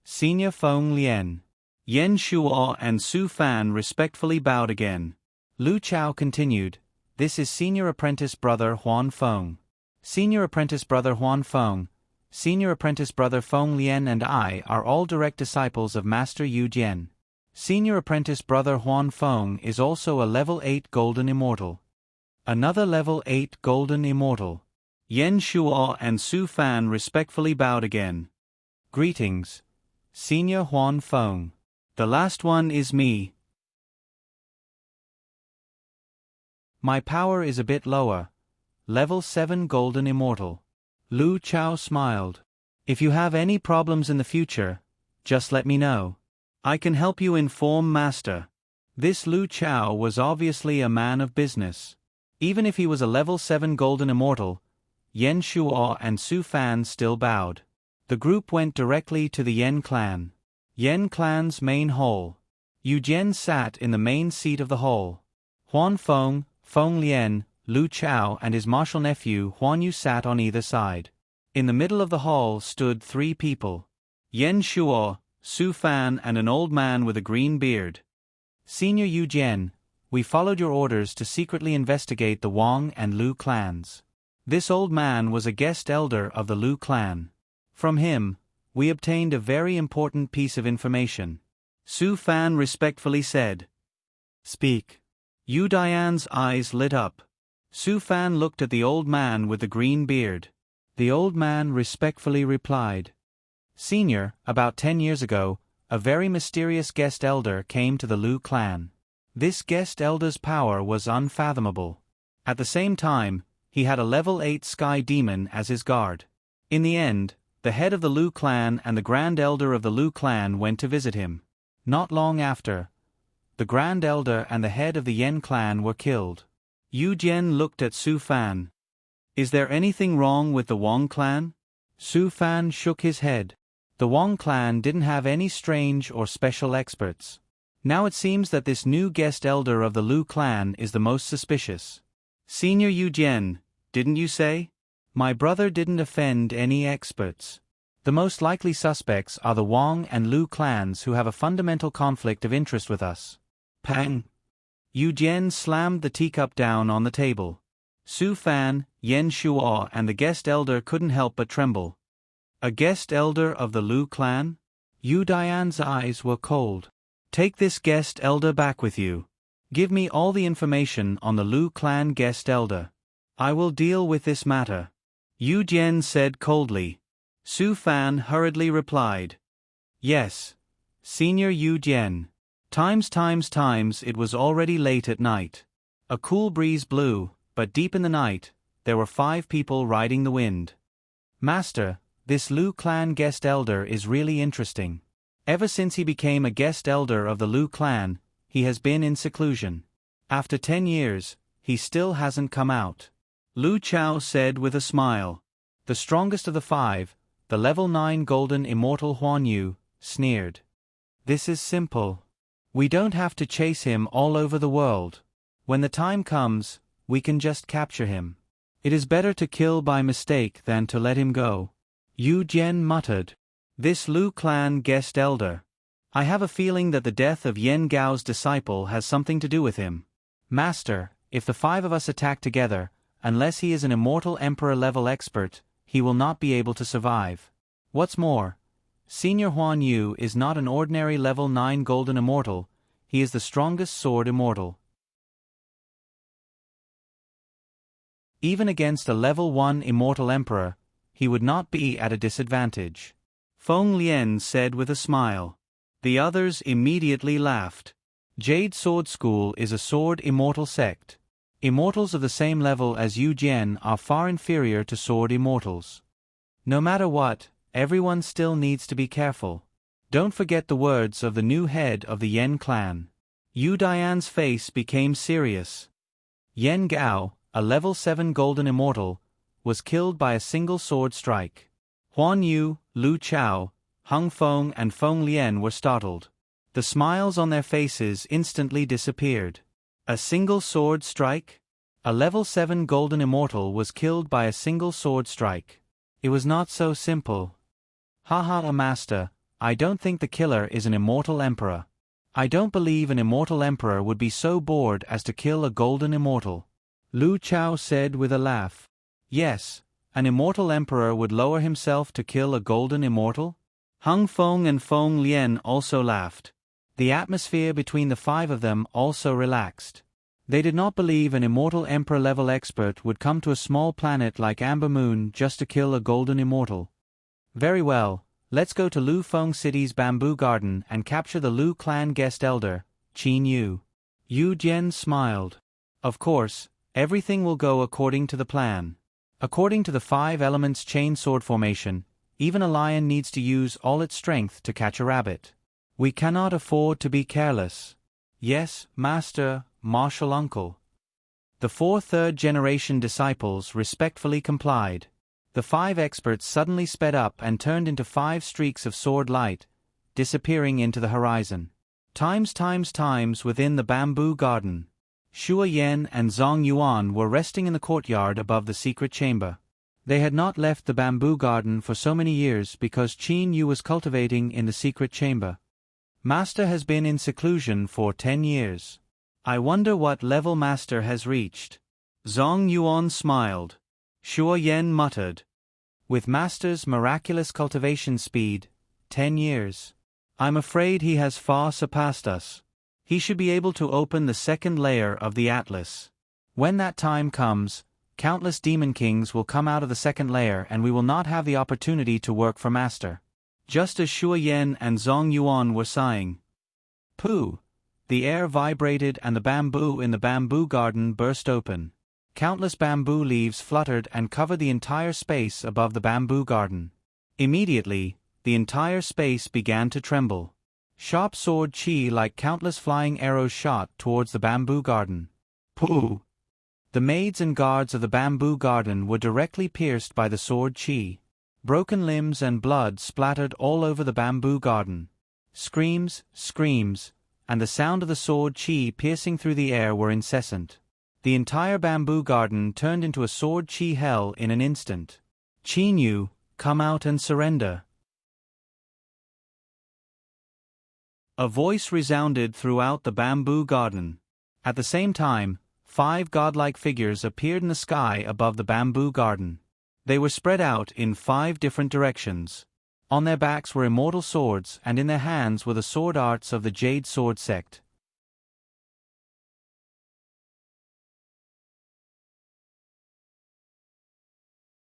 Senior Feng Lian. Yen Shuo and Su Fan respectfully bowed again. Lu Chao continued, this is Senior Apprentice Brother Huan Feng. Senior Apprentice Brother Huan Feng, Senior Apprentice Brother Feng Lian and I are all direct disciples of Master Yu Jian. Senior Apprentice Brother Huan Feng is also a level 8 golden immortal. Another level 8 golden immortal. Yen Shuo and Su Fan respectfully bowed again. Greetings, Senior Huan Feng. The last one is me. My power is a bit lower. Level 7 golden immortal. Lu Chao smiled. If you have any problems in the future, just let me know. I can help you inform Master. This Lu Chao was obviously a man of business. Even if he was a level 7 golden immortal, Yen Shuo and Su Fan still bowed. The group went directly to the Yen clan. Yen clan's main hall. Yu Jian sat in the main seat of the hall. Huan Feng, Feng Lian, Lu Chao and his martial nephew Huan Yu sat on either side. In the middle of the hall stood 3 people. Yen Shuo, Su Fan and an old man with a green beard. Senior Yu Jian, we followed your orders to secretly investigate the Wang and Lu clans. This old man was a guest elder of the Lu clan. From him, we obtained a very important piece of information. Su Fan respectfully said. Speak. Yu Dian's eyes lit up. Su Fan looked at the old man with the green beard. The old man respectfully replied. Senior, about 10 years ago, a very mysterious guest elder came to the Lu clan. This guest elder's power was unfathomable. At the same time, he had a level 8 sky demon as his guard. In the end, the head of the Lu clan and the grand elder of the Lu clan went to visit him. Not long after, the grand elder and the head of the Yen clan were killed. Yu Jian looked at Su Fan. Is there anything wrong with the Wang clan? Su Fan shook his head. The Wang clan didn't have any strange or special experts. Now it seems that this new guest elder of the Lu clan is the most suspicious. Senior Yu Jian, didn't you say? My brother didn't offend any experts. The most likely suspects are the Wang and Lu clans who have a fundamental conflict of interest with us. Pang! Yu Jian slammed the teacup down on the table. Su Fan, Yen Shuo and the guest elder couldn't help but tremble. A guest elder of the Lu clan? Yu Dian's eyes were cold. Take this guest elder back with you. Give me all the information on the Lu clan guest elder. I will deal with this matter. Yu Jian said coldly. Su Fan hurriedly replied. Yes, Senior Yu Jian. Times it was already late at night. A cool breeze blew, but deep in the night, there were 5 people riding the wind. Master, this Lu clan guest elder is really interesting. Ever since he became a guest elder of the Lu clan, he has been in seclusion. After 10 years, he still hasn't come out. Lu Chao said with a smile. The strongest of the 5, the level 9 golden immortal Huan Yu, sneered. This is simple. We don't have to chase him all over the world. When the time comes, we can just capture him. It is better to kill by mistake than to let him go. Yu Jian muttered. This Lu clan guest elder. I have a feeling that the death of Yen Gao's disciple has something to do with him. Master, if the 5 of us attack together, unless he is an immortal emperor level expert, he will not be able to survive. What's more, Senior Huan Yu is not an ordinary level 9 golden immortal, he is the strongest sword immortal. Even against a level 1 immortal emperor, he would not be at a disadvantage. Feng Lian said with a smile. The others immediately laughed. Jade Sword School is a sword immortal sect. Immortals of the same level as Yu Jian are far inferior to sword immortals. No matter what, everyone still needs to be careful. Don't forget the words of the new head of the Yen clan. Yu Dian's face became serious. Yen Gao, a level 7 golden immortal, was killed by a single sword strike. Huan Yu, Lu Chao, Hung Feng and Feng Lian were startled. The smiles on their faces instantly disappeared. A single sword strike? A level 7 golden immortal was killed by a single sword strike. It was not so simple. Haha, master, I don't think the killer is an immortal emperor. I don't believe an immortal emperor would be so bored as to kill a golden immortal. Lu Chao said with a laugh. Yes, an immortal emperor would lower himself to kill a golden immortal? Hung Feng and Feng Lian also laughed. The atmosphere between the 5 of them also relaxed. They did not believe an immortal emperor-level expert would come to a small planet like Amber Moon just to kill a golden immortal. Very well, let's go to Lu Feng City's bamboo garden and capture the Lu clan guest elder, Qin Yu. Yu Jian smiled. Of course, everything will go according to the plan. According to the 5 elements chain sword formation, even a lion needs to use all its strength to catch a rabbit. We cannot afford to be careless. Yes, master, martial uncle. The 4 third-generation disciples respectfully complied. The 5 experts suddenly sped up and turned into 5 streaks of sword light, disappearing into the horizon. Times within the bamboo garden. Shua Yan and Zhang Yuan were resting in the courtyard above the secret chamber. They had not left the bamboo garden for so many years because Qin Yu was cultivating in the secret chamber. Master has been in seclusion for 10 years. I wonder what level Master has reached. Zhang Yuan smiled. Shua Yan muttered. With Master's miraculous cultivation speed, 10 years. I'm afraid he has far surpassed us. He should be able to open the 2nd layer of the Atlas. When that time comes, countless demon kings will come out of the 2nd layer and we will not have the opportunity to work for Master. Just as Shua Yan and Zhang Yuan were sighing. Pooh! The air vibrated and the bamboo in the bamboo garden burst open. Countless bamboo leaves fluttered and covered the entire space above the bamboo garden. Immediately, the entire space began to tremble. Sharp sword chi like countless flying arrows shot towards the bamboo garden. Pooh! The maids and guards of the bamboo garden were directly pierced by the sword chi. Broken limbs and blood splattered all over the bamboo garden. Screams, and the sound of the sword chi piercing through the air were incessant. The entire bamboo garden turned into a sword chi hell in an instant. Qin Yu, come out and surrender. A voice resounded throughout the bamboo garden. At the same time, 5 godlike figures appeared in the sky above the bamboo garden. They were spread out in 5 different directions. On their backs were immortal swords and in their hands were the sword arts of the Jade Sword sect.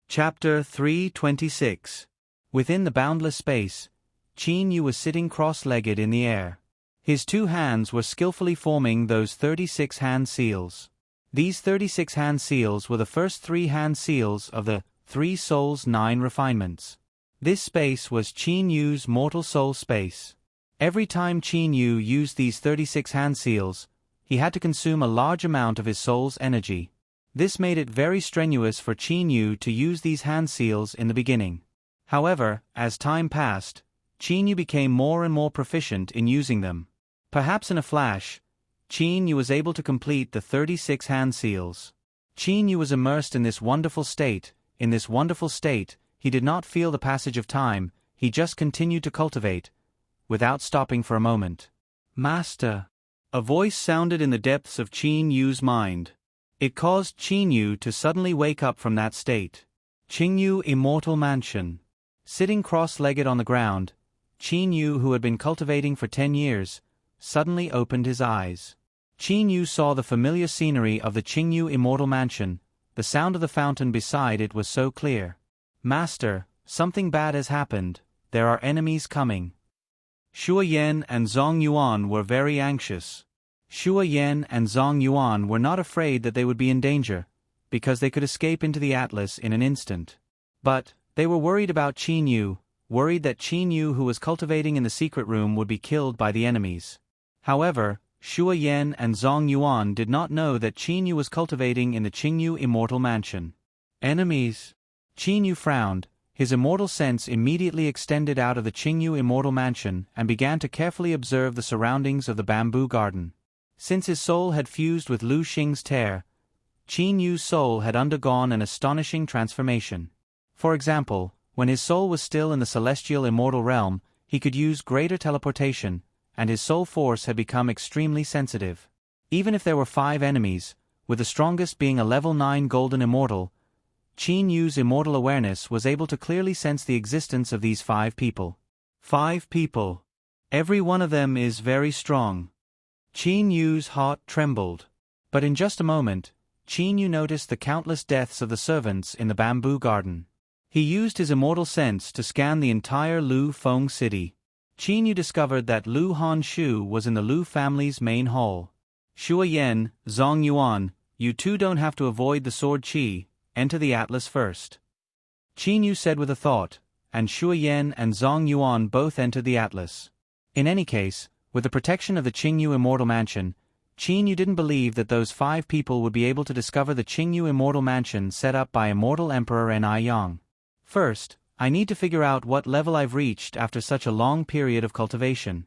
Chapter 326. Within the boundless space, Qin Yu was sitting cross-legged in the air. His 2 hands were skillfully forming those 36 hand seals. These 36 hand seals were the first 3 hand seals of the 3 Souls 9 refinements. This space was Qin Yu's mortal soul space. Every time Qin Yu used these 36 hand seals, he had to consume a large amount of his soul's energy. This made it very strenuous for Qin Yu to use these hand seals in the beginning. However, as time passed, Qin Yu became more and more proficient in using them. Perhaps in a flash, Qin Yu was able to complete the 36 hand seals. Qin Yu was immersed in this wonderful state. In this wonderful state, he did not feel the passage of time, he just continued to cultivate, without stopping for a moment. Master! A voice sounded in the depths of Qin Yu's mind. It caused Qin Yu to suddenly wake up from that state. Qingyu Immortal Mansion. Sitting cross-legged on the ground, Qin Yu, who had been cultivating for 10 years, suddenly opened his eyes. Qin Yu saw the familiar scenery of the Qingyu Immortal Mansion, the sound of the fountain beside it was so clear. "Master, something bad has happened, there are enemies coming." Shuo Yan and Zhong Yuan were very anxious. Shuo Yan and Zhong Yuan were not afraid that they would be in danger, because they could escape into the Atlas in an instant. But they were worried about Qin Yu, worried that Qin Yu, who was cultivating in the secret room, would be killed by the enemies. However, Shuo Yan and Zhong Yuan did not know that Qin Yu was cultivating in the Qingyu Immortal Mansion. Enemies? Qin Yu frowned. His immortal sense immediately extended out of the Qingyu Immortal Mansion and began to carefully observe the surroundings of the bamboo garden. Since his soul had fused with Lu Xing's tear, Qin Yu's soul had undergone an astonishing transformation. For example, when his soul was still in the celestial immortal realm, he could use greater teleportation, and his soul force had become extremely sensitive. Even if there were 5 enemies, with the strongest being a level 9 golden immortal, Qin Yu's immortal awareness was able to clearly sense the existence of these 5 people. 5 people. Every one of them is very strong. Qin Yu's heart trembled. But in just a moment, Qin Yu noticed the countless deaths of the servants in the bamboo garden. He used his immortal sense to scan the entire Lu Feng city. Qin Yu discovered that Lu Honshu was in the Lu family's main hall. "Shuo Yan, Zhong Yuan, you two don't have to avoid the sword qi, enter the Atlas first," Qin Yu said with a thought, and Shuo Yan and Zhong Yuan both entered the Atlas. In any case, with the protection of the Qingyu Immortal Mansion, Qin Yu didn't believe that those 5 people would be able to discover the Qingyu Immortal Mansion set up by Immortal Emperor Ni Yang. "First, I need to figure out what level I've reached after such a long period of cultivation."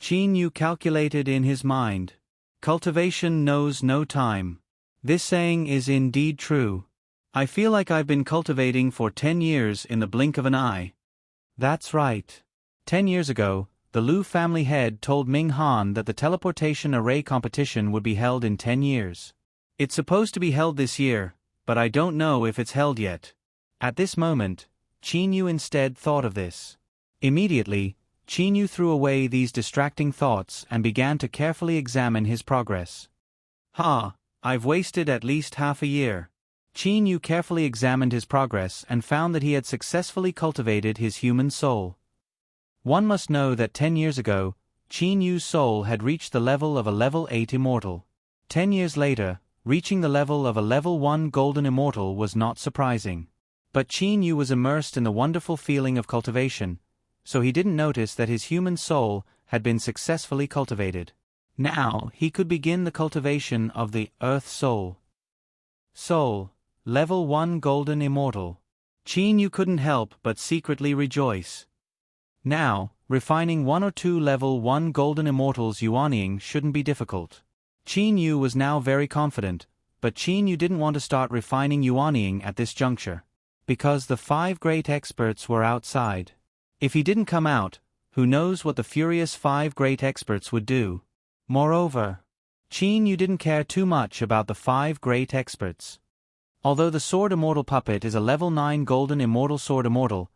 Qin Yu calculated in his mind. Cultivation knows no time. This saying is indeed true. I feel like I've been cultivating for 10 years in the blink of an eye. That's right. 10 years ago, the Lu family head told Ming Han that the teleportation array competition would be held in 10 years. It's supposed to be held this year, but I don't know if it's held yet. At this moment, Qin Yu instead thought of this. Immediately, Qin Yu threw away these distracting thoughts and began to carefully examine his progress. I've wasted at least half a year. Qin Yu carefully examined his progress and found that he had successfully cultivated his human soul. One must know that 10 years ago, Qin Yu's soul had reached the level of a level 8 immortal. 10 years later, reaching the level of a level 1 golden immortal was not surprising. But Qin Yu was immersed in the wonderful feeling of cultivation, so he didn't notice that his human soul had been successfully cultivated. Now he could begin the cultivation of the Earth Soul. Soul, level 1 golden immortal. Qin Yu couldn't help but secretly rejoice. Now, refining 1 or 2 level 1 golden immortals yuanying shouldn't be difficult. Qin Yu was now very confident, but Qin Yu didn't want to start refining yuanying at this juncture, because the 5 great experts were outside. If he didn't come out, who knows what the furious 5 great experts would do. Moreover, Qin Yu didn't care too much about the 5 great experts. Although the Sword Immortal Puppet is a level 9 golden immortal sword immortal,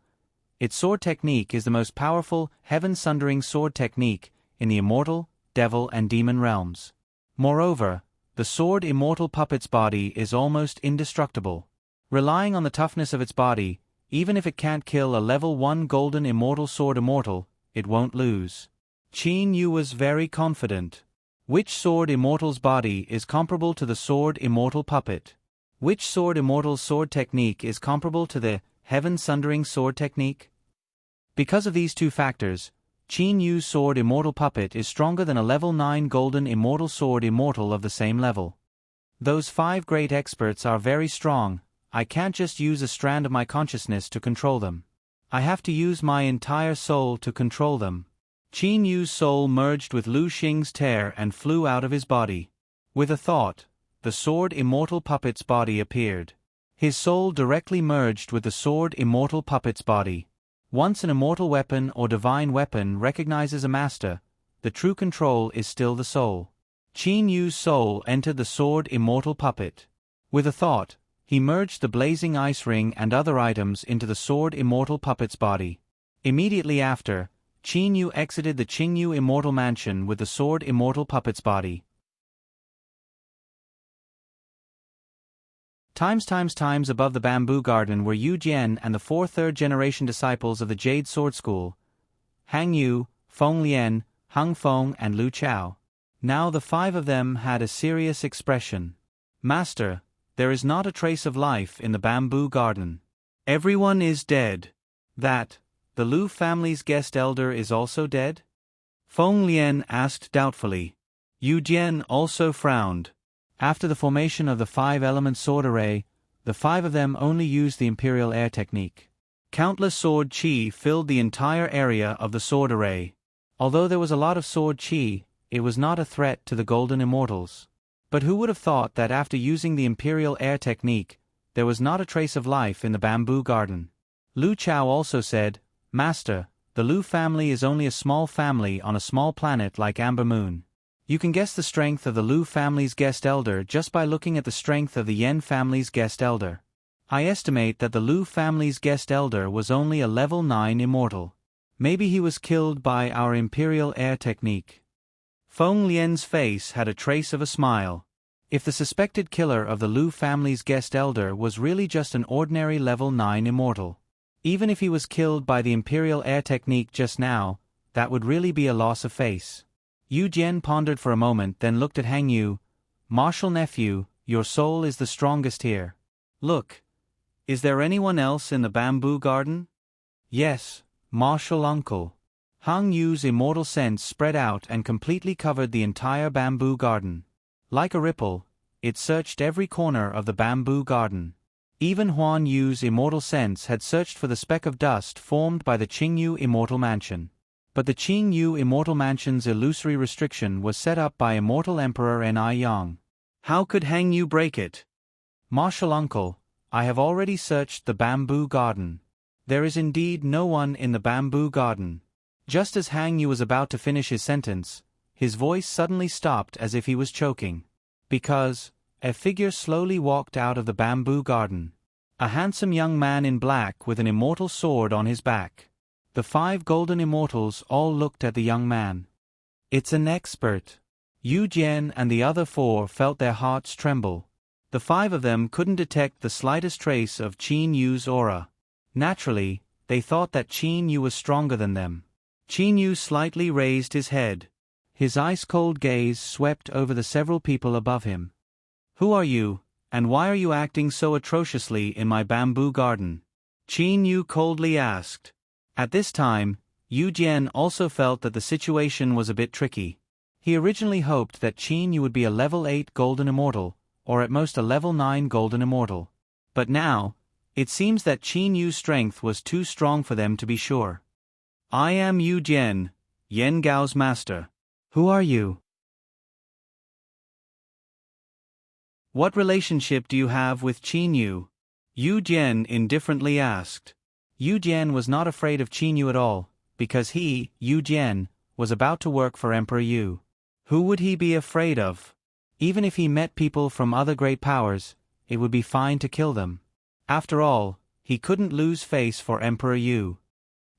its sword technique is the most powerful, heaven-sundering sword technique in the immortal, devil and demon realms. Moreover, the Sword Immortal Puppet's body is almost indestructible. Relying on the toughness of its body, even if it can't kill a level 1 golden immortal sword immortal, it won't lose. Qin Yu was very confident. Which sword immortal's body is comparable to the Sword Immortal Puppet? Which sword immortal's sword technique is comparable to the heaven-sundering sword technique? Because of these 2 factors, Qin Yu's Sword Immortal Puppet is stronger than a level 9 golden immortal sword immortal of the same level. Those 5 great experts are very strong. I can't just use a strand of my consciousness to control them. I have to use my entire soul to control them. Qin Yu's soul merged with Lu Xing's tear and flew out of his body. With a thought, the Sword Immortal Puppet's body appeared. His soul directly merged with the Sword Immortal Puppet's body. Once an immortal weapon or divine weapon recognizes a master, the true control is still the soul. Qin Yu's soul entered the Sword Immortal Puppet. With a thought, he merged the blazing ice ring and other items into the Sword Immortal Puppet's body. Immediately after, Qin Yu exited the Qingyu Immortal Mansion with the Sword Immortal Puppet's body. Times above the bamboo garden were Yu Jian and the 4 third-generation disciples of the Jade Sword School, Hang Yu, Feng Lian, Hung Feng and Lu Chao. Now the 5 of them had a serious expression. Master, there is not a trace of life in the bamboo garden. Everyone is dead. That, the Lu family's guest elder is also dead? Feng Lian asked doubtfully. Yu Jian also frowned. After the formation of the 5-element sword array, the 5 of them only used the imperial air technique. Countless sword chi filled the entire area of the sword array. Although there was a lot of sword chi, it was not a threat to the golden immortals. But who would have thought that after using the imperial air technique, there was not a trace of life in the bamboo garden? Lu Chao also said, Master, the Lu family is only a small family on a small planet like Amber Moon. You can guess the strength of the Lu family's guest elder just by looking at the strength of the Yen family's guest elder. I estimate that the Lu family's guest elder was only a level 9 immortal. Maybe he was killed by our imperial air technique. Feng Lian's face had a trace of a smile. If the suspected killer of the Lu family's guest elder was really just an ordinary level 9 immortal, even if he was killed by the imperial air technique just now, that would really be a loss of face. Yu Jian pondered for a moment, then looked at Hang Yu. Martial nephew, your soul is the strongest here. Look. Is there anyone else in the bamboo garden? Yes, martial uncle. Hang Yu's immortal sense spread out and completely covered the entire bamboo garden. Like a ripple, it searched every corner of the bamboo garden. Even Huan Yu's immortal sense had searched for the speck of dust formed by the Qingyu Immortal Mansion. But the Qingyu Immortal Mansion's illusory restriction was set up by Immortal Emperor Ni Yang. How could Hang Yu break it? Martial uncle, I have already searched the bamboo garden. There is indeed no one in the bamboo garden. Just as Hang Yu was about to finish his sentence, his voice suddenly stopped as if he was choking. Because a figure slowly walked out of the bamboo garden. A handsome young man in black with an immortal sword on his back. The 5 golden immortals all looked at the young man. It's an expert. Yu Jian and the other 4 felt their hearts tremble. The 5 of them couldn't detect the slightest trace of Qin Yu's aura. Naturally, they thought that Qin Yu was stronger than them. Qin Yu slightly raised his head. His ice-cold gaze swept over the several people above him. Who are you, and why are you acting so atrociously in my bamboo garden? Qin Yu coldly asked. At this time, Yu Jian also felt that the situation was a bit tricky. He originally hoped that Qin Yu would be a level 8 golden immortal, or at most a level 9 golden immortal. But now, it seems that Qin Yu's strength was too strong for them to be sure. I am Yu Jian, Yen Gao's master. Who are you? What relationship do you have with Qin Yu? Yu Jian indifferently asked. Yu Jian was not afraid of Qin Yu at all, because he, Yu Jian, was about to work for Emperor Yu. Who would he be afraid of? Even if he met people from other great powers, it would be fine to kill them. After all, he couldn't lose face for Emperor Yu.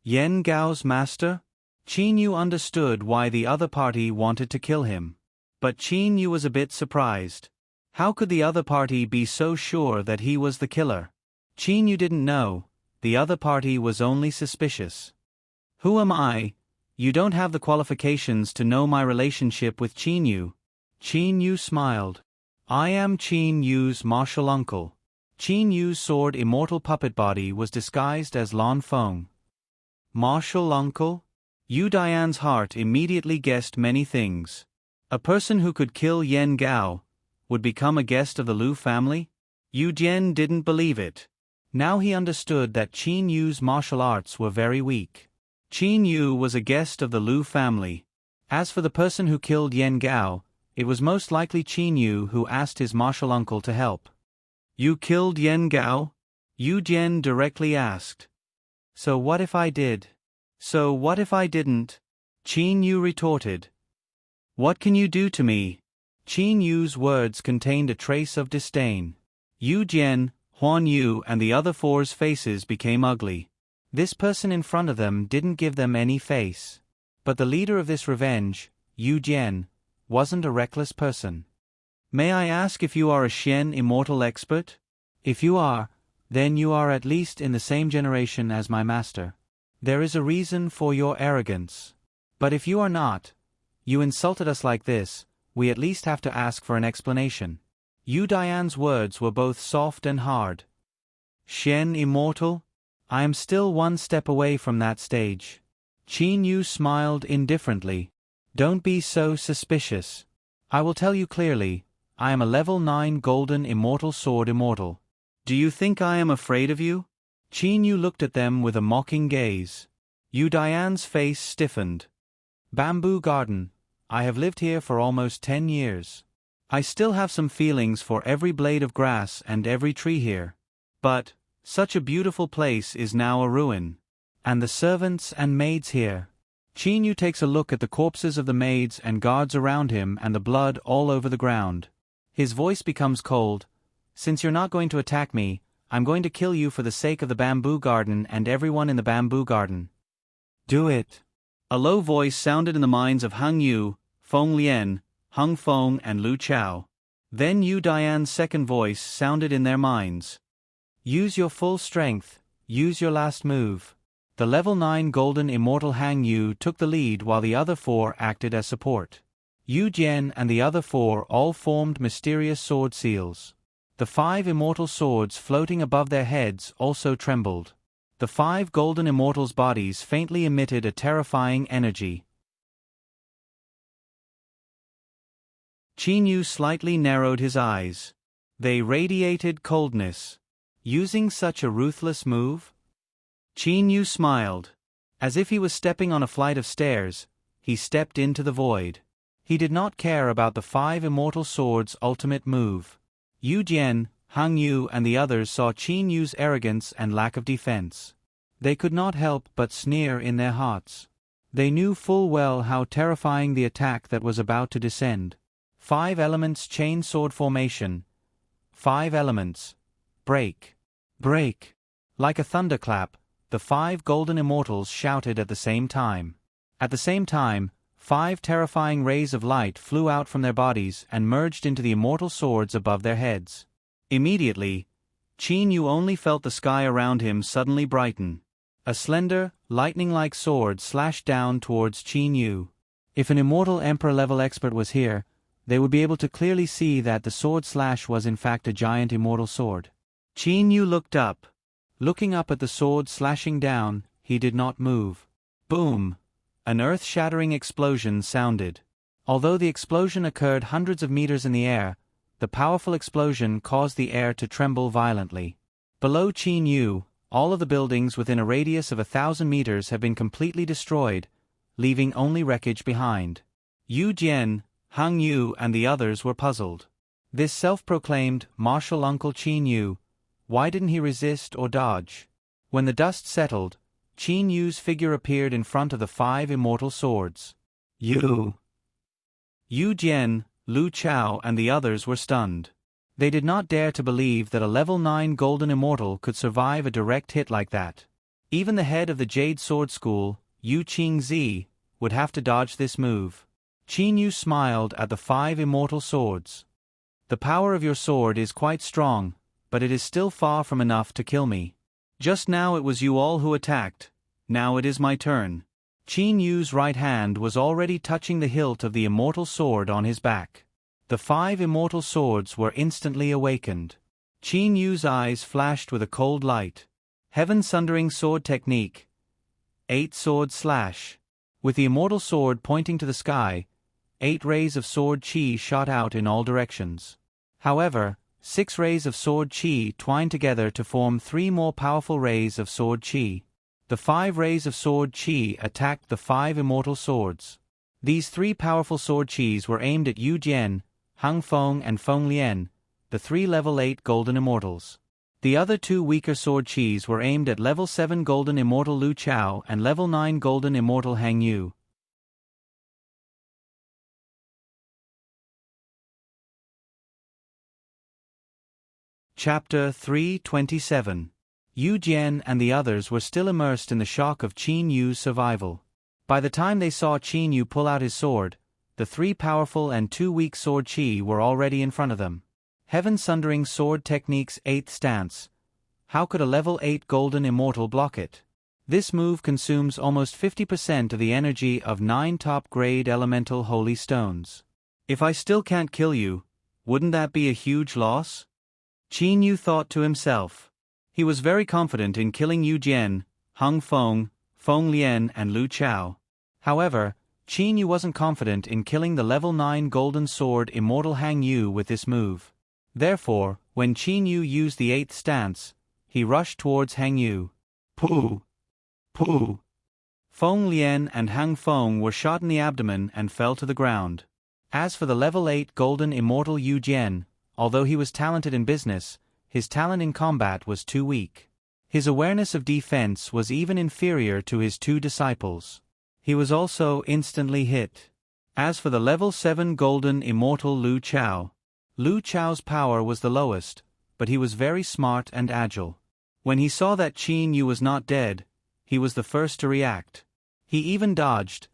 Yen Gao's master? Qin Yu understood why the other party wanted to kill him. But Qin Yu was a bit surprised. How could the other party be so sure that he was the killer? Qin Yu didn't know. The other party was only suspicious. Who am I? You don't have the qualifications to know my relationship with Qin Yu. Qin Yu smiled. I am Qin Yu's martial uncle. Qin Yu's sword immortal puppet body was disguised as Lan Feng. Martial uncle? Yu Dian's heart immediately guessed many things. A person who could kill Yen Gao would become a guest of the Lu family? Yu Jian didn't believe it. Now he understood that Qin Yu's martial arts were very weak. Qin Yu was a guest of the Lu family. As for the person who killed Yen Gao, it was most likely Qin Yu who asked his martial uncle to help. You killed Yen Gao? Yu Jian directly asked. So what if I did? So what if I didn't? Qin Yu retorted. What can you do to me? Qin Yu's words contained a trace of disdain. Yu Jian, Huan Yu and the other 4's faces became ugly. This person in front of them didn't give them any face. But the leader of this revenge, Yu Jian, wasn't a reckless person. May I ask if you are a Xian immortal expert? If you are, then you are at least in the same generation as my master. There is a reason for your arrogance. But if you are not, you insulted us like this, we at least have to ask for an explanation. Yu Dian's words were both soft and hard. Shen immortal? I am still one step away from that stage. Qin Yu smiled indifferently. Don't be so suspicious. I will tell you clearly, I am a level 9 golden immortal sword immortal. Do you think I am afraid of you? Qin Yu looked at them with a mocking gaze. Yu Dian's face stiffened. Bamboo Garden, I have lived here for almost 10 years. I still have some feelings for every blade of grass and every tree here. But, such a beautiful place is now a ruin. And the servants and maids here. Qin Yu takes a look at the corpses of the maids and guards around him and the blood all over the ground. His voice becomes cold. Since you're not going to attack me, I'm going to kill you for the sake of the bamboo garden and everyone in the bamboo garden. Do it. A low voice sounded in the minds of Hung Yu, Feng Lian, Hung Feng and Lu Chao. Then Yu Dian's second voice sounded in their minds. Use your full strength, use your last move. The level 9 golden immortal Hang Yu took the lead while the other 4 acted as support. Yu Jian and the other 4 all formed mysterious sword seals. The 5 immortal swords floating above their heads also trembled. The 5 golden immortals' bodies faintly emitted a terrifying energy. Qin Yu slightly narrowed his eyes. They radiated coldness. Using such a ruthless move? Qin Yu smiled. As if he was stepping on a flight of stairs, he stepped into the void. He did not care about the 5 immortal swords' ultimate move. Yu Jian, Hung Yu and the others saw Qin Yu's arrogance and lack of defense. They could not help but sneer in their hearts. They knew full well how terrifying the attack that was about to descend. 5 elements chain sword formation. 5 elements. Break. Break. Like a thunderclap, the 5 golden immortals shouted at the same time. At the same time, 5 terrifying rays of light flew out from their bodies and merged into the immortal swords above their heads. Immediately, Qin Yu only felt the sky around him suddenly brighten. A slender, lightning-like sword slashed down towards Qin Yu. If an immortal emperor-level expert was here, they would be able to clearly see that the sword slash was in fact a giant immortal sword. Qin Yu looked up. Looking up at the sword slashing down, he did not move. Boom! An earth-shattering explosion sounded. Although the explosion occurred hundreds of meters in the air, the powerful explosion caused the air to tremble violently. Below Qin Yu, all of the buildings within a radius of 1,000 meters have been completely destroyed, leaving only wreckage behind. Yu Jian, Hung Yu and the others were puzzled. This self-proclaimed martial uncle Qin Yu, why didn't he resist or dodge? When the dust settled, Qin Yu's figure appeared in front of the 5 immortal swords. Yu Jian, Lu Chao and the others were stunned. They did not dare to believe that a level 9 golden immortal could survive a direct hit like that. Even the head of the Jade Sword School, Yu Qingzi, would have to dodge this move. Qin Yu smiled at the 5 immortal swords. The power of your sword is quite strong, but it is still far from enough to kill me. Just now it was you all who attacked, now it is my turn. Qin Yu's right hand was already touching the hilt of the immortal sword on his back. The 5 immortal swords were instantly awakened. Qin Yu's eyes flashed with a cold light. Heaven-sundering sword technique. 8 sword slash. With the immortal sword pointing to the sky, 8 rays of sword chi shot out in all directions. However, 6 rays of sword chi twined together to form 3 more powerful rays of sword chi. The 5 rays of sword chi attacked the 5 immortal swords. These 3 powerful sword chis were aimed at Yu Jian, Hung Feng and Feng Lian, the 3 level 8 golden immortals. The other 2 weaker sword chis were aimed at level 7 golden immortal Lu Chao and level 9 golden immortal Hang Yu. Chapter 327. Yu Jian and the others were still immersed in the shock of Qin Yu's survival. By the time they saw Qin Yu pull out his sword, the 3 powerful and 2 weak sword chi were already in front of them. Heaven Sundering Sword Technique's 8th stance. How could a level 8 golden immortal block it? This move consumes almost 50% of the energy of 9 top-grade elemental holy stones. If I still can't kill you, wouldn't that be a huge loss? Qin Yu thought to himself. He was very confident in killing Yu Jian, Hung Feng, Feng Lian and Lu Chao. However, Qin Yu wasn't confident in killing the level 9 golden sword immortal Hang Yu with this move. Therefore, when Qin Yu used the 8th stance, he rushed towards Hang Yu. Pooh! Pooh! Feng Lian and Hang Feng were shot in the abdomen and fell to the ground. As for the level 8 golden immortal Yu Jian, although he was talented in business, his talent in combat was too weak. His awareness of defense was even inferior to his 2 disciples. He was also instantly hit. As for the level 7 golden immortal Lu Chao, Lu Chao's power was the lowest, but he was very smart and agile. When he saw that Qin Yu was not dead, he was the first to react. He even dodged,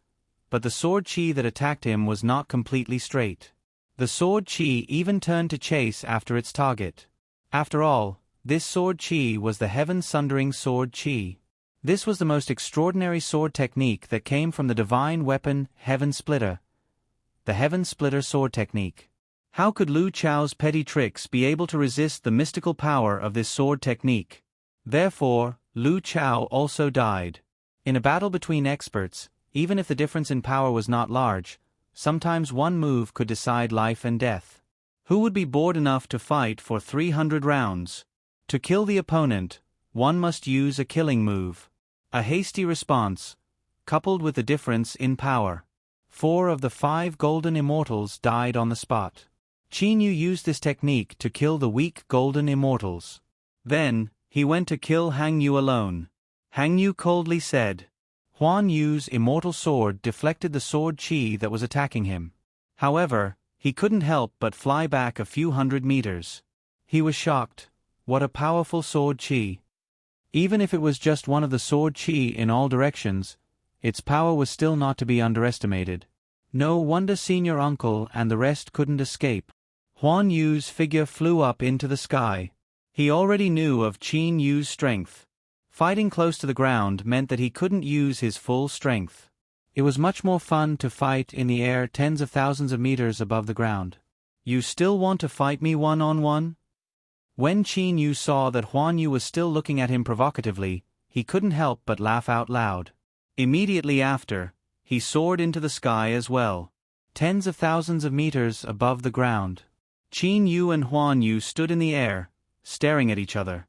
but the sword chi that attacked him was not completely straight. The sword chi even turned to chase after its target. After all, this sword chi was the Heaven Sundering Sword Chi. This was the most extraordinary sword technique that came from the divine weapon Heaven Splitter. The Heaven Splitter sword technique. How could Lu Chao's petty tricks be able to resist the mystical power of this sword technique? Therefore, Lu Chao also died. In a battle between experts, even if the difference in power was not large, sometimes one move could decide life and death. Who would be bored enough to fight for 300 rounds? To kill the opponent, one must use a killing move. A hasty response, coupled with the difference in power. 4 of the 5 golden immortals died on the spot. Qin Yu used this technique to kill the weak golden immortals. Then, he went to kill Hang Yu alone. Hang Yu coldly said. Huan Yu's immortal sword deflected the sword chi that was attacking him. However, he couldn't help but fly back a few hundred meters. He was shocked. What a powerful sword chi. Even if it was just one of the sword chi in all directions, its power was still not to be underestimated. No wonder Senior Uncle and the rest couldn't escape. Huan Yu's figure flew up into the sky. He already knew of Qin Yu's strength. Fighting close to the ground meant that he couldn't use his full strength. It was much more fun to fight in the air tens of thousands of meters above the ground. You still want to fight me one-on-one? When Qin Yu saw that Huan Yu was still looking at him provocatively, he couldn't help but laugh out loud. Immediately after, he soared into the sky as well. Tens of thousands of meters above the ground. Qin Yu and Huan Yu stood in the air, staring at each other.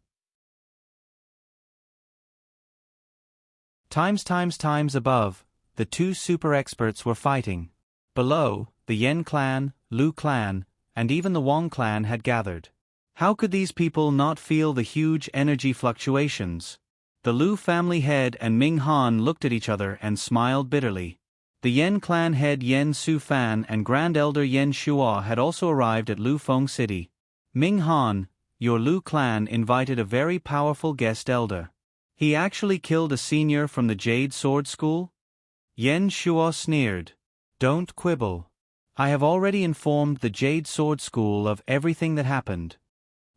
Times above, the 2 super experts were fighting. Below, the Yen clan, Lu clan, and even the Wang clan had gathered. How could these people not feel the huge energy fluctuations? The Lu family head and Ming Han looked at each other and smiled bitterly. The Yen clan head Yen Su Fan and Grand Elder Yen Shua had also arrived at Lu Feng City. Ming Han, your Lu clan invited a very powerful guest elder. He actually killed a senior from the Jade Sword School? Yen Shua sneered. Don't quibble. I have already informed the Jade Sword School of everything that happened.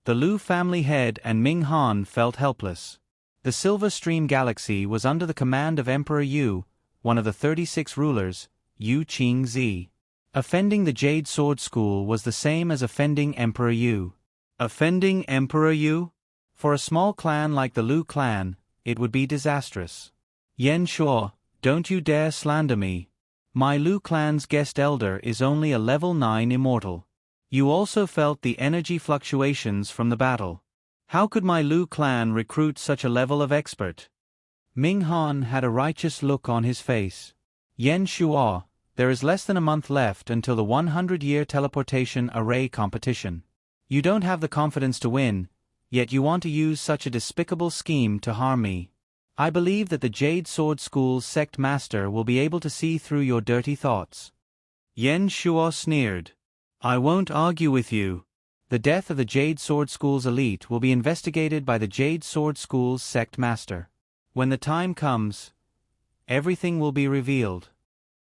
The Lu family head and Ming Han felt helpless. The Silver Stream Galaxy was under the command of Emperor Yu, one of the 36 rulers, Yu Qingzi. Offending the Jade Sword School was the same as offending Emperor Yu. Offending Emperor Yu? For a small clan like the Lu clan, it would be disastrous. Yen Shuo, don't you dare slander me. My Lu clan's guest elder is only a level 9 immortal. You also felt the energy fluctuations from the battle. How could my Lu clan recruit such a level of expert? Ming Han had a righteous look on his face. Yen Shuo, there is less than a month left until the 100-year teleportation array competition. You don't have the confidence to win, yet you want to use such a despicable scheme to harm me. I believe that the Jade Sword School's sect master will be able to see through your dirty thoughts. Yen Shuo sneered. I won't argue with you. The death of the Jade Sword School's elite will be investigated by the Jade Sword School's sect master. When the time comes, everything will be revealed.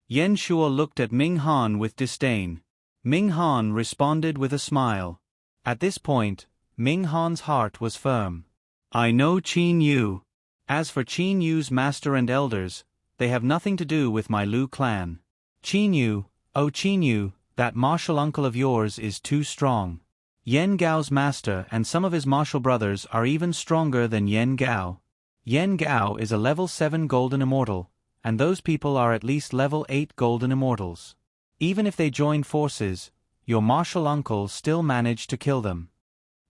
Yen Shuo looked at Ming Han with disdain. Ming Han responded with a smile. At this point, Ming Han's heart was firm. I know Qin Yu. As for Qin Yu's master and elders, they have nothing to do with my Lu clan. Qin Yu, oh Qin Yu, that martial uncle of yours is too strong. Yen Gao's master and some of his martial brothers are even stronger than Yen Gao. Yen Gao is a level 7 golden immortal, and those people are at least level 8 golden immortals. Even if they joined forces, your martial uncle still managed to kill them.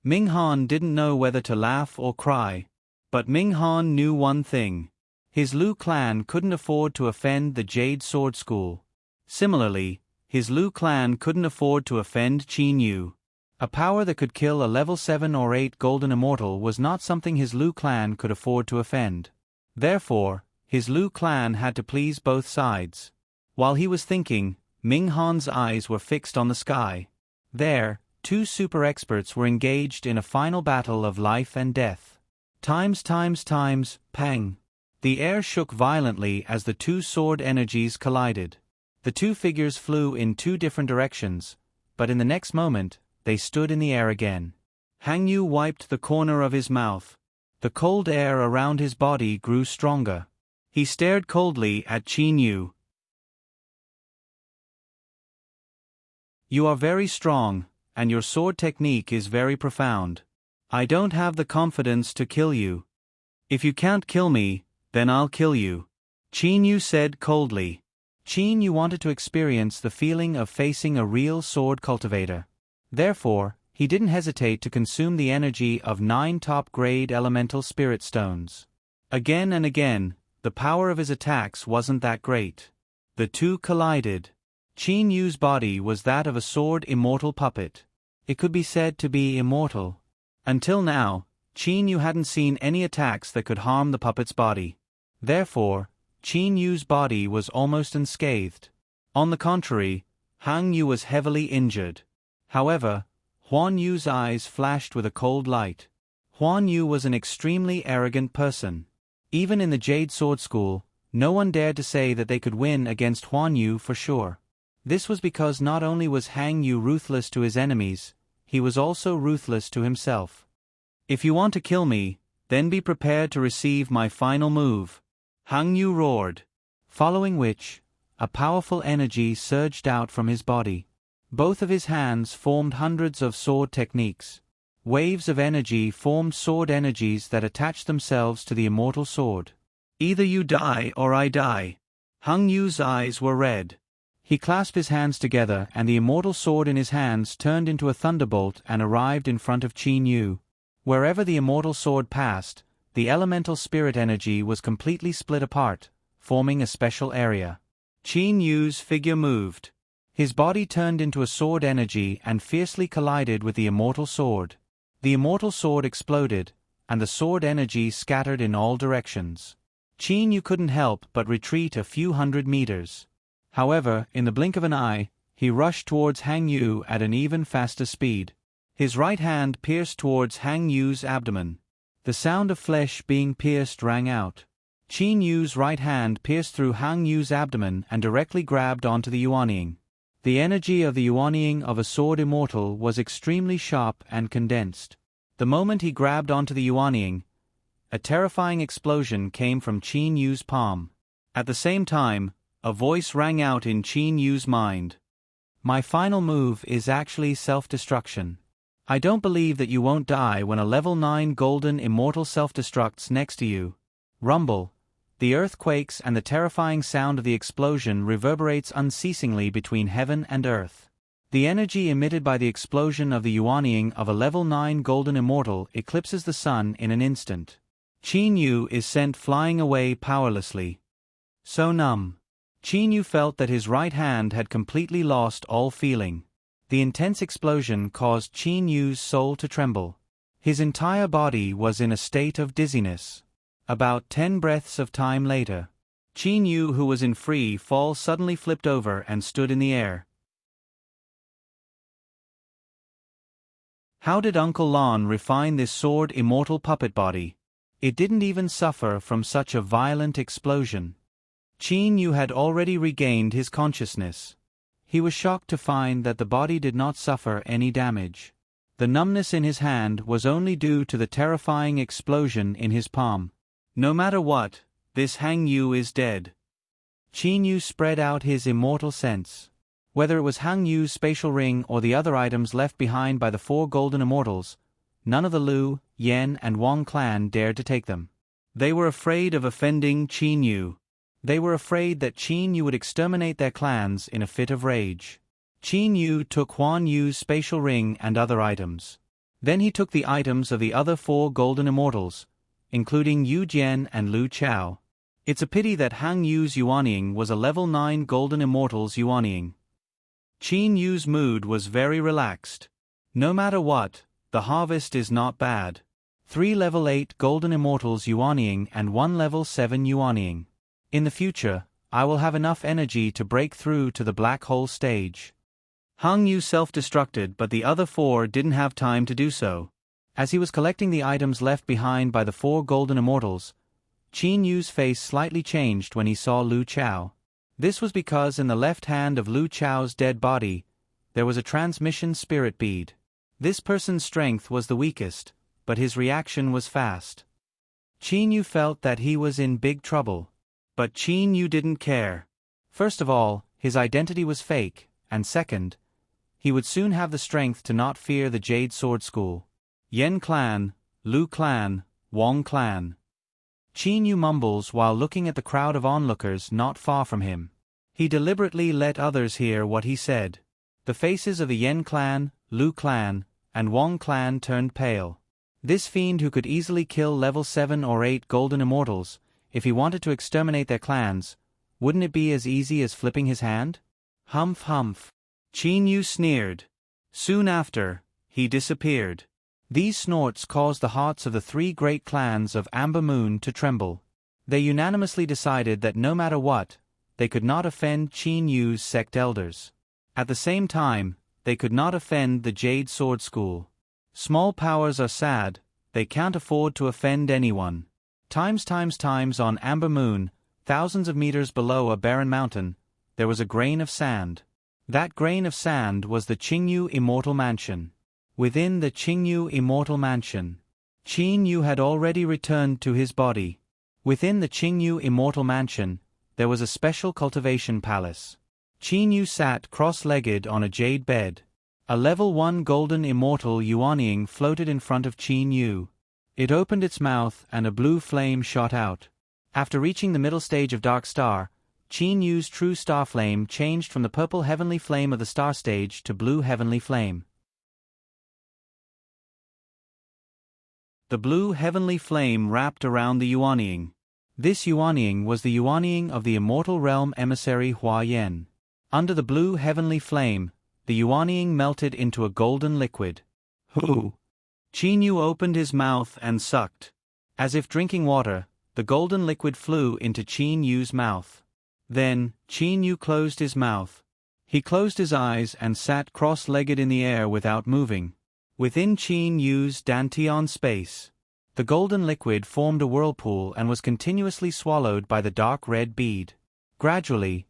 Ming Han didn't know whether to laugh or cry, but Ming Han knew one thing. His Lu clan couldn't afford to offend the Jade Sword School. Similarly, his Lu clan couldn't afford to offend Qin Yu. A power that could kill a level 7 or 8 golden immortal was not something his Lu clan could afford to offend. Therefore, his Lu clan had to please both sides. While he was thinking, Ming Han's eyes were fixed on the sky. There, two super experts were engaged in a final battle of life and death. Times, pang. The air shook violently as the two sword energies collided. The two figures flew in two different directions, but in the next moment, they stood in the air again. Hang Yu wiped the corner of his mouth. The cold air around his body grew stronger. He stared coldly at Qin Yu. You are very strong, and your sword technique is very profound. I don't have the confidence to kill you. If you can't kill me, then I'll kill you. Qin Yu said coldly. Qin Yu wanted to experience the feeling of facing a real sword cultivator. Therefore, he didn't hesitate to consume the energy of 9 top-grade elemental spirit stones. Again and again, the power of his attacks wasn't that great. The two collided. Qin Yu's body was that of a sword immortal puppet. It could be said to be immortal. Until now, Qin Yu hadn't seen any attacks that could harm the puppet's body. Therefore, Qin Yu's body was almost unscathed. On the contrary, Hang Yu was heavily injured. However, Huan Yu's eyes flashed with a cold light. Huan Yu was an extremely arrogant person. Even in the Jade Sword School, no one dared to say that they could win against Huan Yu for sure. This was because not only was Hang Yu ruthless to his enemies, he was also ruthless to himself. If you want to kill me, then be prepared to receive my final move. Hang Yu roared. Following which, a powerful energy surged out from his body. Both of his hands formed hundreds of sword techniques. Waves of energy formed sword energies that attached themselves to the immortal sword. Either you die or I die. Hang Yu's eyes were red. He clasped his hands together and the immortal sword in his hands turned into a thunderbolt and arrived in front of Qin Yu. Wherever the immortal sword passed, the elemental spirit energy was completely split apart, forming a special area. Qin Yu's figure moved. His body turned into a sword energy and fiercely collided with the immortal sword. The immortal sword exploded, and the sword energy scattered in all directions. Qin Yu couldn't help but retreat a few hundred meters. However, in the blink of an eye, he rushed towards Hang Yu at an even faster speed. His right hand pierced towards Hang Yu's abdomen. The sound of flesh being pierced rang out. Qin Yu's right hand pierced through Hang Yu's abdomen and directly grabbed onto the Yuanying. The energy of the Yuanying of a sword immortal was extremely sharp and condensed. The moment he grabbed onto the Yuanying, a terrifying explosion came from Qin Yu's palm. At the same time, a voice rang out in Qin Yu's mind. My final move is actually self-destruction. I don't believe that you won't die when a level 9 golden immortal self-destructs next to you. Rumble. The earth quakes and the terrifying sound of the explosion reverberates unceasingly between heaven and earth. The energy emitted by the explosion of the Yuanying of a level 9 golden immortal eclipses the sun in an instant. Qin Yu is sent flying away powerlessly. So numb. Qin Yu felt that his right hand had completely lost all feeling. The intense explosion caused Qin Yu's soul to tremble. His entire body was in a state of dizziness. About 10 breaths of time later, Qin Yu, who was in free fall, suddenly flipped over and stood in the air. How did Uncle Lon refine this sword immortal puppet body? It didn't even suffer from such a violent explosion. Qin Yu had already regained his consciousness. He was shocked to find that the body did not suffer any damage. The numbness in his hand was only due to the terrifying explosion in his palm. No matter what, this Hang Yu is dead. Qin Yu spread out his immortal sense. Whether it was Hang Yu's spatial ring or the other items left behind by the four golden immortals, none of the Lu, Yan and Wang clan dared to take them. They were afraid of offending Qin Yu. They were afraid that Qin Yu would exterminate their clans in a fit of rage. Qin Yu took Huan Yu's spatial ring and other items. Then he took the items of the other four golden immortals, including Yu Jian and Lu Chao. It's a pity that Hang Yu's Yuanying was a level 9 golden immortal's Yuanying. Qin Yu's mood was very relaxed. No matter what, the harvest is not bad. 3 level 8 golden immortals Yuanying and 1 level 7 Yuanying. In the future, I will have enough energy to break through to the black hole stage. Hang Yu self-destructed, but the other 4 didn't have time to do so. As he was collecting the items left behind by the 4 golden immortals, Qin Yu's face slightly changed when he saw Lu Chao. This was because in the left hand of Lu Chao's dead body, there was a transmission spirit bead. This person's strength was the weakest, but his reaction was fast. Qin Yu felt that he was in big trouble. But Qin Yu didn't care. First of all, his identity was fake, and second, he would soon have the strength to not fear the Jade Sword School. Yan clan, Lu clan, Wang clan. Qin Yu mumbles while looking at the crowd of onlookers not far from him. He deliberately let others hear what he said. The faces of the Yan clan, Lu clan, and Wang clan turned pale. This fiend who could easily kill level 7 or 8 golden immortals, if he wanted to exterminate their clans, wouldn't it be as easy as flipping his hand? Humph humph. Qin Yu sneered. Soon after, he disappeared. These snorts caused the hearts of the 3 great clans of Amber Moon to tremble. They unanimously decided that no matter what, they could not offend Qin Yu's sect elders. At the same time, they could not offend the Jade Sword School. Small powers are sad, they can't afford to offend anyone. Times on Amber Moon, thousands of meters below a barren mountain, there was a grain of sand. That grain of sand was the Qingyu Immortal Mansion. Within the Qingyu Immortal Mansion, Qin Yu had already returned to his body. Within the Qingyu Immortal Mansion, there was a special cultivation palace. Qin Yu sat cross-legged on a jade bed. A level 1 golden immortal Yuanying floated in front of Qin Yu. It opened its mouth and a blue flame shot out. After reaching the middle stage of Dark Star, Qin Yu's true star flame changed from the purple heavenly flame of the star stage to blue heavenly flame. The blue heavenly flame wrapped around the Yuanying. This Yuanying was the Yuanying of the immortal realm emissary Hua Yan. Under the blue heavenly flame, the Yuanying melted into a golden liquid. Hoo! Qin Yu opened his mouth and sucked. As if drinking water, the golden liquid flew into Qin Yu's mouth. Then, Qin Yu closed his mouth. He closed his eyes and sat cross-legged in the air without moving. Within Qin Yu's Dantian space, the golden liquid formed a whirlpool and was continuously swallowed by the dark red bead. Gradually,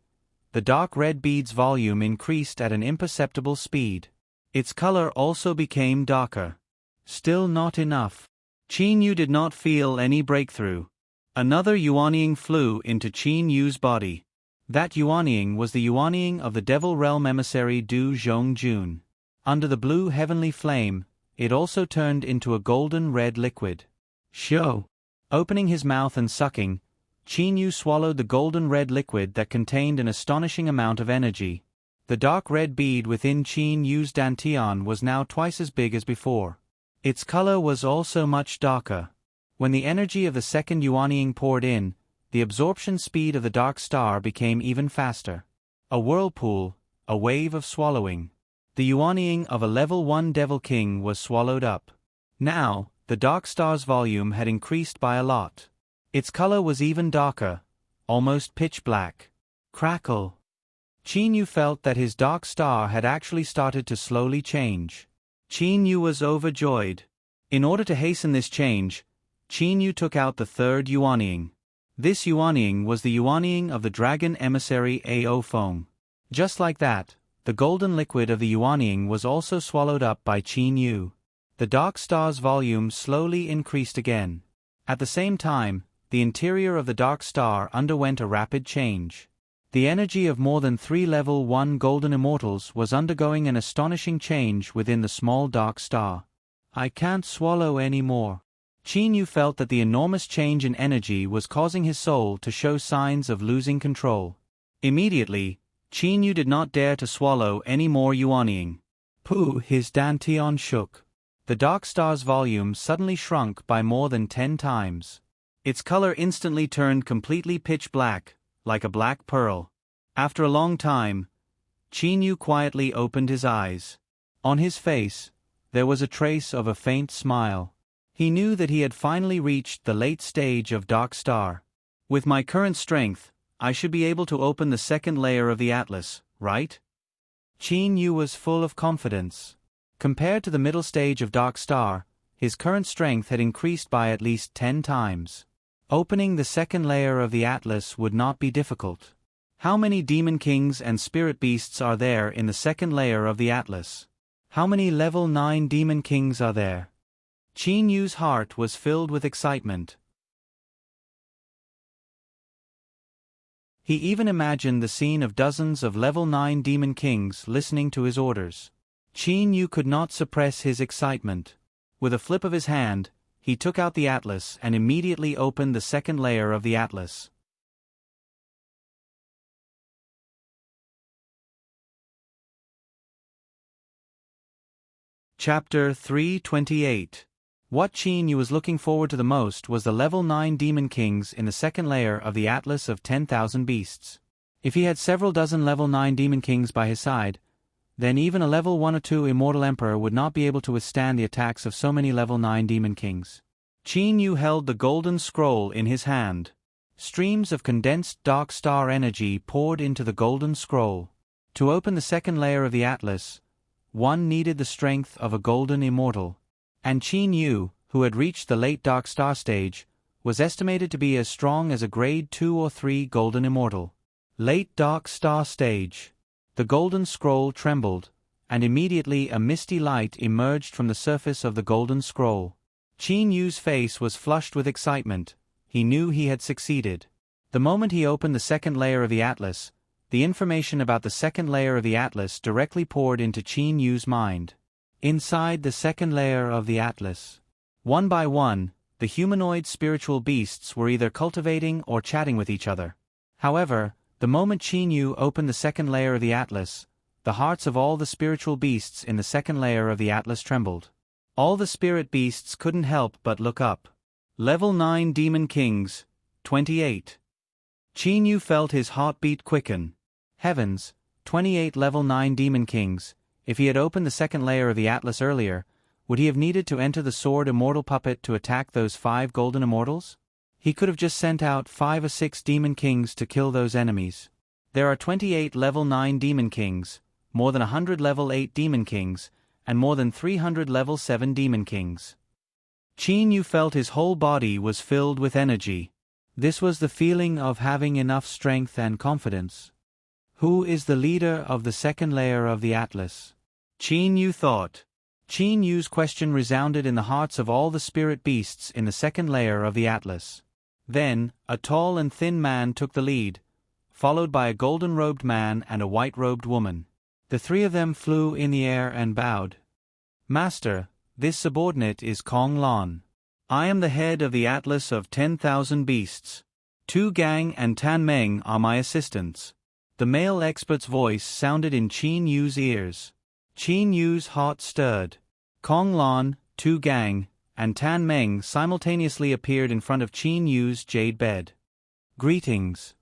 the dark red bead's volume increased at an imperceptible speed. Its color also became darker. Still not enough. Qin Yu did not feel any breakthrough. Another Yuanying flew into Qin Yu's body. That Yuanying was the Yuanying of the Devil Realm emissary Du Zhongjun. Under the blue heavenly flame, it also turned into a golden red liquid. Shoo! Opening his mouth and sucking, Qin Yu swallowed the golden red liquid that contained an astonishing amount of energy. The dark red bead within Qin Yu's Dantian was now twice as big as before. Its color was also much darker. When the energy of the second Yuanying poured in, the absorption speed of the dark star became even faster. A whirlpool, a wave of swallowing. The Yuanying of a level 1 Devil King was swallowed up. Now, the dark star's volume had increased by a lot. Its color was even darker, almost pitch black. Crackle! Qin Yu felt that his dark star had actually started to slowly change. Qin Yu was overjoyed. In order to hasten this change, Qin Yu took out the third Yuanying. This Yuanying was the Yuanying of the dragon emissary Ao Feng. Just like that, the golden liquid of the Yuanying was also swallowed up by Qin Yu. The dark star's volume slowly increased again. At the same time, the interior of the dark star underwent a rapid change. The energy of more than 3 level 1 golden immortals was undergoing an astonishing change within the small dark star. I can't swallow any more. Qin Yu felt that the enormous change in energy was causing his soul to show signs of losing control. Immediately, Qin Yu did not dare to swallow any more yuanying. Pooh, his dantian shook. The dark star's volume suddenly shrunk by more than 10 times. Its color instantly turned completely pitch black, like a black pearl. After a long time, Qin Yu quietly opened his eyes. On his face, there was a trace of a faint smile. He knew that he had finally reached the late stage of Dark Star. With my current strength, I should be able to open the second layer of the Atlas, right? Qin Yu was full of confidence. Compared to the middle stage of Dark Star, his current strength had increased by at least 10 times. Opening the second layer of the Atlas would not be difficult. How many demon kings and spirit beasts are there in the second layer of the Atlas? How many level 9 demon kings are there? Qin Yu's heart was filled with excitement. He even imagined the scene of dozens of level 9 demon kings listening to his orders. Qin Yu could not suppress his excitement. With a flip of his hand, he took out the Atlas and immediately opened the second layer of the Atlas. Chapter 328. What Qin Yu was looking forward to the most was the level 9 demon kings in the second layer of the Atlas of 10,000 beasts. If he had several dozen level 9 demon kings by his side, then even a level 1 or 2 immortal emperor would not be able to withstand the attacks of so many level 9 demon kings. Qin Yu held the golden scroll in his hand. Streams of condensed dark star energy poured into the golden scroll. To open the second layer of the Atlas, one needed the strength of a golden immortal. And Qin Yu, who had reached the late dark star stage, was estimated to be as strong as a grade 2 or 3 golden immortal. Late dark star stage. The golden scroll trembled, and immediately a misty light emerged from the surface of the golden scroll. Qin Yu's face was flushed with excitement. He knew he had succeeded. The moment he opened the second layer of the Atlas, the information about the second layer of the Atlas directly poured into Qin Yu's mind. Inside the second layer of the Atlas, one by one, the humanoid spiritual beasts were either cultivating or chatting with each other. However, the moment Qin Yu opened the second layer of the Atlas, the hearts of all the spiritual beasts in the second layer of the Atlas trembled. All the spirit beasts couldn't help but look up. Level 9 Demon Kings, 28. Qin Yu felt his heartbeat quicken. Heavens, 28 level 9 Demon Kings. If he had opened the second layer of the Atlas earlier, would he have needed to enter the sword immortal puppet to attack those 5 golden immortals? He could have just sent out 5 or 6 Demon Kings to kill those enemies. There are 28 level 9 Demon Kings, more than 100 level 8 Demon Kings, and more than 300 level 7 Demon Kings. Qin Yu felt his whole body was filled with energy. This was the feeling of having enough strength and confidence. Who is the leader of the second layer of the Atlas? Qin Yu thought. Qin Yu's question resounded in the hearts of all the spirit beasts in the second layer of the Atlas. Then, a tall and thin man took the lead, followed by a golden-robed man and a white-robed woman. The 3 of them flew in the air and bowed. Master, this subordinate is Kong Lan. I am the head of the Atlas of 10,000 beasts. Tu Gang and Tan Meng are my assistants. The male expert's voice sounded in Qin Yu's ears. Qin Yu's heart stirred. Kong Lan, Tu Gang, and Tan Meng simultaneously appeared in front of Qin Yu's jade bed. Greetings,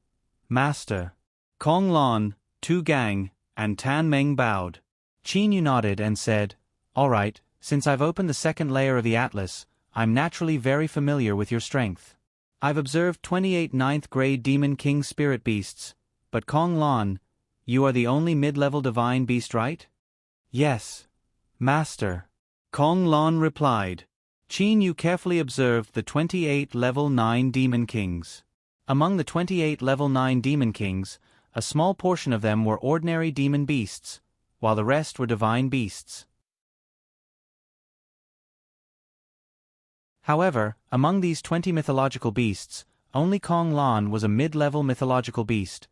Master. Kong Lan, Tu Gang, and Tan Meng bowed. Qin Yu nodded and said, All right, since I've opened the second layer of the Atlas, I'm naturally very familiar with your strength. I've observed 28 ninth grade Demon King spirit beasts, but Kong Lan, you are the only mid-level divine beast, right? Yes, Master. Kong Lan replied. Qin Yu carefully observed the 28 level 9 Demon Kings. Among the 28 level 9 Demon Kings, a small portion of them were ordinary demon beasts, while the rest were divine beasts. However, among these 20 mythological beasts, only Kong Lan was a mid-level mythological beast,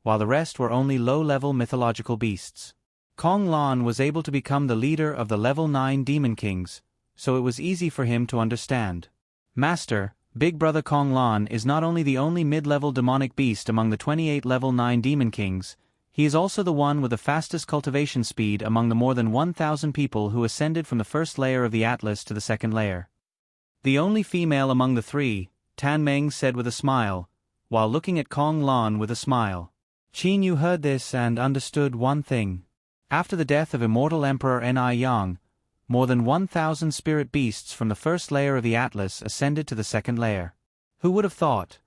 while the rest were only low-level mythological beasts. Kong Lan was able to become the leader of the level 9 demon kings, so it was easy for him to understand. Master, Big Brother Kong Lan is not only the only mid-level demonic beast among the 28 level 9 demon kings, he is also the one with the fastest cultivation speed among the more than 1,000 people who ascended from the first layer of the Atlas to the second layer. The only female among the three, Tan Meng said with a smile, while looking at Kong Lan with a smile. Qin Yu heard this and understood one thing. After the death of immortal Emperor Ni Yang, more than 1,000 spirit beasts from the first layer of the Atlas ascended to the second layer. Who would have thought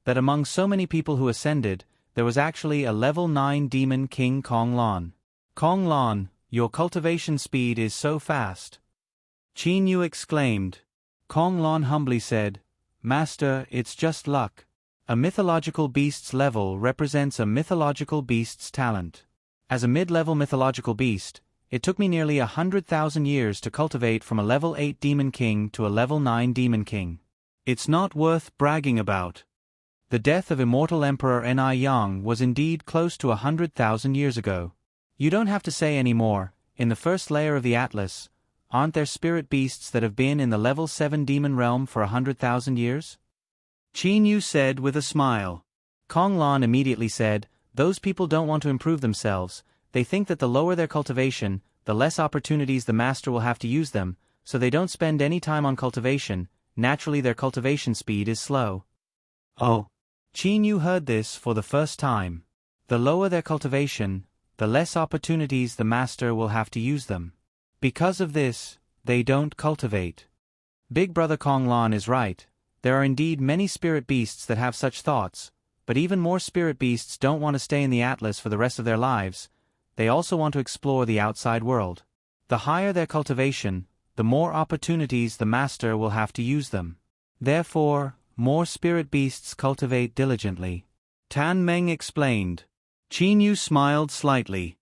that among so many people who ascended, there was actually a level 9 demon king Kong Lan? Kong Lan, your cultivation speed is so fast. Qin Yu exclaimed. Kong Lan humbly said, Master, it's just luck. A mythological beast's level represents a mythological beast's talent. As a mid-level mythological beast, it took me nearly 100,000 years to cultivate from a level 8 demon king to a level 9 demon king. It's not worth bragging about. The death of immortal Emperor Ni Yang was indeed close to 100,000 years ago. You don't have to say any more. In the first layer of the Atlas, aren't there spirit beasts that have been in the level 7 demon realm for 100,000 years? Qin Yu said with a smile. Kong Lan immediately said, those people don't want to improve themselves. They think that the lower their cultivation, the less opportunities the master will have to use them, so they don't spend any time on cultivation. Naturally their cultivation speed is slow. Oh. Qin Yu heard this for the first time. The lower their cultivation, the less opportunities the master will have to use them. Because of this, they don't cultivate. Big Brother Kong Lan is right. There are indeed many spirit beasts that have such thoughts, but even more spirit beasts don't want to stay in the Atlas for the rest of their lives. They also want to explore the outside world. The higher their cultivation, the more opportunities the master will have to use them. Therefore, more spirit beasts cultivate diligently. Tan Meng explained. Qin Yu smiled slightly.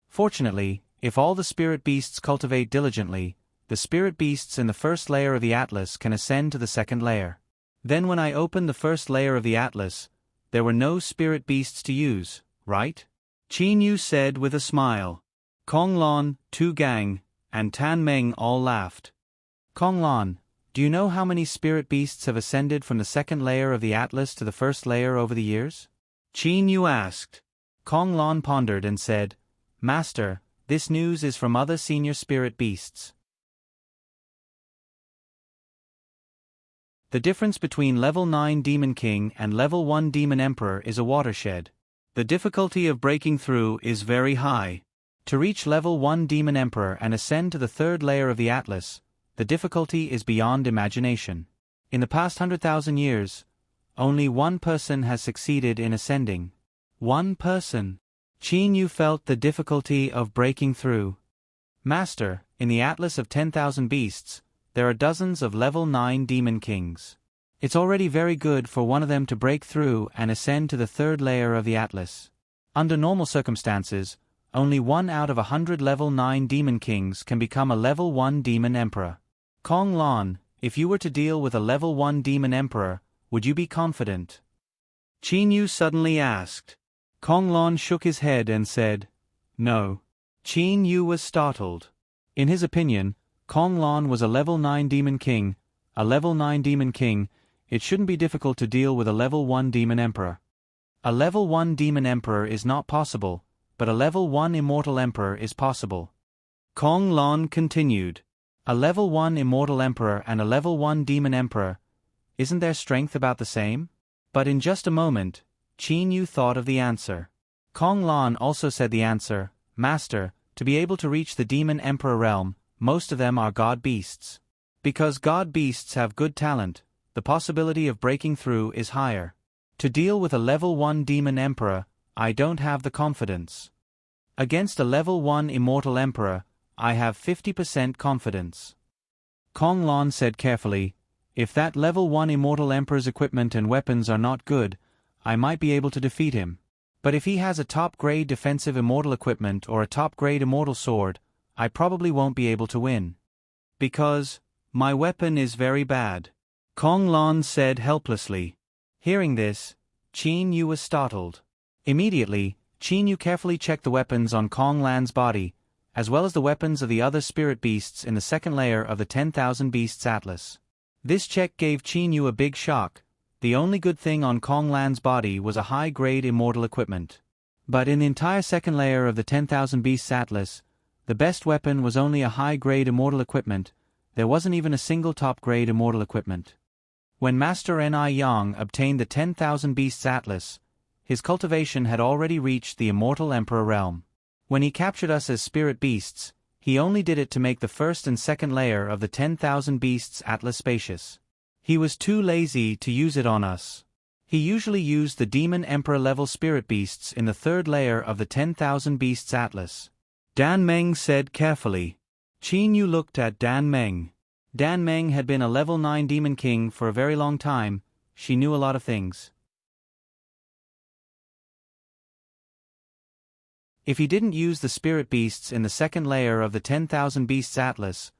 Fortunately, if all the spirit beasts cultivate diligently, the spirit beasts in the first layer of the Atlas can ascend to the second layer. Then when I opened the first layer of the Atlas, there were no spirit beasts to use, right? Qin Yu said with a smile. Kong Lan, Tu Gang, and Tan Meng all laughed. Kong Lan, do you know how many spirit beasts have ascended from the second layer of the Atlas to the first layer over the years? Qin Yu asked. Kong Lan pondered and said, Master, this news is from other senior spirit beasts. The difference between level 9 Demon King and level 1 Demon Emperor is a watershed. The difficulty of breaking through is very high. To reach level 1 Demon Emperor and ascend to the third layer of the Atlas, the difficulty is beyond imagination. In the past 100,000 years, only one person has succeeded in ascending. One person. Qin Yu felt the difficulty of breaking through. Master, in the Atlas of 10,000 beasts, there are dozens of level 9 demon kings. It's already very good for one of them to break through and ascend to the third layer of the Atlas. Under normal circumstances, only 1 out of 100 level 9 demon kings can become a level 1 demon emperor. Kong Lan, if you were to deal with a level 1 demon emperor, would you be confident? Qin Yu suddenly asked. Kong Lan shook his head and said, No. Qin Yu was startled. In his opinion, Kong Lan was a level 9 demon king. A level 9 demon king, it shouldn't be difficult to deal with a level 1 demon emperor. A level 1 demon emperor is not possible, but a level 1 immortal emperor is possible. Kong Lan continued. A level 1 immortal emperor and a level 1 demon emperor, isn't their strength about the same? But in just a moment, Qin Yu thought of the answer. Kong Lan also said the answer, Master, to be able to reach the demon emperor realm, most of them are god beasts. Because god beasts have good talent, the possibility of breaking through is higher. To deal with a level 1 demon emperor, I don't have the confidence. Against a level 1 immortal emperor, I have 50% confidence. Kong Lan said carefully, if that level 1 immortal emperor's equipment and weapons are not good, I might be able to defeat him. But if he has a top-grade defensive immortal equipment or a top-grade immortal sword, I probably won't be able to win. Because, My weapon is very bad, Kong Lan said helplessly. Hearing this, Qin Yu was startled. Immediately, Qin Yu carefully checked the weapons on Kong Lan's body, as well as the weapons of the other spirit beasts in the second layer of the 10,000 Beasts Atlas. This check gave Qin Yu a big shock. The only good thing on Kong Lan's body was a high-grade immortal equipment. But in the entire second layer of the 10,000 Beasts Atlas, the best weapon was only a high-grade immortal equipment. There wasn't even a single top-grade immortal equipment. When Master Ni Yang obtained the 10,000 Beasts Atlas, his cultivation had already reached the Immortal Emperor realm. When he captured us as spirit beasts, he only did it to make the first and second layer of the 10,000 Beasts Atlas spacious. He was too lazy to use it on us. He usually used the Demon Emperor level spirit beasts in the third layer of the 10,000 Beasts Atlas. Dan Meng said carefully. Qin Yu looked at Dan Meng. Dan Meng had been a level 9 Demon King for a very long time. She knew a lot of things. If he didn't use the spirit beasts in the second layer of the 10,000 Beasts Atlas,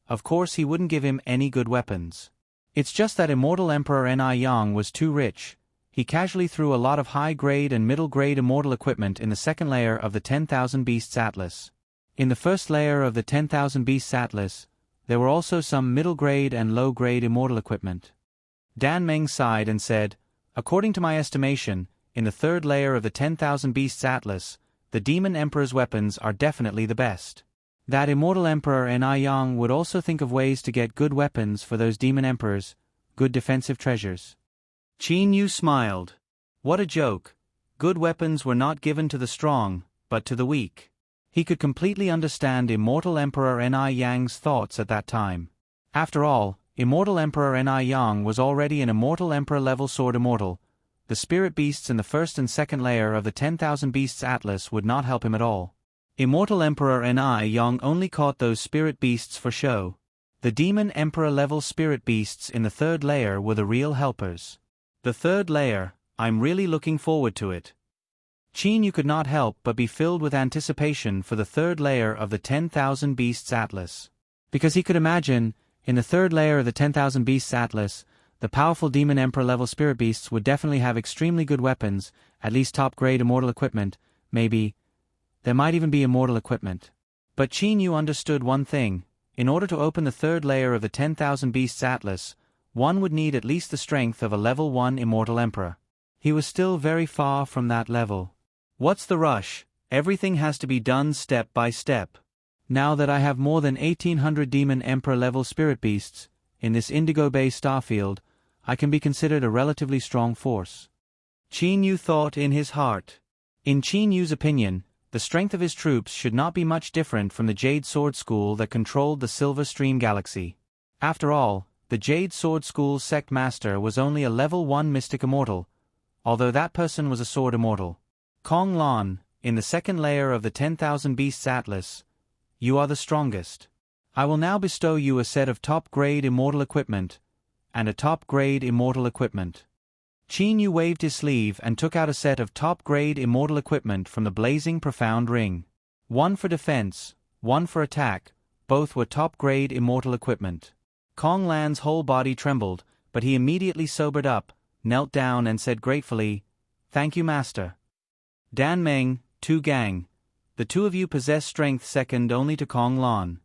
of course he wouldn't give him any good weapons. It's just that Immortal Emperor Ni Yang was too rich. He casually threw a lot of high-grade and middle-grade immortal equipment in the second layer of the 10,000 Beasts Atlas. In the first layer of the 10,000 Beasts Atlas, there were also some middle-grade and low-grade immortal equipment. Dan Meng sighed and said, according to my estimation, in the third layer of the 10,000 Beasts Atlas, the Demon Emperor's weapons are definitely the best. That Immortal Emperor Ni Yang would also think of ways to get good weapons for those Demon Emperors, good defensive treasures. Qin Yu smiled. What a joke. Good weapons were not given to the strong, but to the weak. He could completely understand Immortal Emperor Ni Yang's thoughts at that time. After all, Immortal Emperor Ni Yang was already an Immortal Emperor level sword immortal. The spirit beasts in the first and second layer of the 10,000 Beasts Atlas would not help him at all. Immortal Emperor Ni Yang only caught those spirit beasts for show. The Demon Emperor level spirit beasts in the third layer were the real helpers. The third layer, I'm really looking forward to it. Qin Yu could not help but be filled with anticipation for the third layer of the 10,000 Beasts Atlas. Because he could imagine, in the third layer of the 10,000 Beasts Atlas, the powerful Demon Emperor level spirit beasts would definitely have extremely good weapons, at least top-grade immortal equipment, maybe. There might even be immortal equipment. But Qin Yu understood one thing. In order to open the third layer of the 10,000 Beasts Atlas, one would need at least the strength of a level 1 Immortal Emperor. He was still very far from that level. What's the rush? Everything has to be done step by step. Now that I have more than 1,800 Demon Emperor level spirit beasts, in this Indigo Bay starfield, I can be considered a relatively strong force. Qin Yu thought in his heart. In Qin Yu's opinion, the strength of his troops should not be much different from the Jade Sword School that controlled the Silver Stream Galaxy. After all, the Jade Sword School's sect master was only a level 1 mystic immortal, although that person was a sword immortal. Kong Lan, in the second layer of the 10,000 Beasts Atlas, you are the strongest. I will now bestow you a set of top-grade immortal equipment, and a top-grade immortal equipment. Qin Yu waved his sleeve and took out a set of top-grade immortal equipment from the blazing profound ring. One for defense, one for attack, both were top-grade immortal equipment. Kong Lan's whole body trembled, but he immediately sobered up, knelt down and said gratefully, "Thank you, Master." Dan Meng, Tu Gang. The two of you possess strength second only to Kong Lan.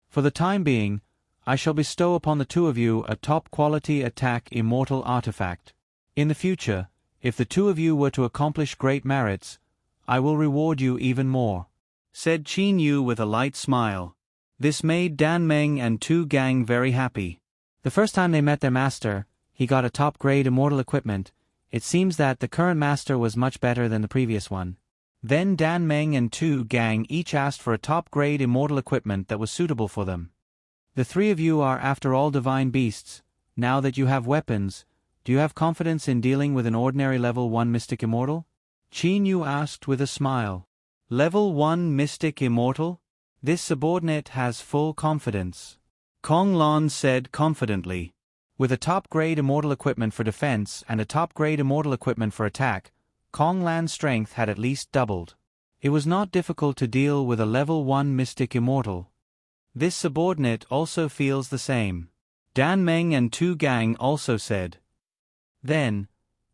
For the time being, I shall bestow upon the two of you a top-quality attack immortal artifact. In the future, if the two of you were to accomplish great merits, I will reward you even more," said Qin Yu with a light smile. This made Dan Meng and Tu Gang very happy. The first time they met their master, he got a top-grade immortal equipment. It seems that the current master was much better than the previous one. Then Dan Meng and Tu Gang each asked for a top-grade immortal equipment that was suitable for them. The three of you are after all divine beasts. Now that you have weapons, do you have confidence in dealing with an ordinary level 1 mystic immortal? Qin Yu asked with a smile. Level 1 mystic immortal? This subordinate has full confidence. Kong Lan said confidently. With a top-grade immortal equipment for defense and a top-grade immortal equipment for attack, Kong Lan's strength had at least doubled. It was not difficult to deal with a level 1 mystic immortal. This subordinate also feels the same. Dan Meng and Tu Gang also said. Then,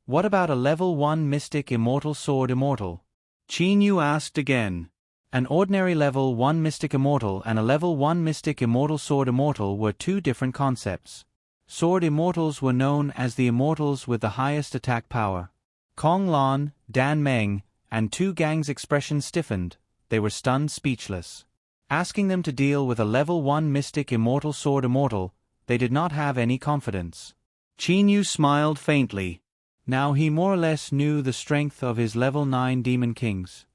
what about a level 1 mystic immortal sword immortal? Qin Yu asked again. An ordinary level 1 mystic immortal and a level 1 mystic immortal sword immortal were two different concepts. Sword immortals were known as the immortals with the highest attack power. Kong Lan, Dan Meng, and Tu Gang's expression stiffened. They were stunned speechless. Asking them to deal with a level 1 mystic immortal sword immortal, they did not have any confidence. Qin Yu smiled faintly. Now he more or less knew the strength of his level 9 demon kings.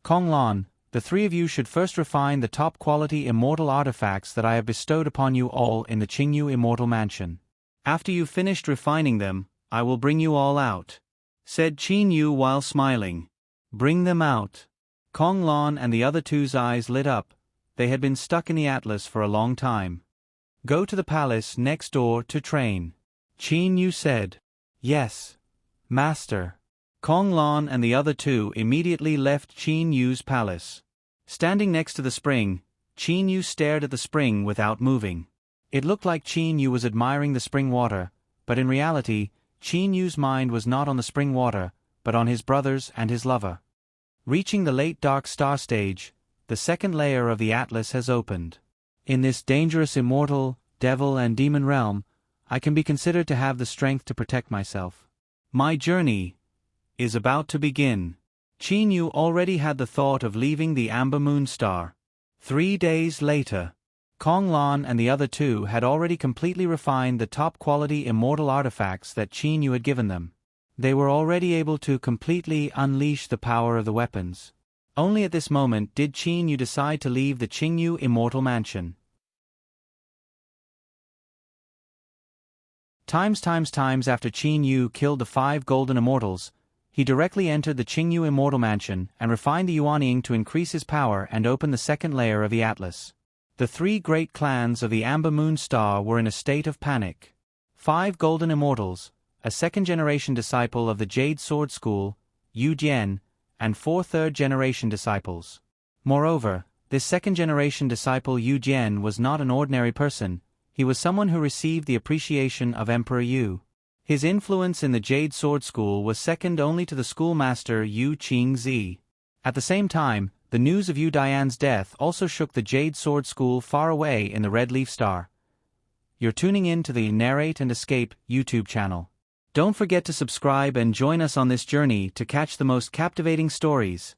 Kong Lan, the three of you should first refine the top-quality immortal artifacts that I have bestowed upon you all in the Qingyu Immortal Mansion. After you've finished refining them, I will bring you all out," said Qin Yu while smiling. "Bring them out." Kong Lan and the other two's eyes lit up. They had been stuck in the Atlas for a long time. "Go to the palace next door to train," Qin Yu said. "Yes, Master." Kong Lan and the other two immediately left Qin Yu's palace. Standing next to the spring, Qin Yu stared at the spring without moving. It looked like Qin Yu was admiring the spring water, but in reality, Qin Yu's mind was not on the spring water, but on his brothers and his lover. Reaching the late Dark Star stage, the second layer of the Atlas has opened. In this dangerous immortal, devil and demon realm, I can be considered to have the strength to protect myself. My journey is about to begin. Qin Yu already had the thought of leaving the Amber Moon Star. 3 days later, Kong Lan and the other two had already completely refined the top-quality immortal artifacts that Qin Yu had given them. They were already able to completely unleash the power of the weapons. Only at this moment did Qin Yu decide to leave the Qingyu Immortal Mansion. Times after Qin Yu killed the 5 golden immortals, he directly entered the Qingyu Immortal Mansion and refined the Yuanying to increase his power and open the second layer of the Atlas. The 3 great clans of the Amber Moon Star were in a state of panic. 5 golden immortals, a second-generation disciple of the Jade Sword School, Yu Jian, and 4 third-generation disciples. Moreover, this second-generation disciple Yu Jian was not an ordinary person. He was someone who received the appreciation of Emperor Yu. His influence in the Jade Sword School was second only to the schoolmaster Yu Qingzi. At the same time, the news of Yu Dian's death also shook the Jade Sword School far away in the Red Leaf Star. You're tuning in to the Narrate and Escape YouTube channel. Don't forget to subscribe and join us on this journey to catch the most captivating stories.